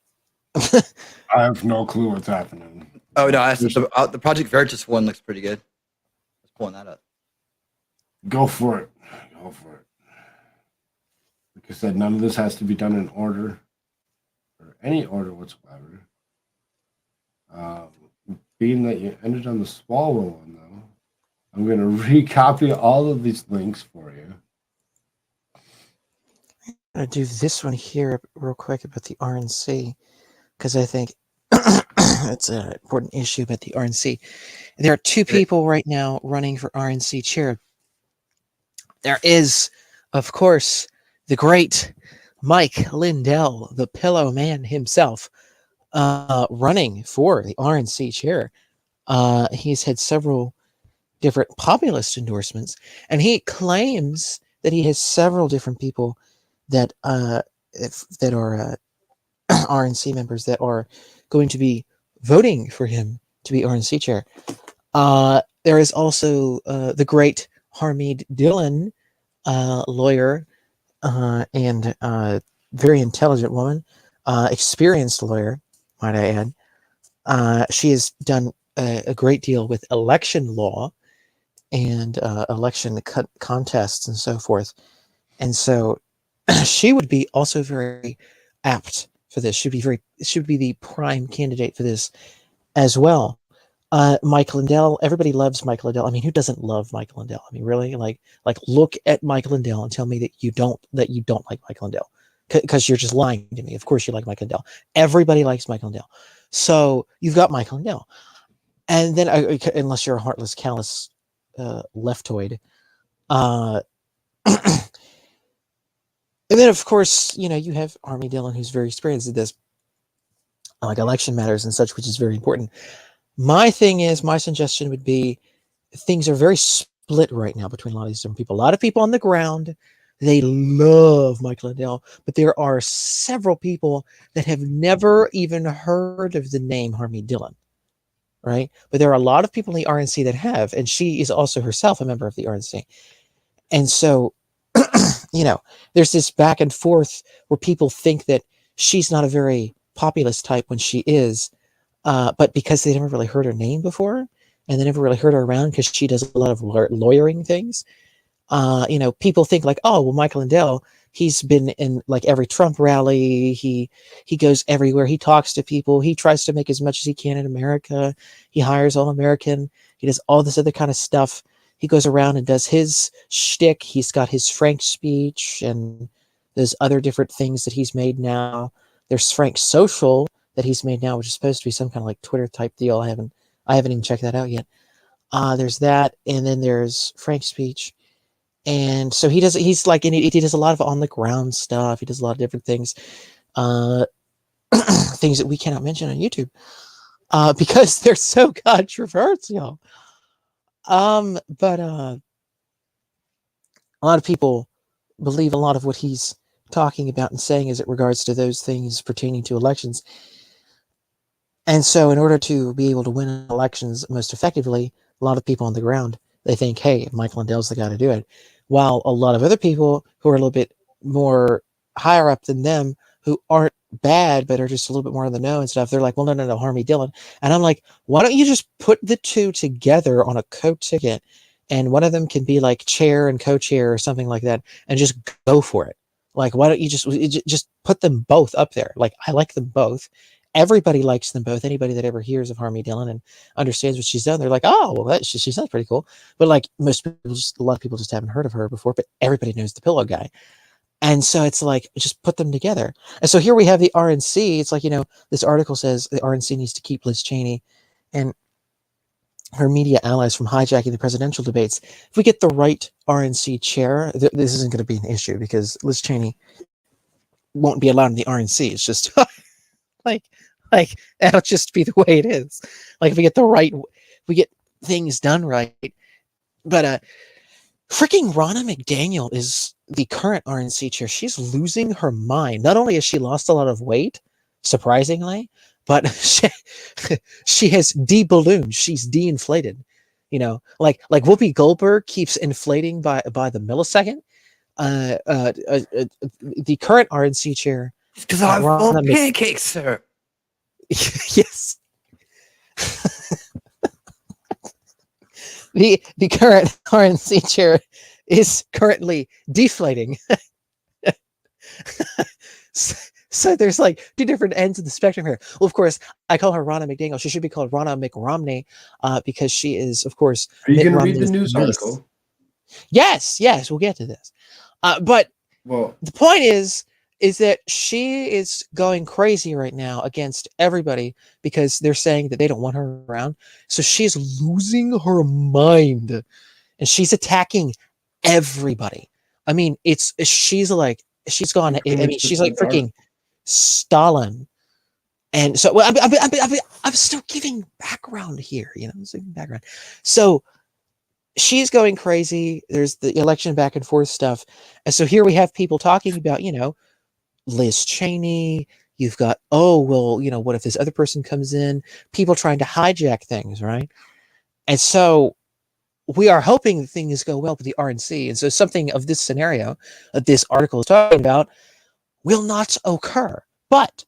I have no clue what's happening. Oh no, the Project Veritas one looks pretty good. Let's pulling that up. Go for it. Go for it. Like I said, none of this has to be done in order or any order whatsoever. Being that you ended on the swallow one, though, I'm going to recopy all of these links for you. I'm gonna do this one here real quick about the RNC because I think it's an important issue about the RNC. There are two people right now running for RNC chair. There is, of course, the great Mike Lindell, the Pillow Man himself, running for the RNC chair. He's had several different populist endorsements, and he claims that he has several different people that are RNC members that are going to be voting for him to be RNC chair. There is also the great Harmeed Dillon, lawyer and very intelligent woman, experienced lawyer, might I add. She has done a great deal with election law and election contests and so forth. And so she would be also very apt for this. Should be the prime candidate for this as well. Mike Lindell, everybody loves Mike Lindell. I mean, who doesn't love Mike Lindell? I mean, really, like look at Mike Lindell and tell me that you don't like Mike Lindell, because you're just lying to me. Of course you like Mike Lindell. Everybody likes Mike Lindell. So you've got Mike Lindell, and then unless you're a heartless, callous leftoid, and then of course you have Army Dillon, who's very experienced at this, like election matters and such, which is very important. My suggestion would be, things are very split right now between a lot of these different people. A lot of people on the ground, they love Mike Lindell, but there are several people that have never even heard of the name Harmeed Dillon, right? But there are a lot of people in the RNC that have, and she is also herself a member of the RNC. And so, there's this back and forth where people think that she's not a very populist type when she is, but because they never really heard her name before, and they never really heard her around because she does a lot of lawyering things. People think like, oh, well, Michael Lindell, he's been in like every Trump rally. He goes everywhere. He talks to people. He tries to make as much as he can in America. He hires all American. He does all this other kind of stuff. He goes around and does his shtick. He's got his Frank speech, and there's other different things that he's made now. There's Frank Social that he's made now, which is supposed to be some kind of like Twitter type deal. I haven't even checked that out yet. There's that, and then there's Frank speech. And so he does a lot of on the ground stuff. He does a lot of different things, things that we cannot mention on YouTube, because they're so controversial. But a lot of people believe a lot of what he's talking about and saying as it regards to those things pertaining to elections. And so in order to be able to win elections most effectively, a lot of people on the ground, they think, hey, Mike Lindell's the guy to do it. While a lot of other people who are a little bit more higher up than them, who aren't bad, but are just a little bit more on the know and stuff. They're like, well, no, Harmy Dillon. And I'm like, why don't you just put the two together on a coat ticket, and one of them can be like chair and co-chair or something like that, and just go for it. Like, why don't you just put them both up there? Like, I like them both. Everybody likes them both. Anybody that ever hears of Harmy Dillon and understands what she's done, they're like, oh, well, she sounds pretty cool. But like most people, a lot of people just haven't heard of her before. But everybody knows the Pillow Guy. And so it's like, just put them together. And so here we have the RNC. It's like, this article says the RNC needs to keep Liz Cheney and her media allies from hijacking the presidential debates. If we get the right RNC chair, this isn't going to be an issue because Liz Cheney won't be allowed in the RNC. It's just like that'll just be the way it is. Like if we get things done right. But freaking Ronna McDaniel is the current RNC chair. She's losing her mind. Not only has she lost a lot of weight, surprisingly, but she has de-ballooned. She's de-inflated. Like Whoopi Goldberg keeps inflating by the millisecond. The current RNC chair. Because I'm full of pancakes, sir. Yes. The current RNC chair is currently deflating. So there's like two different ends of the spectrum here. Well, of course, I call her Ronna McDaniel. She should be called Ronna McRomney because she is, of course, Are you Mitt going to read the Romney's news niece. article? Yes, we'll get to this. But the point is that she is going crazy right now against everybody because they're saying that they don't want her around. So she's losing her mind and she's attacking everybody. I mean, she's like freaking Stalin. And so I'm still giving background here, background. So she's going crazy. There's the election back and forth stuff. And so here we have people talking about, Liz Cheney. You've got, what if this other person comes in? People trying to hijack things, right? And so we are hoping that things go well with the RNC. And so something of this scenario that this article is talking about will not occur. But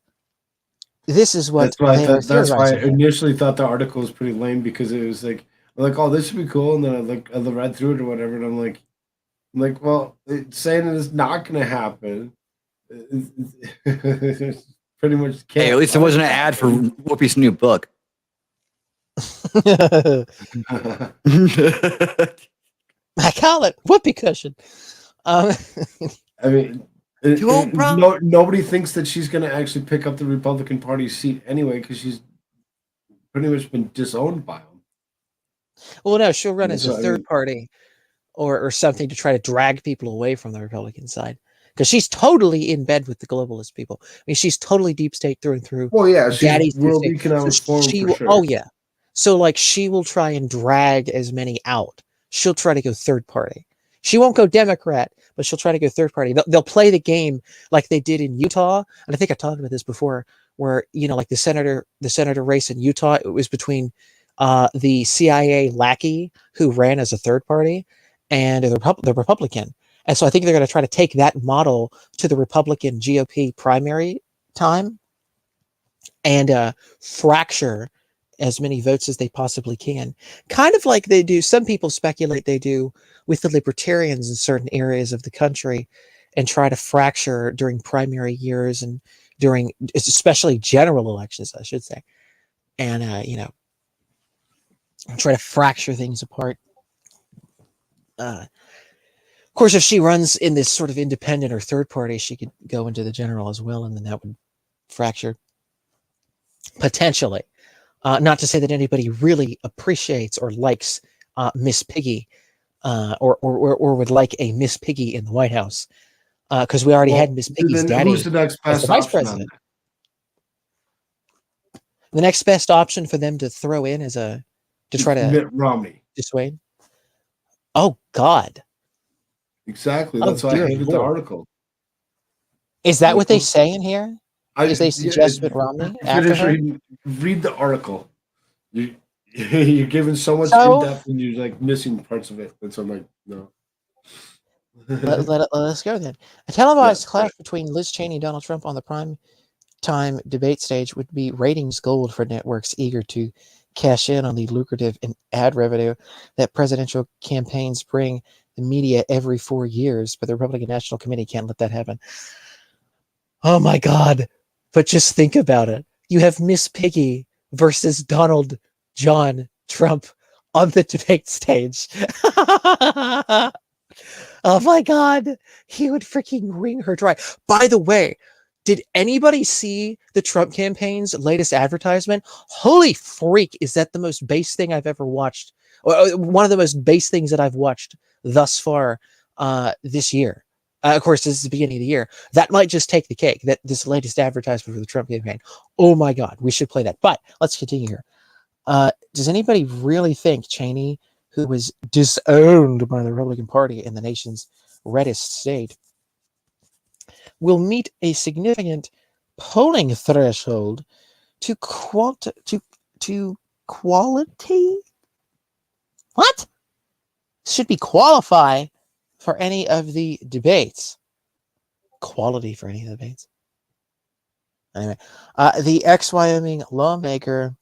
this is what that's why I initially thought the article was pretty lame because it was like, oh, this should be cool. And then I read through it or whatever. And I'm like, well, it's saying it's not going to happen. It's pretty much Hey, at least it wasn't an ad for Whoopi's new book. I call it whoopee cushion. I mean, nobody thinks that she's going to actually pick up the Republican Party seat anyway because she's pretty much been disowned by them. Well, no, she'll run as a third party or something to try to drag people away from the Republican side. Because she's totally in bed with the globalist people. I mean, she's totally deep state through and through. Well, yeah, she's World Economic Forum for sure. Oh, yeah. So, like, she will try and drag as many out. She'll try to go third party. She won't go Democrat, but she'll try to go third party. They'll play the game like they did in Utah. And I think I talked about this before, where, like the senator race in Utah, it was between the CIA lackey who ran as a third party and the Republican. And so I think they're going to try to take that model to the Republican GOP primary time and fracture as many votes as they possibly can. Kind of like they do, some people speculate they do with the libertarians in certain areas of the country and try to fracture during primary years and during especially general elections, I should say. And, try to fracture things apart. Of course, if she runs in this sort of independent or third party, she could go into the general as well, and then that would fracture potentially. Not to say that anybody really appreciates or likes Miss Piggy or would like a Miss Piggy in the White House, because we already had Miss Piggy's daddy who's the next as the best vice option president. The next best option for them to throw in is to try to Mitt Romney dissuade. Oh God. Exactly. That's why I hated the article. Is that what they say in here? Is they suggest Mitt Romney after her? Read the article. You're giving so much in depth and you're like missing parts of it. And so I'm like, no. Let's go then. A televised clash between Liz Cheney and Donald Trump on the prime time debate stage would be ratings gold for networks eager to cash in on the lucrative ad revenue that presidential campaigns bring the media every 4 years, but the Republican National Committee can't let that happen. Oh my God. But just think about it. You have Miss Piggy versus Donald John Trump on the debate stage. Oh my God. He would freaking wring her dry. By the way, did anybody see the Trump campaign's latest advertisement? Holy freak, is that the most base thing I've ever watched? One of the most base things that I've watched thus far this year. Of course, this is the beginning of the year. That might just take the cake, that this latest advertisement for the Trump campaign. Oh my God, we should play that. But let's continue here. Does anybody really think Cheney, who was disowned by the Republican Party in the nation's reddest state, will meet a significant polling threshold to quality? What? Should be qualify for any of the debates. Quality for any of the debates. Anyway, the ex-Wyoming lawmaker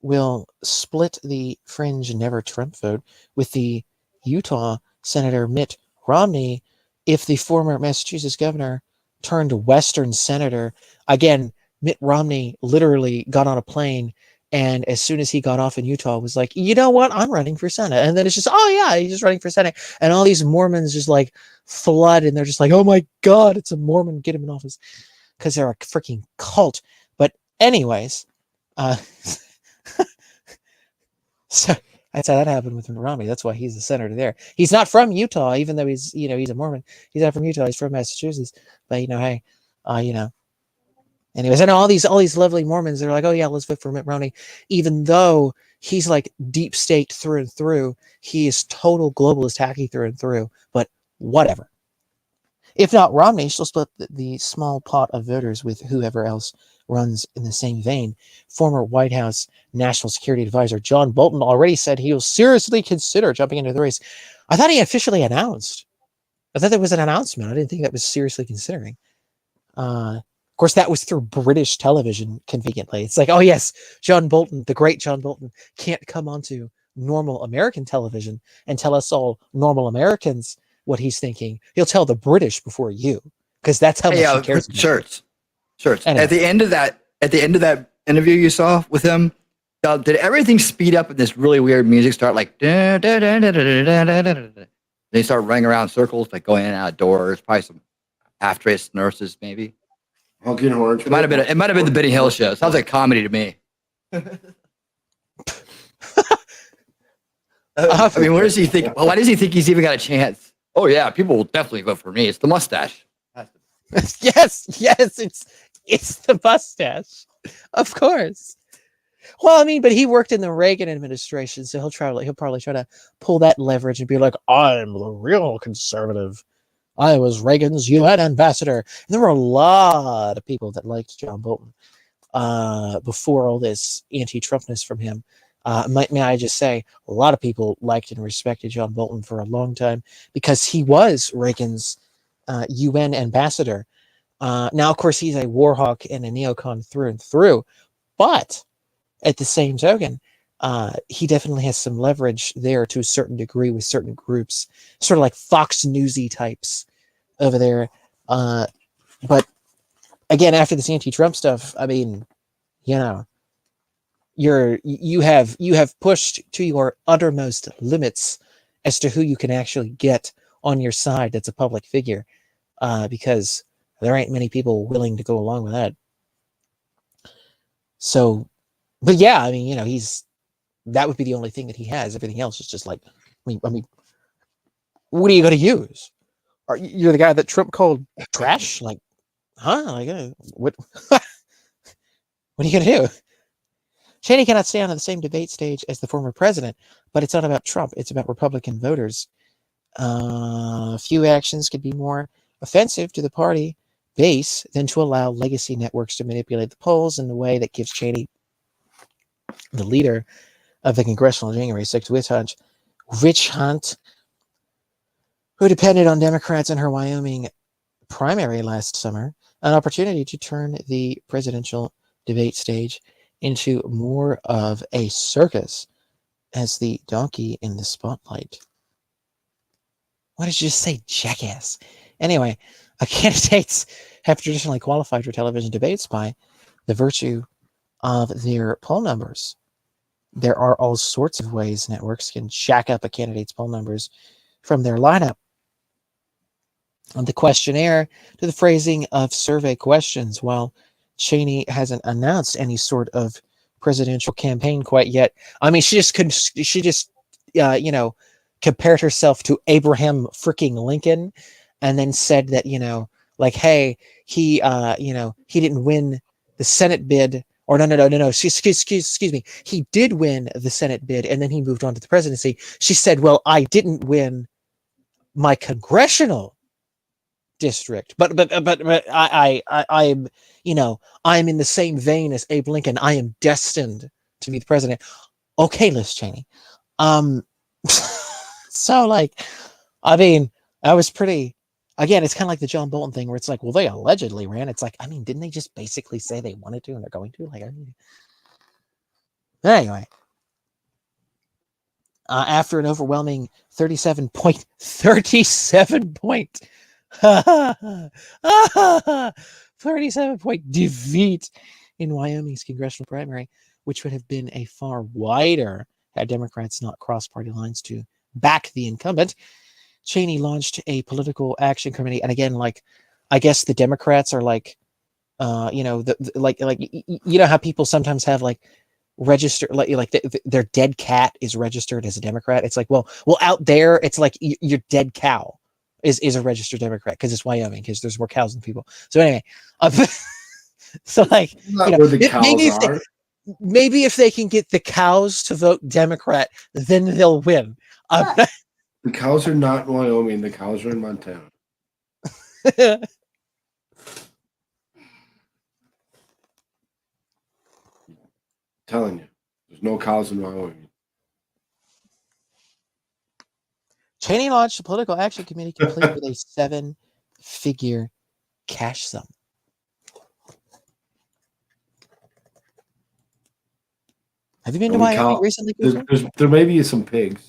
will split the fringe never Trump vote with the Utah Senator Mitt Romney if the former Massachusetts governor turned Western senator. Again, Mitt Romney literally got on a plane, and as soon as he got off in Utah was like, you know what, I'm running for Senate. And then it's just, oh yeah, he's just running for Senate. And all these Mormons just like flood, and they're just like, oh my God, it's a Mormon, get him in office. Because they're a freaking cult. But anyways, so that's how that happened with Romney. That's why he's the senator there. He's not from Utah, even though he's a Mormon. He's not from Utah. He's from Massachusetts. But hey, anyways, I know all these lovely Mormons. They're like, oh yeah, let's vote for Mitt Romney, even though he's like deep state through and through. He is total globalist hacky through and through. But whatever. If not Romney, she'll split the small pot of voters with whoever else runs in the same vein. Former White House National Security Advisor John Bolton already said he will seriously consider jumping into the race. I thought he officially announced. I thought there was an announcement. I didn't think that was seriously considering. Of course, that was through British television, conveniently. It's like, oh yes, John Bolton, the great John Bolton, can't come onto normal American television and tell us all normal Americans what he's thinking. He'll tell the British before you, because that's how much he cares. Shirts. Anyway. At the end of that interview you saw with him, did everything speed up and this really weird music start like da, da, da, da, da, da, da, da, da. They start running around circles, like going in and out of doors, probably some half-dressed nurses, maybe. Honking horns. It might have been the Benny Hill show. Sounds like comedy to me. I mean, where does he think? Why does he think he's even got a chance? Oh yeah, people will definitely vote for me. It's the mustache. yes, it's the mustache, of course. Well, I mean, but he worked in the Reagan administration, so he'll probably try to pull that leverage and be like, I'm the real conservative. I was Reagan's UN ambassador. And there were a lot of people that liked John Bolton before all this anti-Trumpness from him. May I just say, a lot of people liked and respected John Bolton for a long time because he was Reagan's UN ambassador. Now, of course, he's a war hawk and a neocon through and through, but at the same token, he definitely has some leverage there to a certain degree with certain groups, sort of like Fox Newsy types over there. But again, after this anti-Trump stuff, I mean, you have pushed to your uttermost limits as to who you can actually get on your side that's a public figure, because there ain't many people willing to go along with that. So, but yeah, I mean, that would be the only thing that he has. Everything else is just like, I mean, what are you going to use? You're the guy that Trump called trash? Like, huh? Like, what? What are you going to do? Cheney cannot stay on the same debate stage as the former president, but it's not about Trump. It's about Republican voters. Few actions could be more offensive to the party base than to allow legacy networks to manipulate the polls in the way that gives Cheney, the leader of the congressional January 6th witch hunt, who depended on Democrats in her Wyoming primary last summer, an opportunity to turn the presidential debate stage into more of a circus as the donkey in the spotlight. What did you just say, jackass? Anyway, candidates have traditionally qualified for television debates by the virtue of their poll numbers. There are all sorts of ways networks can jack up a candidate's poll numbers, from their lineup on the questionnaire to the phrasing of survey questions. While Cheney hasn't announced any sort of presidential campaign quite yet, I mean, she just compared herself to Abraham freaking Lincoln, and then said that, like, hey, he didn't win the Senate bid, or no, excuse me, he did win the Senate bid, and then he moved on to the presidency. She said, well, I didn't win my congressional district, but I'm I'm in the same vein as Abe Lincoln. I am destined to be the president. Okay, Liz Cheney. So, like, I mean, I was pretty. Again, it's kind of like the John Bolton thing, where it's like, well, they allegedly ran. It's like, I mean, didn't they just basically say they wanted to and they're going to? Like, I mean, anyway. After an overwhelming 37 point defeat in Wyoming's congressional primary, which would have been a far wider had Democrats not crossed party lines to back the incumbent, Cheney launched a political action committee. And again, like, I guess the Democrats are like, you know how people sometimes have like register their dead cat is registered as a Democrat. It's like, well, out there, it's like your dead cow is a registered Democrat because it's Wyoming, because there's more cows than people. So anyway, so like, maybe if they can get the cows to vote Democrat, then they'll win. The cows are not in Wyoming. The cows are in Montana. Telling you, there's no cows in Wyoming. Cheney launched a political action committee complete with a 7-figure cash sum. Have you been to Wyoming recently? There may be some pigs.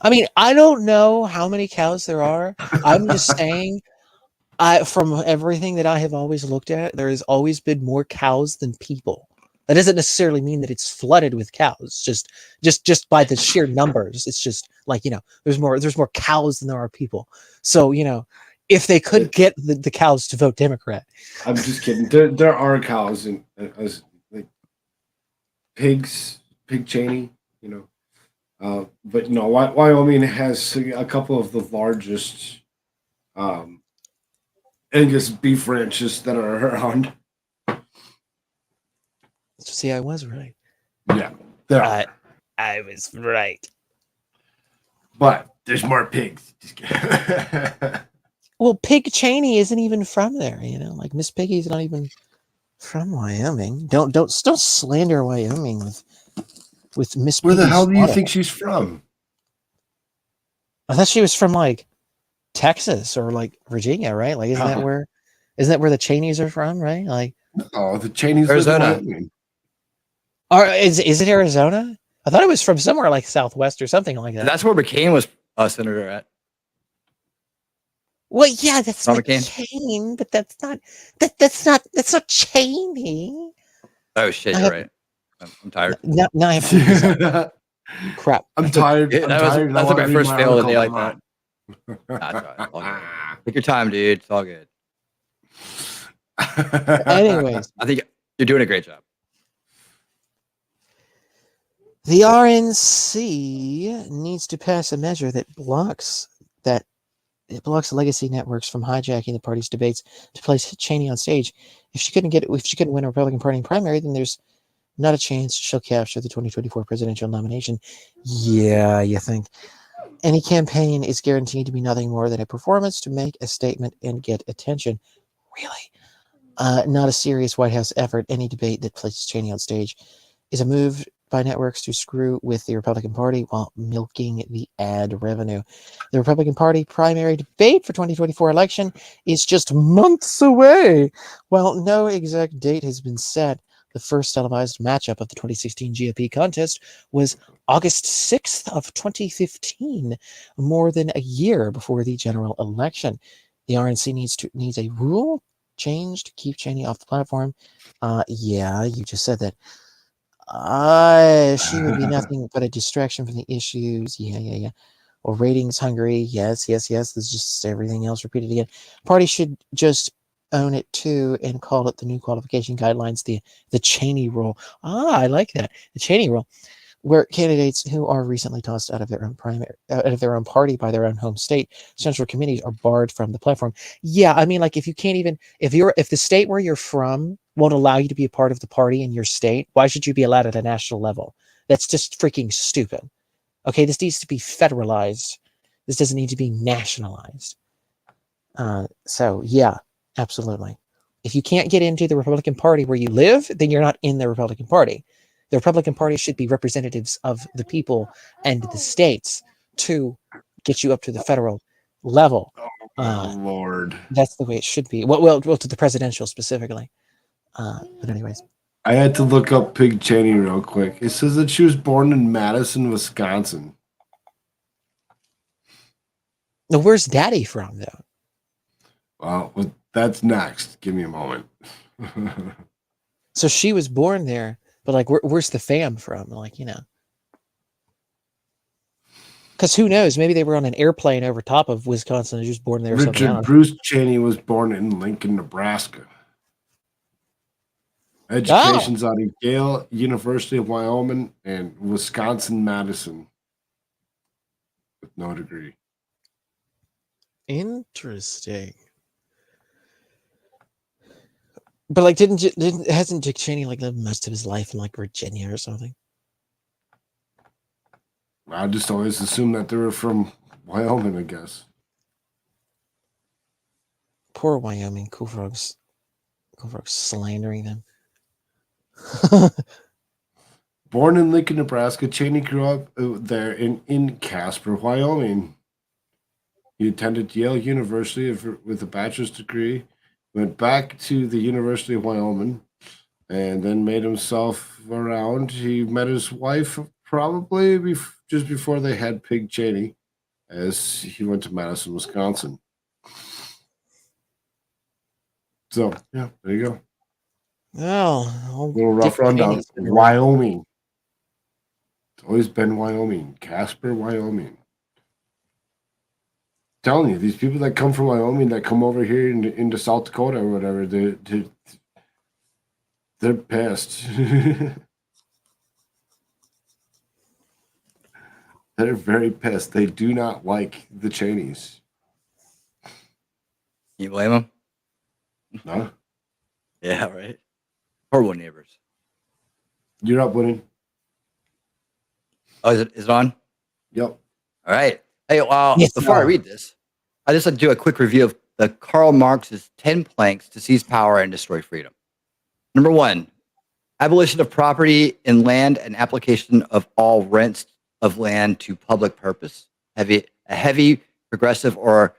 I mean, I don't know how many cows there are. I'm just saying, from everything that I have always looked at, there has always been more cows than people. That doesn't necessarily mean that it's flooded with cows. Just by the sheer numbers, it's just like, there's more cows than there are people. So, if they could get the cows to vote Democrat. I'm just kidding. There are cows in like pigs, Pig Cheney, but Wyoming has a couple of the largest Angus beef ranches that are around. See, I was right. Yeah, there are. I was right. But there's more pigs. Well, Pig Cheney isn't even from there, like Miss Piggy's not even from Wyoming. Don't slander Wyoming with Miss Piggy. Where the hell do you think she's from? I thought she was from like Texas or like Virginia, right? Like, isn't that where the Cheneys are from, right? Like, oh, the Cheneys, Arizona. Or is it Arizona? I thought it was from somewhere like Southwest or something like that. That's where McCain was a senator at. Well, yeah, that's Not McCain, but that's not Cheney. Oh shit, you're right. I'm tired. Now I have to crap. I'm tired. That's like my first fail of the day like that. Take your time, dude. It's all good. Anyways, I think you're doing a great job. The RNC needs to pass a measure that blocks the legacy networks from hijacking the party's debates to place Cheney on stage. If she couldn't win a Republican Party primary, then there's not a chance she'll capture the 2024 presidential nomination. Yeah, you think? Any campaign is guaranteed to be nothing more than a performance to make a statement and get attention. Really? Not a serious White House effort. Any debate that places Cheney on stage is a move by networks to screw with the Republican Party while milking the ad revenue. The Republican Party primary debate for 2024 election is just months away. While no exact date has been set, the first televised matchup of the 2016 GOP contest was August 6th of 2015, more than a year before the general election. The RNC needs a rule change to keep Cheney off the platform. Yeah, you just said that. She would be nothing but a distraction from the issues. Yeah. Or ratings hungry. Yes. There's just everything else repeated again. Party should just own it too and call it the new qualification guidelines, the Cheney rule. I like that. The Cheney rule, where candidates who are recently tossed out of their own party by their own home state central committees are barred from the platform. Yeah, I mean, like if you can't even if the state where you're from won't allow you to be a part of the party in your state, why should you be allowed at a national level? That's just freaking stupid. Okay, this needs to be federalized. This doesn't need to be nationalized. So yeah, absolutely. If you can't get into the Republican Party where you live, then you're not in the Republican Party. The Republican Party should be representatives of the people and the states to get you up to the federal level. Lord. That's the way it should be. Well, to the presidential specifically. But anyways. I had to look up Pig Cheney real quick. It says that she was born in Madison, Wisconsin. Now, where's Daddy from, though? Well, that's next. Give me a moment. So she was born there, but like, where's the fam from? Like, because who knows? Maybe they were on an airplane over top of Wisconsin and just born there. Richard Bruce Cheney was born in Lincoln, Nebraska. Education's out of Yale, University of Wyoming, and Wisconsin-Madison with no degree. Interesting. But like, hasn't Dick Cheney like lived most of his life in like Virginia or something? I just always assumed that they were from Wyoming, I guess. Poor Wyoming, Koolfrogg's slandering them. Born in Lincoln, Nebraska, Cheney grew up there in Casper, Wyoming. He attended Yale University with a bachelor's degree, went back to the University of Wyoming, and then made himself around. He met his wife probably just before they had Pig Cheney, as he went to Madison, Wisconsin. So, yeah, there you go. Well, a little rough rundown. Wyoming. It's always been Wyoming. Casper, Wyoming. I'm telling you, these people that come from Wyoming that come over here into South Dakota or whatever, they're pissed. They're very pissed. They do not like the Cheneys. You blame them? No. Yeah, right. Horrible neighbors. You're up, winning. Oh, is it on? Yep. All right. Hey, Yes, before I sir. read this, I just like to do a quick review of the Karl Marx's 10 planks to seize power and destroy freedom. Number 1, abolition of property in land and application of all rents of land to public purpose. A heavy progressive or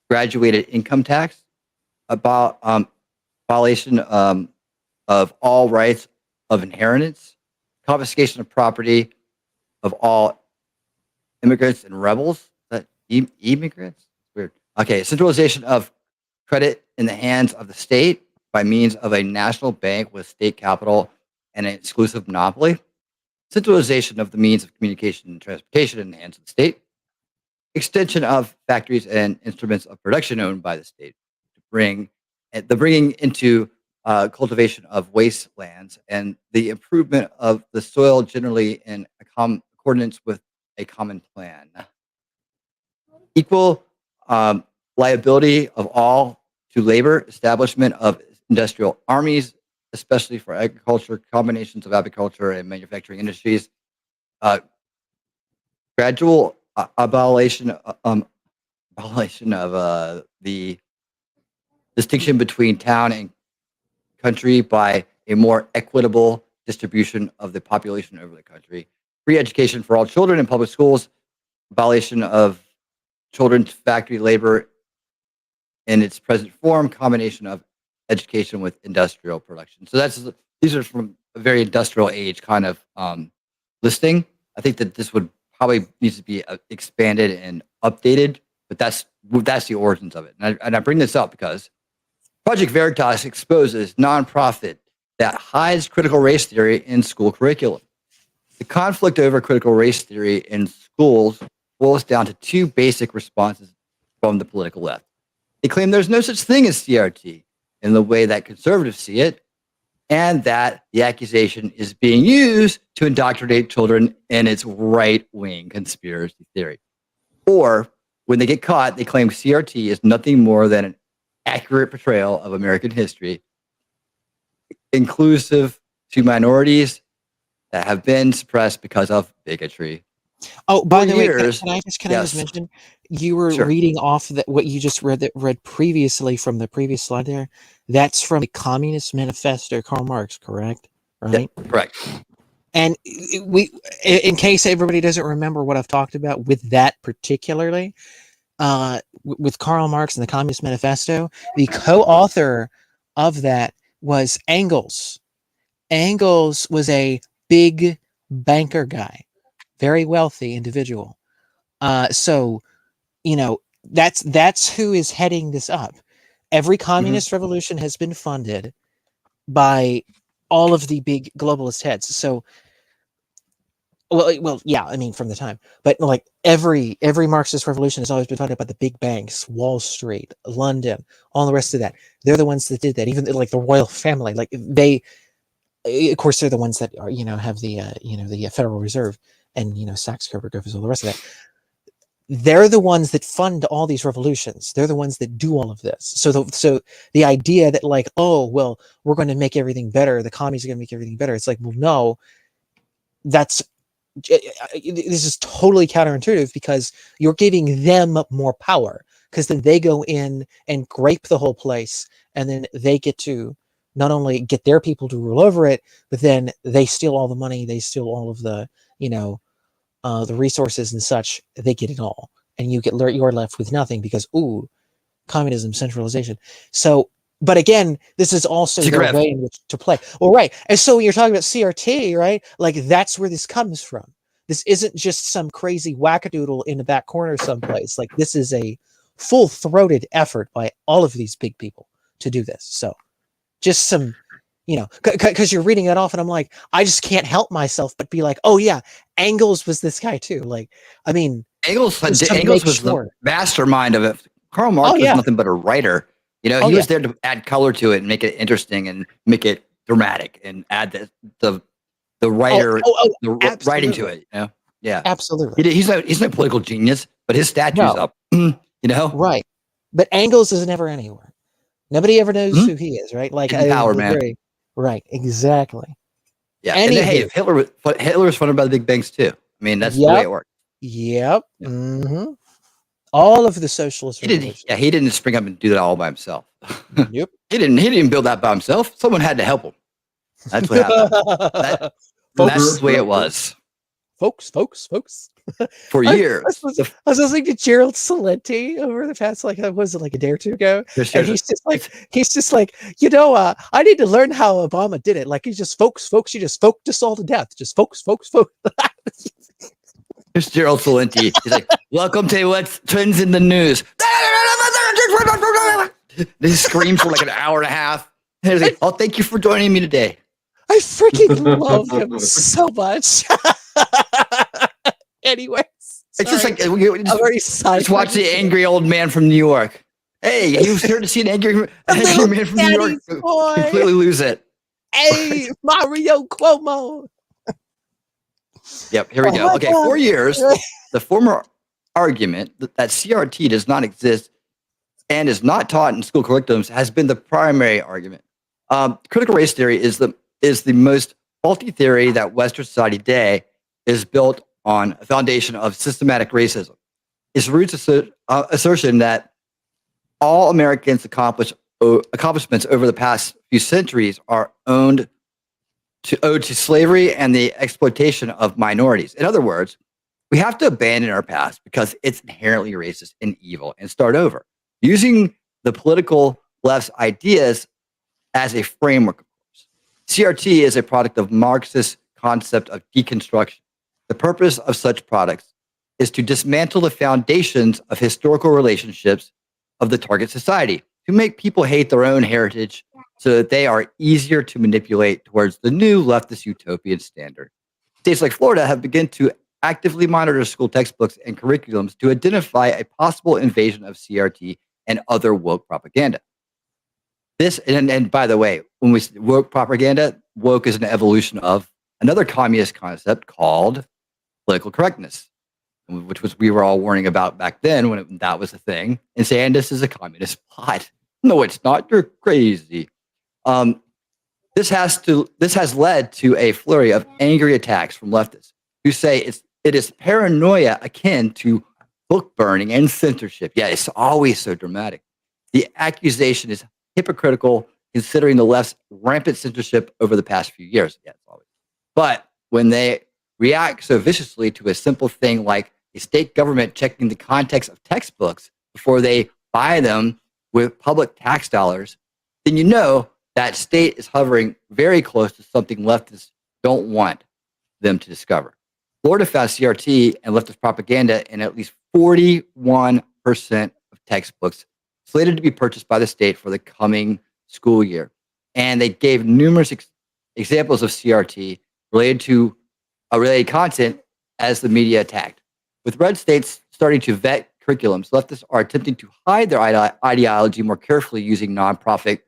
graduated income tax. Violation of all rights of inheritance. Confiscation of property of all immigrants and rebels. Is that immigrants? Weird. Okay, centralization of credit in the hands of the state by means of a national bank with state capital and an exclusive monopoly. Centralization of the means of communication and transportation in the hands of the state. Extension of factories and instruments of production owned by the state. The bringing into cultivation of wastelands and the improvement of the soil generally in accordance with a common plan. Equal liability of all to labor, establishment of industrial armies, especially for agriculture, combinations of agriculture and manufacturing industries, gradual abolition of the distinction between town and country by a more equitable distribution of the population over the country, free education for all children in public schools, abolition of children's factory labor in its present form, combination of education with industrial production. So these are from a very industrial age kind of listing. I think that this would probably needs to be expanded and updated, but that's the origins of it. And I bring this up because Project Veritas exposes nonprofit that hides critical race theory in school curriculum. The conflict over critical race theory in schools boils down to two basic responses from the political left. They claim there's no such thing as CRT in the way that conservatives see it, and that the accusation is being used to indoctrinate children in its right-wing conspiracy theory. Or, when they get caught, they claim CRT is nothing more than an accurate portrayal of American history, inclusive to minorities that have been suppressed because of bigotry. Oh, by the way, years, can I just yes. mention, you were Sure. reading off that what you just read previously from the previous slide there. That's from the Communist Manifesto, Karl Marx, correct? Right? Yeah, correct. And in case everybody doesn't remember what I've talked about with that particularly, with Karl Marx and the Communist Manifesto, the co-author of that was Engels. Engels was a big banker guy, very wealthy individual. So, that's who is heading this up. Every communist revolution has been funded by all of the big globalist heads. So, well, yeah, I mean, from the time, but like every Marxist revolution has always been funded by the big banks, Wall Street, London, all the rest of that. They're the ones that did that. Even like the royal family, like of course, they're the ones that are, have the Federal Reserve and, Sachs, Coburg, all the rest of that. They're the ones that fund all these revolutions. They're the ones that do all of this. So the idea that like, oh, well, we're going to make everything better. The commies are going to make everything better. It's like, well, no, this is totally counterintuitive because you're giving them more power because then they go in and grape the whole place. And then they get to not only get their people to rule over it, but then they steal all the money. They steal all of the, the resources and such. They get it all. And you're left with nothing because, ooh, communism, centralization. So, but again, this is also their way in which to play. Well, right. And so when you're talking about CRT, right? Like that's where this comes from. This isn't just some crazy wackadoodle in the back corner someplace. Like this is a full-throated effort by all of these big people to do this. So just some, because you're reading it off and I'm like, I just can't help myself but be like, oh yeah, Engels was this guy too. Like, I mean, Engels was the mastermind of it. Karl Marx was nothing but a writer. He was there to add color to it and make it interesting and make it dramatic and add the writer writing to it. Yeah, absolutely. He's no political genius, but his statue's up. Right. But Engels is never anywhere. Nobody ever knows who he is, right? Like power, man. Right, exactly. Yeah, and then, hey, Hitler was funded by the big banks too. I mean, that's the way it worked. Yep. Mm-hmm. All of the socialist. He didn't spring up and do that all by himself. Yep. He didn't build that by himself. Someone had to help him. That's what happened. That's the way it was. Folks. For years. I was listening to Gerald Salenti over the past, was it like a day or two ago? And he's just like, I need to learn how Obama did it. Like he's just folks, you just folked us all to death. Just folks. Here's Gerald Salenti. He's like, welcome to what's trends in the news. He screams for like an hour and a half. And he's like, oh, thank you for joining me today. I freaking love him so much. Anyways, it's just like just watch the angry old man from New York. Hey, he was here to see an angry man from New York completely lose it. Hey, Mario Cuomo. Yep, here we go. Okay, 4 years. The former argument that CRT does not exist and is not taught in school curriculums has been the primary argument. Critical race theory is the most faulty theory that Western society today is built on a foundation of systematic racism. Its roots assertion that all Americans' accomplishments over the past few centuries are owed owed to slavery and the exploitation of minorities. In other words, we have to abandon our past because it's inherently racist and evil and start over. Using the political left's ideas as a framework, of course. CRT is a product of Marxist concept of deconstruction. The purpose of such products is to dismantle the foundations of historical relationships of the target society, to make people hate their own heritage so that they are easier to manipulate towards the new leftist utopian standard. States like Florida have begun to actively monitor school textbooks and curriculums to identify a possible invasion of CRT and other woke propaganda. This, and by the way, when we say woke propaganda, woke is an evolution of another communist concept called political correctness, which was we were all warning about back then when that was a thing, and saying this is a communist plot. No, it's not. You're crazy. This has led to a flurry of angry attacks from leftists who say it is paranoia akin to book burning and censorship. Yeah, it's always so dramatic. The accusation is hypocritical considering the left's rampant censorship over the past few years. Yeah, it's always. But when they react so viciously to a simple thing like a state government checking the context of textbooks before they buy them with public tax dollars, then you know that state is hovering very close to something leftists don't want them to discover. Florida found CRT and leftist propaganda in at least 41% of textbooks slated to be purchased by the state for the coming school year. And they gave numerous examples of CRT related to related content as the media attacked. With red states starting to vet curriculums, leftists are attempting to hide their ideology more carefully using nonprofit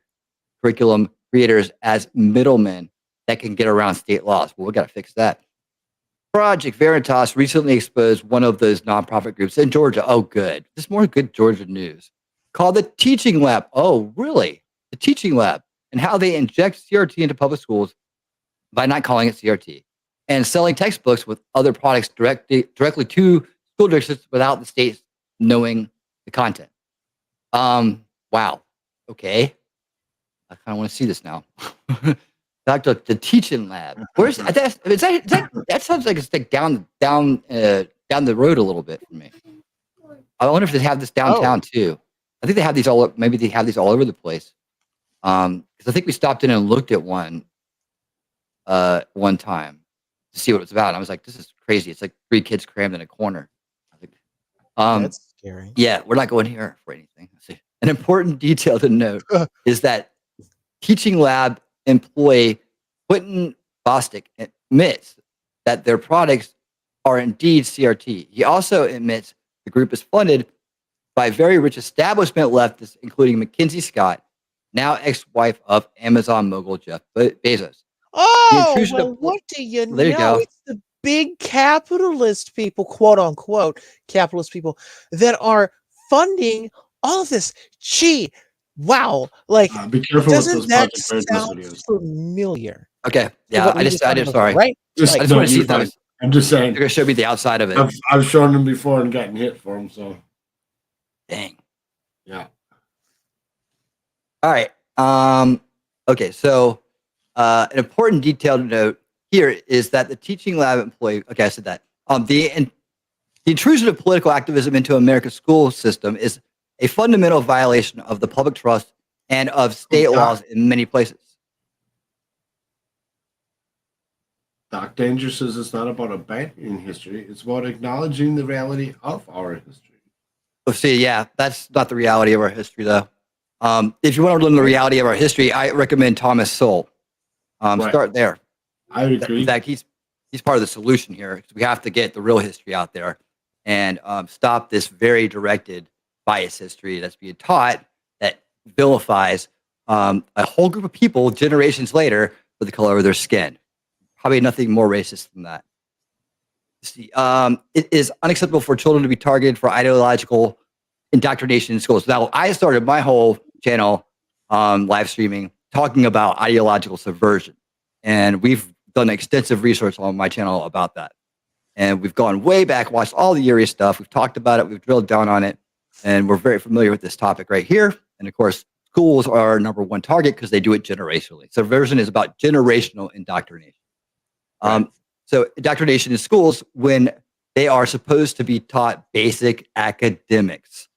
curriculum creators as middlemen that can get around state laws. Well, we got to fix that. Project Veritas recently exposed one of those nonprofit groups in Georgia. Oh, good. There's more good Georgia news. Called the Teaching Lab. Oh, really? The Teaching Lab, and how they inject CRT into public schools by not calling it CRT and selling textbooks with other products directly to school districts without the state knowing the content. Wow. Okay. I kind of want to see this now. Back to the Teaching Lab. Where's that sounds like it's like down the road a little bit for me. I wonder if they have this downtown too. I think they have these all. Maybe they have these all over the place. Because I think we stopped in and looked at one time to see what it's about. And I was like, this is crazy. It's like 3 kids crammed in a corner. I think, That's scary. yeah, we're not going here for anything. An important detail to note is that Teaching Lab employee Quentin Bostic admits that their products are indeed CRT. He also admits the group is funded by very rich establishment leftists, including Mackenzie Scott, now ex-wife of Amazon mogul Jeff Bezos. Oh, well, what do you know? There you go. It's the big capitalist people, quote unquote, capitalist people that are funding all of this. Gee, wow! Like, be careful with doesn't those that Project Veritas sound videos. Okay, familiar? yeah, What we I just did. talked Sorry, about, right? I just No, want to see you're if that fine. was. I'm just saying. They're gonna show me the outside of it. I've shown them before and gotten hit for them. So Dang. yeah. All right. Okay. So, an important detail to note here is that the Teaching Lab employee. Okay, I said that. The intrusion of political activism into America's school system is a fundamental violation of the public trust and of state laws in many places. Doc Danger says it's not about abandoning history; it's about acknowledging the reality of our history. Let's see. Yeah, that's not the reality of our history, though. If you want to learn the reality of our history, I recommend Thomas Sowell. Right. Start there. I would agree. In fact, he's part of the solution here. We have to get the real history out there and stop this very directed bias history that's being taught that vilifies a whole group of people generations later for the color of their skin. Probably nothing more racist than that. See, it is unacceptable for children to be targeted for ideological indoctrination in schools. Now, I started my whole channel live streaming talking about ideological subversion. And we've done extensive research on my channel about that. And we've gone way back, watched all the Uri stuff. We've talked about it. We've drilled down on it. And we're very familiar with this topic right here. And of course, schools are our number one target because they do it generationally. Subversion is about generational indoctrination. So indoctrination in schools when they are supposed to be taught basic academics.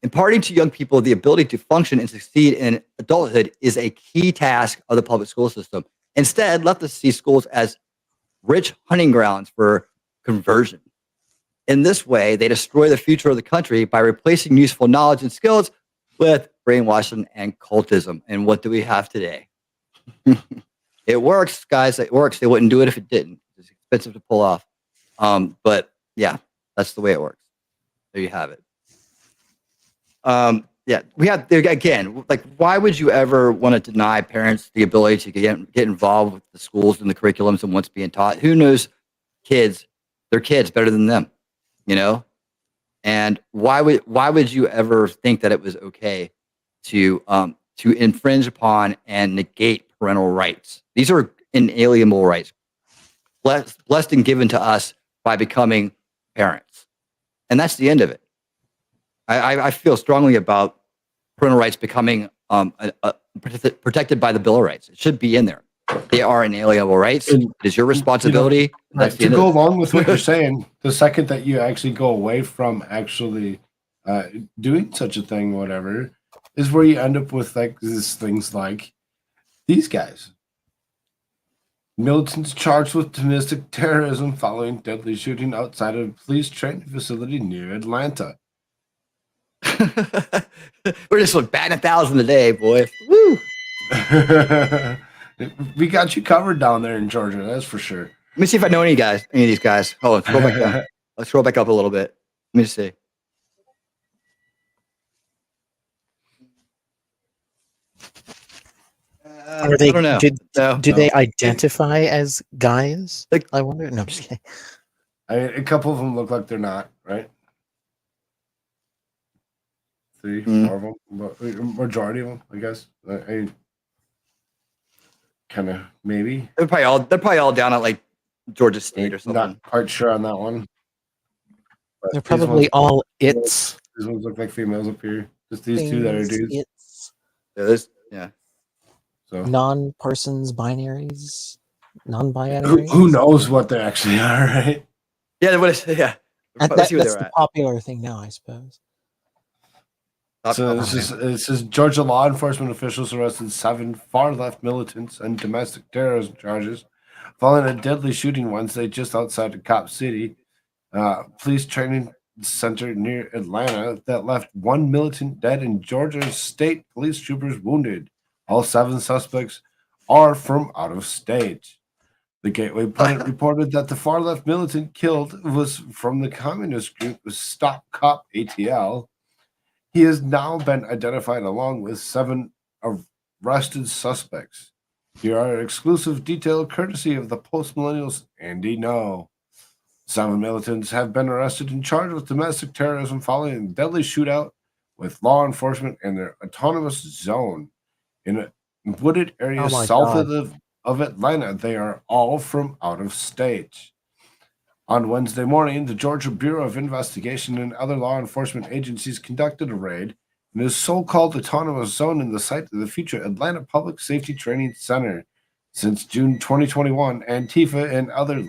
Imparting to young people the ability to function and succeed in adulthood is a key task of the public school system. Instead, leftists see schools as rich hunting grounds for conversion. In this way, they destroy the future of the country by replacing useful knowledge and skills with brainwashing and cultism. And what do we have today? It works, guys. It works. They wouldn't do it if it didn't. It's expensive to pull off. But yeah, that's the way it works. There you have it. Yeah, we have again. Like, why would you ever want to deny parents the ability to get involved with the schools and the curriculums and what's being taught? Who knows their kids better than them, you know? And why would you ever think that it was okay to infringe upon and negate parental rights? These are inalienable rights, blessed and given to us by becoming parents, and that's the end of it. I feel strongly about parental rights becoming protected by the Bill of Rights. It should be in there. They are inalienable rights. It is your responsibility. To go along with what you're saying, the second that you actually go away from actually doing such a thing, whatever, is where you end up with like these things like these guys. Militants charged with domestic terrorism following deadly shooting outside of a police training facility near Atlanta. We're just batting 1,000 a day, boy. Woo! We got you covered down there in Georgia, that's for sure. Let me see if I know any of these guys. Hold on, scroll back down. Let's scroll back up a little bit. Let me just see. Are they? I don't know. Do they identify as guys? I wonder. No, I'm just kidding. I mean, a couple of them look like they're not, right? 3, 4 of them, but majority of them, I guess. I kind of maybe. They're probably all down at like Georgia State or something. Not quite sure on that one. But they're probably all it's. These ones look like females up here. Just these two that are dudes. Yeah. So non-persons, binaries, non-binaries. Who knows what they actually are, right? Yeah, what is yeah. That's the popular thing now, I suppose. So this is Georgia law enforcement officials arrested 7 far-left militants and domestic terrorism charges following a deadly shooting Wednesday just outside of Cop City, police training center near Atlanta that left 1 militant dead and Georgia state police troopers wounded. All 7 suspects are from out of state. The Gateway Pundit reported that the far-left militant killed was from the communist group Stop Cop ATL. He has now been identified along with 7 arrested suspects. Here are exclusive detail courtesy of the post-millennials Andy No. 7 militants have been arrested and charged with domestic terrorism following a deadly shootout with law enforcement in their autonomous zone. In a wooded area south of Atlanta, they are all from out of state. On Wednesday morning, the Georgia Bureau of Investigation and other law enforcement agencies conducted a raid in a so-called autonomous zone in the site of the future Atlanta Public Safety Training Center. Since June 2021, Antifa and other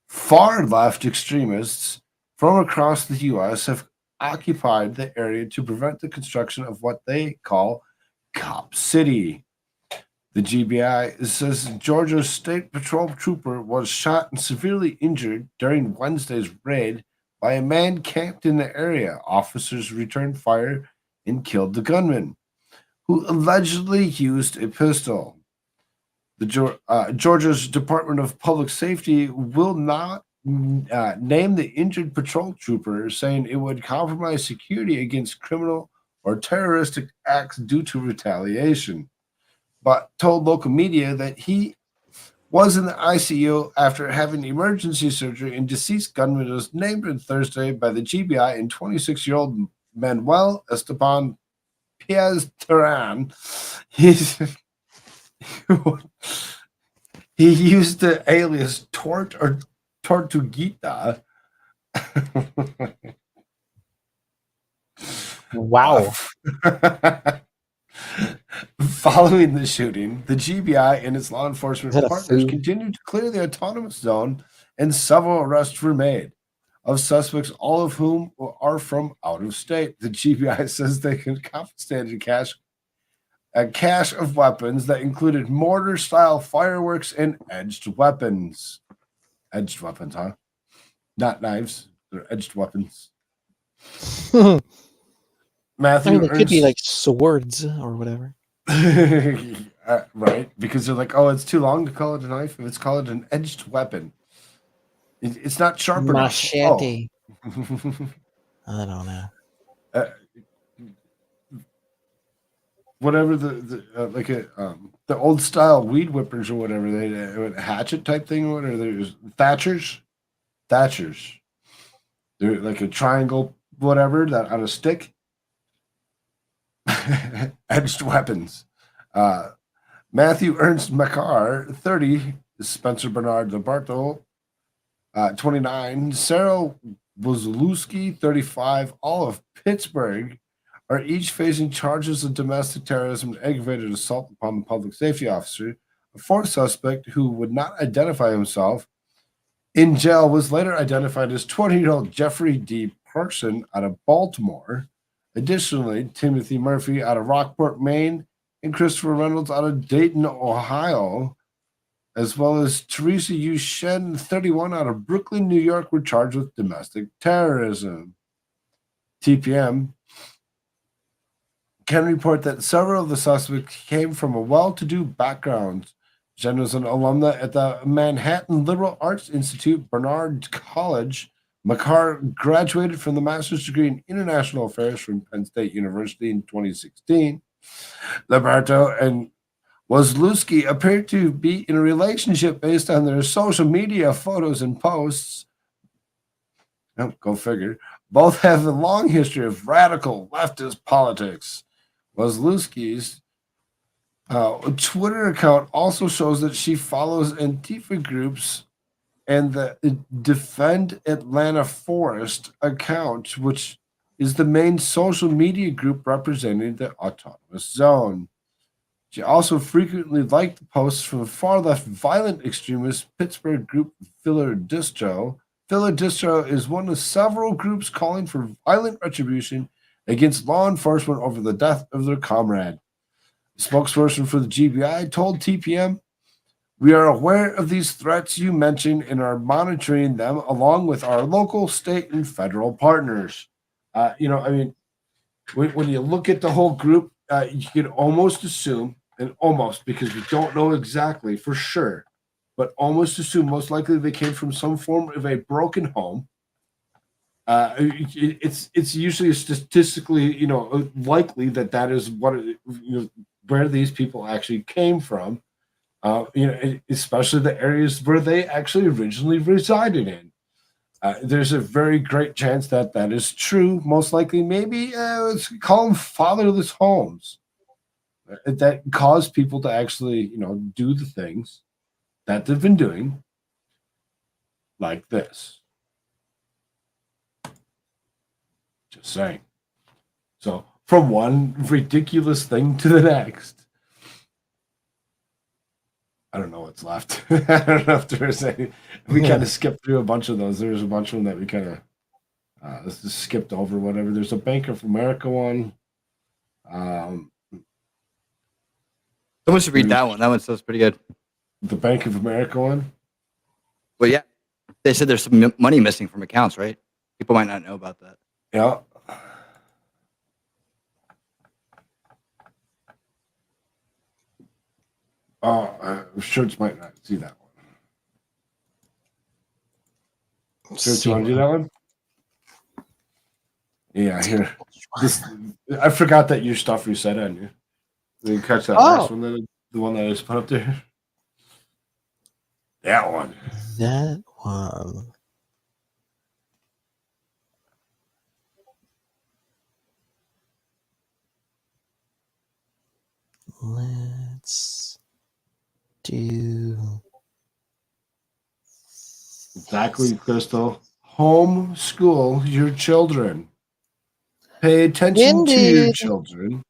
far-left extremists from across the U.S. have occupied the area to prevent the construction of what they call Cop City. The GBI says Georgia's State Patrol trooper was shot and severely injured during Wednesday's raid by a man camped in the area. Officers returned fire and killed the gunman, who allegedly used a pistol. Georgia's Department of Public Safety will not name the injured patrol trooper, saying it would compromise security against criminal or terroristic acts due to retaliation, but told local media that he was in the ICU after having emergency surgery, and deceased gunman was named on Thursday by the GBI and 26-year-old Manuel Esteban Piaz Terán. He used the alias Tort or Tortuguita. Wow. Following the shooting, the GBI and its law Is enforcement that a partners food? continued to clear the autonomous zone, and several arrests were made of suspects, all of whom are from out of state. The GBI says they confiscated a cache of weapons that included mortar-style fireworks and edged weapons. Edged weapons, huh? Not knives. They're edged weapons. I Matthew mean, they could be Ernst. like swords or whatever. Right, because they're like, oh, it's too long to call it a knife. If it's called an edged weapon, it's not sharp enough. Machete. Oh. I don't know. Whatever the old style weed whippers or whatever, they a hatchet type thing or whatever. There's Thatchers. They're like a triangle, whatever, that on a stick. Edged weapons. Matthew Ernst Makar, 30. Spencer Bernard Labarto, 29. Sarah Wozlewski, 35. All of Pittsburgh are each facing charges of domestic terrorism and aggravated assault upon the public safety officer. A fourth suspect, who would not identify himself in jail, was later identified as 20-year-old Jeffrey D. Parson out of Baltimore. Additionally, Timothy Murphy out of Rockport, Maine, and Christopher Reynolds out of Dayton, Ohio, as well as Teresa U. Shen, 31, out of Brooklyn, New York, were charged with domestic terrorism. TPM can report that several of the suspects came from a well-to-do background. Jen was an alumna at the Manhattan Liberal Arts Institute, Barnard College. Makar graduated from the master's degree in international affairs from Penn State University in 2016. Liberto and Wozlewski appeared to be in a relationship based on their social media photos and posts. Oh, go figure. Both have a long history of radical leftist politics. Wozlewski's Twitter account also shows that she follows Antifa groups and the Defend Atlanta Forest account, which is the main social media group representing the autonomous zone. She also frequently liked the posts from the far-left violent extremist Pittsburgh group Filler Distro. Filler Distro is one of several groups calling for violent retribution against law enforcement over the death of their comrade. The spokesperson for the GBI told TPM, "We are aware of these threats you mentioned and are monitoring them along with our local, state, and federal partners." When you look at the whole group, you can almost assume, because we don't know exactly for sure, but almost assume most likely they came from some form of a broken home. It's usually statistically, likely that is where these people actually came from. Especially the areas where they actually originally resided in. There's a very great chance that is true. Most likely, maybe let's call them fatherless homes that cause people to actually, do the things that they've been doing, like this. Just saying. So, from one ridiculous thing to the next. I don't know what's left. I don't know if there's any. We kind of skipped through a bunch of those. There's a bunch of them that we kind of just skipped over. Whatever. There's a Bank of America one. Someone should read that one. That one sounds pretty good. The Bank of America one. Well, yeah, they said there's some money missing from accounts, right? People might not know about that. Yeah. Shirts might not see that one. Shirts, you want to do that one? Yeah, here. I forgot that your stuff reset on you. Did you catch that last one? The one that I just put up there? That one. That one. Let's do exactly, Crystal. Homeschool your children. Pay attention to your children.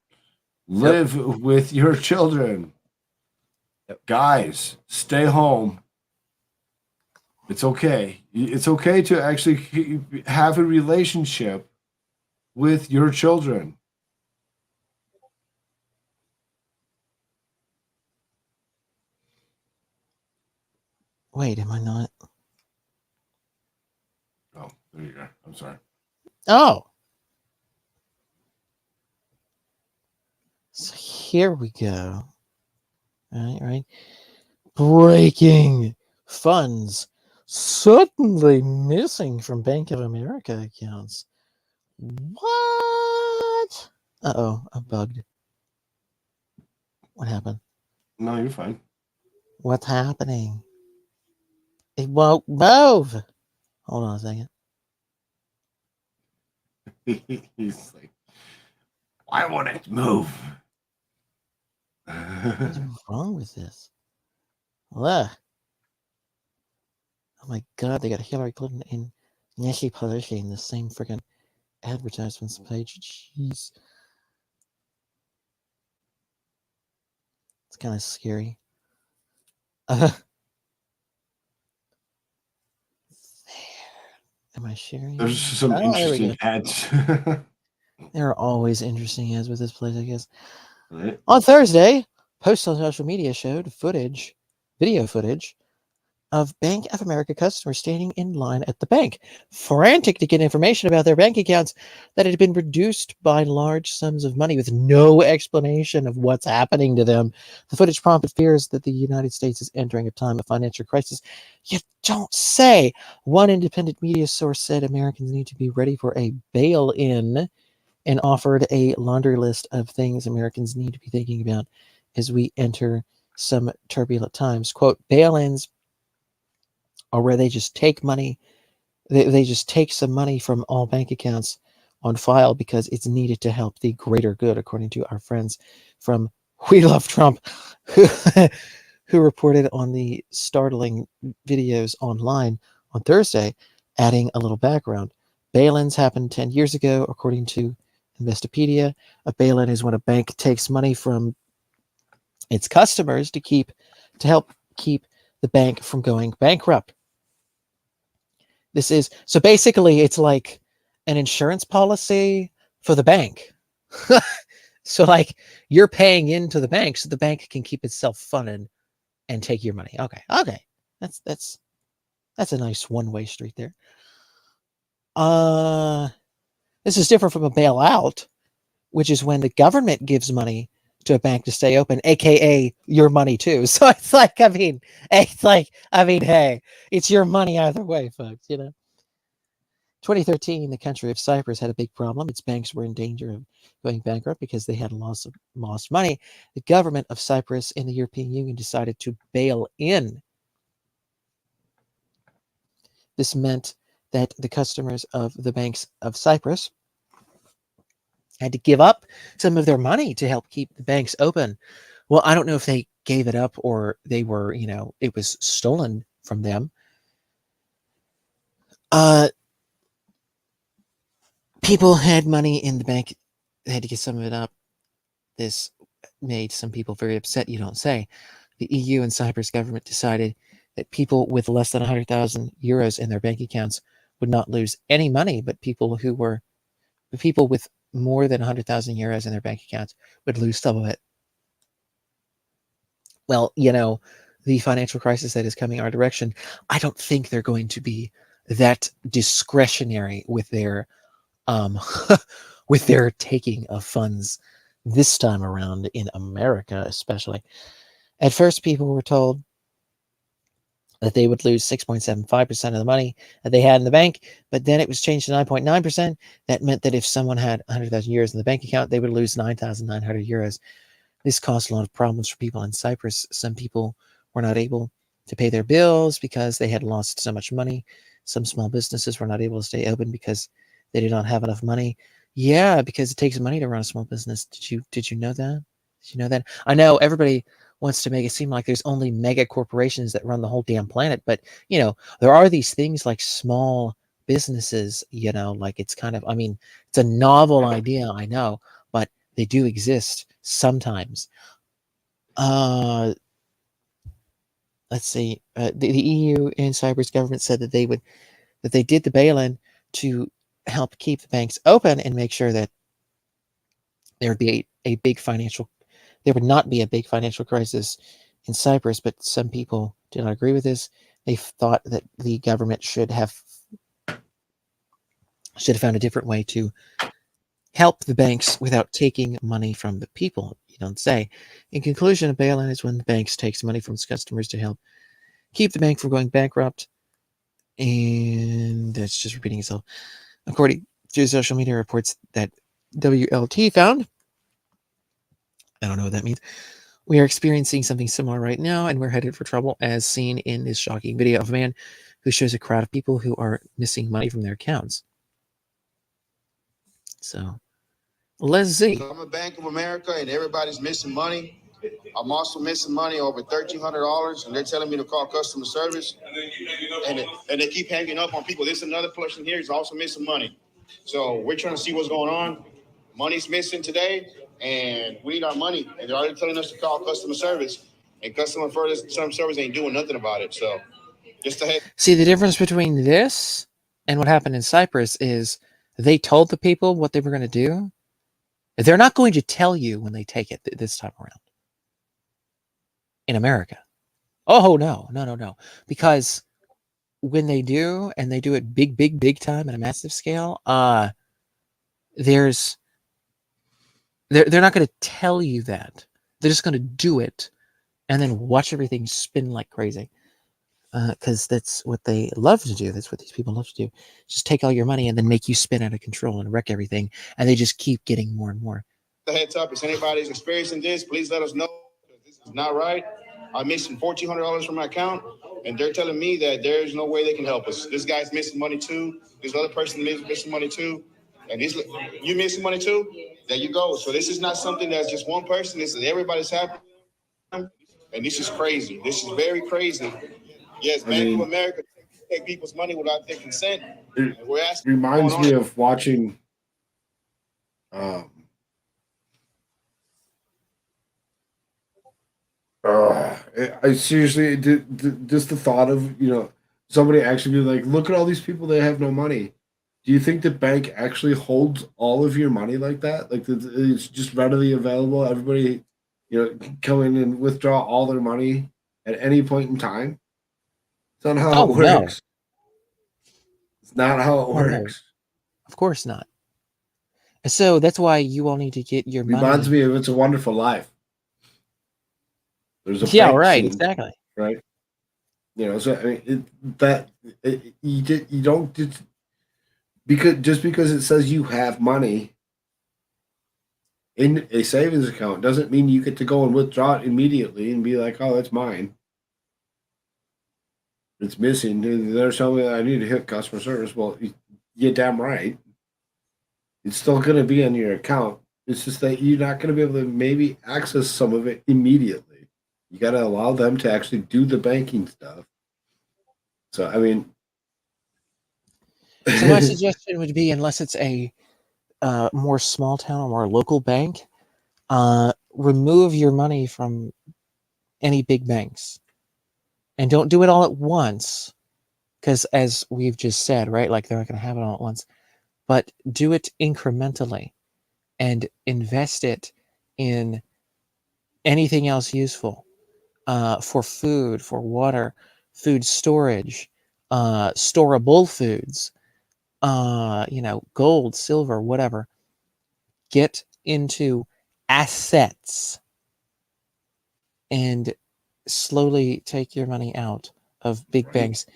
Live with your children. Guys, stay home. It's okay. It's okay to actually have a relationship with your children. Wait, am I not? Oh, there you go. I'm sorry. Oh. So here we go. Right. Breaking funds suddenly missing from Bank of America accounts. What? Uh-oh, I'm bugged. What happened? No, you're fine. What's happening? It won't move. Hold on a second. He's like, why won't it move? What's wrong with this? Ugh. Oh my god, they got Hillary Clinton and Nancy Pelosi in the same freaking advertisements page. Jeez. It's kind of scary. There. Am I sharing? There's some Oh, there we go. interesting ads. There are always interesting ads with this place, I guess. Right. On Thursday, posts on social media showed video footage of Bank of America customers standing in line at the bank, frantic to get information about their bank accounts that had been reduced by large sums of money with no explanation of what's happening to them. The footage prompted fears that the United States is entering a time of financial crisis. You don't say. One independent media source said Americans need to be ready for a bail-in and offered a laundry list of things Americans need to be thinking about as we enter some turbulent times. Quote, bail-ins are where they just take money, they just take some money from all bank accounts on file because it's needed to help the greater good, according to our friends from We Love Trump, who reported on the startling videos online on Thursday, adding a little background. Bail-ins happened 10 years ago, according to Investopedia. A bail-in is when a bank takes money from its customers to help keep the bank from going bankrupt. This is so basically it's like an insurance policy for the bank. So like you're paying into the bank so the bank can keep itself funded and take your money. Okay. That's a nice one-way street there. This is different from a bailout, which is when the government gives money to a bank to stay open, aka your money too. So it's like, hey, it's your money either way, folks, 2013, the country of Cyprus had a big problem. Its banks were in danger of going bankrupt because they had lost money. The government of Cyprus and the European Union decided to bail in. This meant that the customers of the banks of Cyprus had to give up some of their money to help keep the banks open. Well, I don't know if they gave it up or they were, it was stolen from them. People had money in the bank. They had to get some of it up. This made some people very upset, you don't say. The EU and Cyprus government decided that people with less than 100,000 euros in their bank accounts would not lose any money, but people with more than 100,000 euros in their bank accounts would lose some of it. Well, the financial crisis that is coming our direction, I don't think they're going to be that discretionary with their with their taking of funds this time around in America, especially. At first, people were told that they would lose 6.75% of the money that they had in the bank, but then it was changed to 9.9%. That meant that if someone had 100,000 euros in the bank account, they would lose 9,900 euros. This caused a lot of problems for people in Cyprus. Some people were not able to pay their bills because they had lost so much money. Some small businesses were not able to stay open because they did not have enough money. Yeah, because it takes money to run a small business. Did you know that? Did you know that? I know everybody wants to make it seem like there's only mega corporations that run the whole damn planet, but there are these things like small businesses, like it's kind of, it's a novel idea, I know, but they do exist. sometimes. Let's see. The EU and Cyprus government said that they did the bail-in to help keep the banks open and make sure that there would be there would not be a big financial crisis in Cyprus. But some people did not agree with this. They thought that the government should have found a different way to help the banks without taking money from the people. You don't say. In conclusion, a bail-in is when the banks takes money from its customers to help keep the bank from going bankrupt. And that's just repeating itself. According to social media reports that WLT found, I don't know what that means. We are experiencing something similar right now, and we're headed for trouble, as seen in this shocking video of a man who shows a crowd of people who are missing money from their accounts. So, let's see. So I'm a Bank of America, and everybody's missing money. I'm also missing money over $1,300, and they're telling me to call customer service, and they keep hanging up on people. There's another person here who's also missing money. So we're trying to see what's going on. Money's missing today, and we need our money. And they're already telling us to call customer service, and customer service ain't doing nothing about it. So just to see, the difference between this and what happened in Cyprus is they told the people what they were going to do. They're not going to tell you when they take it this time around. In America. Oh, no. Because when they do, and they do it big time at a massive scale, they're not going to tell you that. They're just going to do it and then watch everything spin like crazy. Because that's what they love to do. That's what these people love to do. Just take all your money and then make you spin out of control and wreck everything. And they just keep getting more and more. the heads up. If anybody's experiencing this, please let us know. This is not right. I'm missing $1,400 from my account, and they're telling me that there's no way they can help us. This guy's missing money too. This other person is missing money too. And you missing money too? There you go. So this is not something that's just one person. This is everybody's happening. And this is crazy. This is very crazy. Yes, Bank of America take people's money without their consent. And we're asking. Reminds me of watching I seriously just the thought of somebody actually be like, look at all these people, they have no money. Do you think the bank actually holds all of your money like that? Like it's just readily available. Everybody, can come in and withdraw all their money at any point in time. It's not how it works. No. It's not how it works. No. Of course not. So that's why you all need to get your money. Reminds me of It's a Wonderful Life. There's a right, scene, exactly. Right. So I mean, you don't because it says you have money in a savings account doesn't mean you get to go and withdraw it immediately and be like, oh, that's mine. It's missing. They're telling me that I need to hit customer service. Well, you're damn right. It's still going to be on your account. It's just that you're not going to be able to maybe access some of it immediately. You got to allow them to actually do the banking stuff. So, I mean, so my suggestion would be, unless it's a more small town or more local bank, remove your money from any big banks, and don't do it all at once, because as we've just said, right, like they're not going to have it all at once, but do it incrementally and invest it in anything else useful, for food, for water, food storage, storable foods, gold, silver, whatever. Get into assets and slowly take your money out of big banks.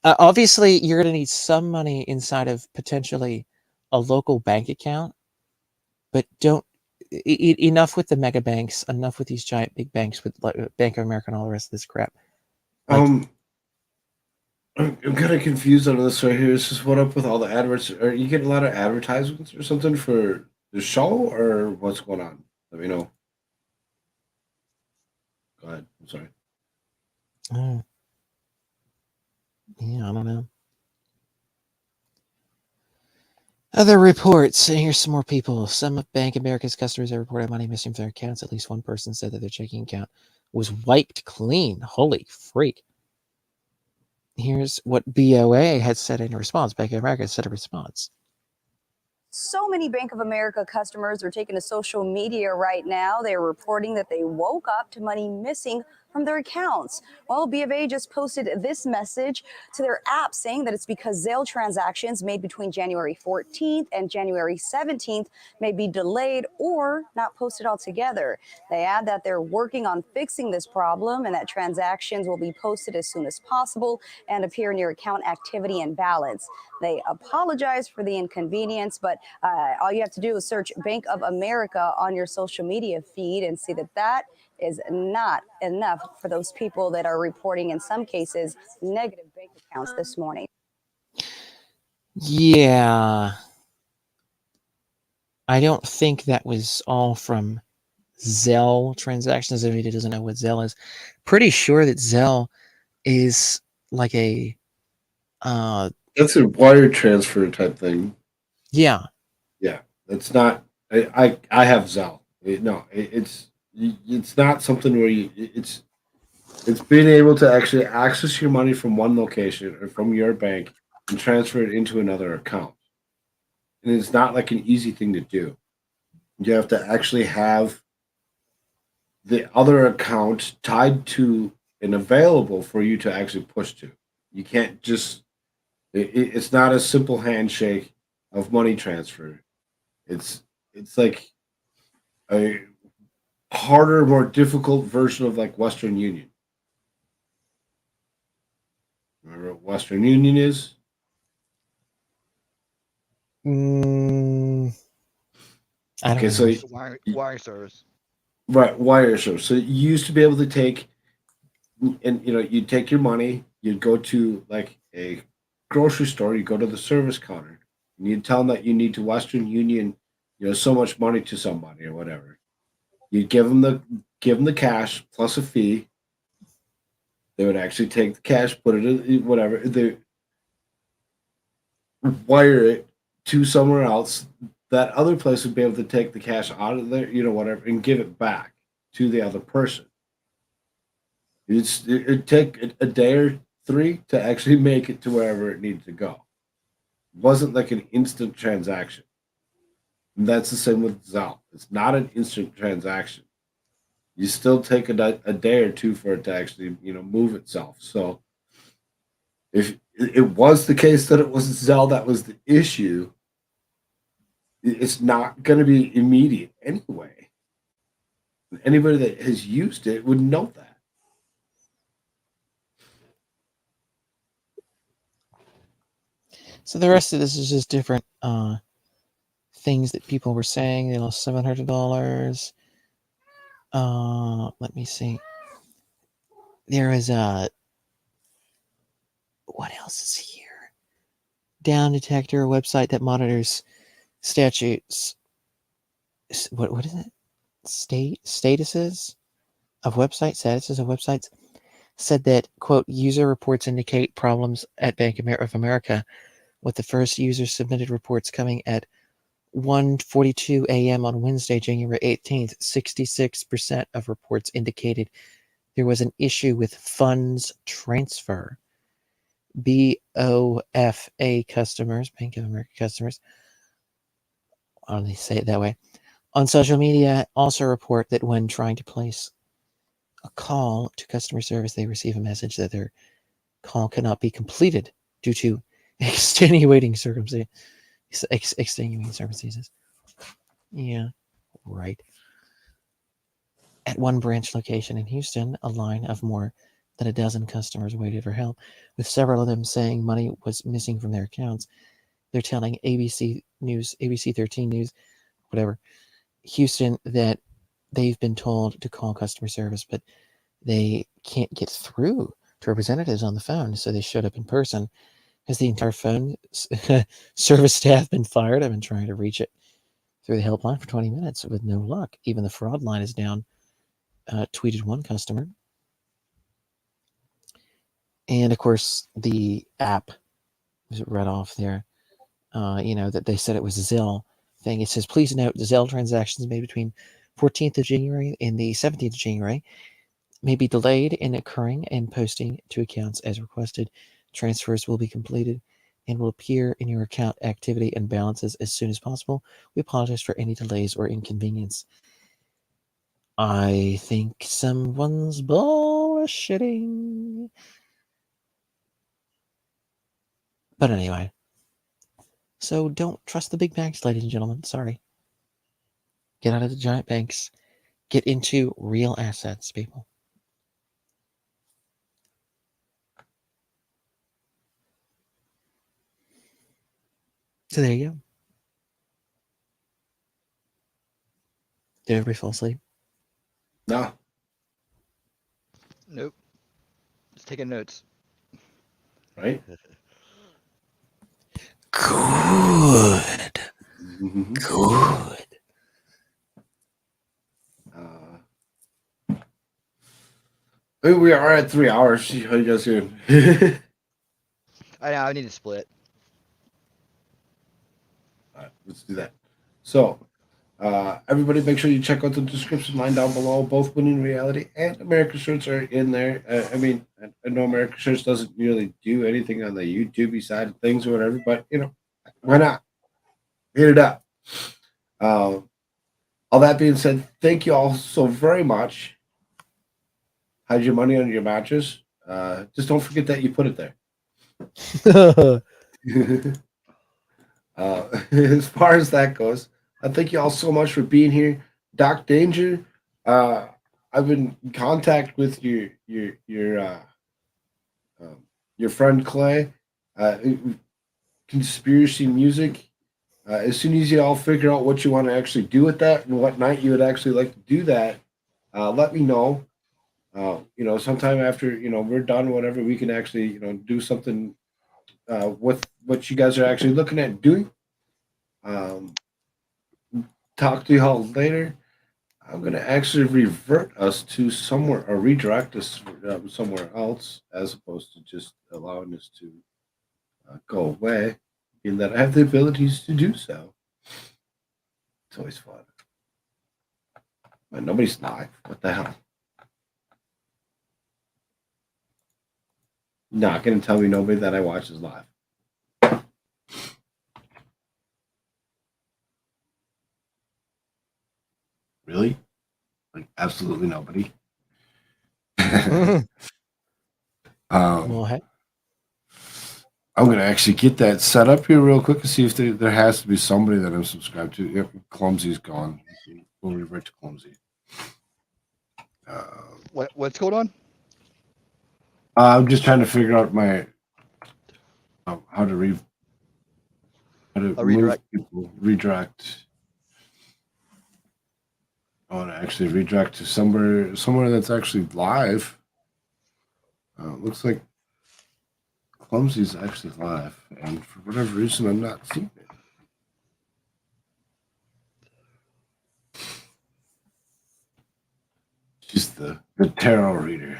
Obviously, you're going to need some money inside of potentially a local bank account, but don't enough with the mega banks, enough with these giant big banks with Bank of America and all the rest of this crap. I'm kind of confused on this right here. It's just what up with all the adverts? Are you getting a lot of advertisements or something for the show, or what's going on? Let me know. Go ahead. I'm sorry. Yeah, I don't know. Other reports. And here's some more people. Some of Bank of America's customers have reported money missing from their accounts. At least one person said that their checking account was wiped clean. Holy freak. Here's what BOA had said in response. Bank of America said in response. So many Bank of America customers are taking to social media right now. They're reporting that they woke up to money missing from their accounts. Well, B of A just posted this message to their app saying that it's because Zelle transactions made between January 14th and January 17th may be delayed or not posted altogether. They add that they're working on fixing this problem and that transactions will be posted as soon as possible and appear near account activity and balance. They apologize for the inconvenience, but all you have to do is search Bank of America on your social media feed and see that that is not enough for those people that are reporting, in some cases, negative bank accounts this morning. Yeah. I don't think that was all from Zelle transactions. If he doesn't know what Zelle is, pretty sure that Zelle is like a That's a wire transfer type thing. Yeah. Yeah, that's not. I have Zelle. It's not something where it's being able to actually access your money from one location or from your bank and transfer it into another account. And it's not like an easy thing to do. You have to actually have the other account tied to and available for you to actually push to. You can't just. It's not a simple handshake of money transfer. It's like a harder, more difficult version of like Western Union. Remember what Western Union is? I don't Okay, know. so Wire service. right, wire service. So you used to be able to take, and you'd take your money, you'd go to like a grocery store, you go to the service counter, and you'd tell them that you need to Western Union, so much money to somebody or whatever. You'd give them the cash plus a fee. They would actually take the cash, put it in whatever they wire it to somewhere else. That other place would be able to take the cash out of there, whatever, and give it back to the other person. It'd take a day or three to actually make it to wherever it needed to go. It wasn't like an instant transaction. And that's the same with Zelle. It's not an instant transaction. You still take a day or two for it to actually, move itself. So if it was the case that it was Zelle that was the issue, it's not going to be immediate anyway. Anybody that has used it would know that. So the rest of this is just different things that people were saying. They lost $700. Let me see. There is what else is here? Down detector, a website that monitors statutes. What is it? Statuses of websites said that, quote, user reports indicate problems at Bank of America, with the first user submitted reports coming at 1:42 a.m. on Wednesday, January 18th. 66% of reports indicated there was an issue with funds transfer. BOFA customers, Bank of America customers, why don't they say it that way, on social media also report that when trying to place a call to customer service, they receive a message that their call cannot be completed due to extenuating circumstances. Yeah, right. At one branch location in Houston, a line of more than a dozen customers waited for help, with several of them saying money was missing from their accounts. They're telling ABC News, ABC 13 News, whatever, Houston, that they've been told to call customer service, but they can't get through to representatives on the phone, so they showed up in person. Has the entire phone service staff been fired? I've been trying to reach it through the helpline for 20 minutes with no luck. Even the fraud line is down, tweeted one customer. And of course, the app was read off there. that they said it was a Zelle thing. It says, please note, the Zelle transactions made between 14th of January and the 17th of January may be delayed in occurring and posting to accounts as requested. Transfers will be completed and will appear in your account activity and balances as soon as possible. We apologize for any delays or inconvenience. I think someone's bullshitting. But anyway, so don't trust the big banks, ladies and gentlemen. Sorry. Get out of the giant banks. Get into real assets, people. So there you go. Did everybody fall asleep? No. Nope. Just taking notes. Right? Good. Mm-hmm. Good. We are at 3 hours. How you guys doing? I know. I need to split. All right, let's do that. So, everybody, make sure you check out the description line down below. Both Winning Reality and America Shirts are in there. I mean, I know America Shirts doesn't really do anything on the YouTube side of things or whatever, but why not? Hit it up. All that being said, thank you all so very much. Hide your money under your mattress. Just don't forget that you put it there. As far as that goes, I thank you all so much for being here. Doc Danger, I've been in contact with your friend Clay. Conspiracy Music. As soon as you all figure out what you want to actually do with that and what night you would actually like to do that, let me know. Sometime after we're done, whatever, we can actually do something with what you guys are actually looking at doing. Talk to y'all later. I'm gonna actually revert us to somewhere or redirect us somewhere else as opposed to just allowing us to go away, in that I have the abilities to do so. It's always fun. But nobody's live. What the hell? Not gonna tell me nobody that I watch is live. Really? Like absolutely nobody. Well, hey. I'm gonna actually get that set up here real quick and see if there has to be somebody that I'm subscribed to. Yep, Clumsy's gone. We'll revert to Clumsy. What's going on? I'm just trying to figure out my how to redirect. people, redirect. I want to actually redirect to somewhere that's actually live. Looks like Clumsy's actually live, and for whatever reason, I'm not seeing it. She's the tarot reader.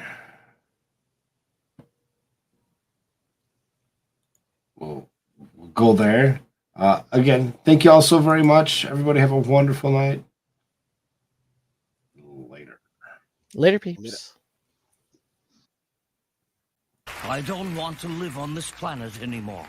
We'll go there. Again, thank you all so very much. Everybody have a wonderful night. Later, peeps. I don't want to live on this planet anymore.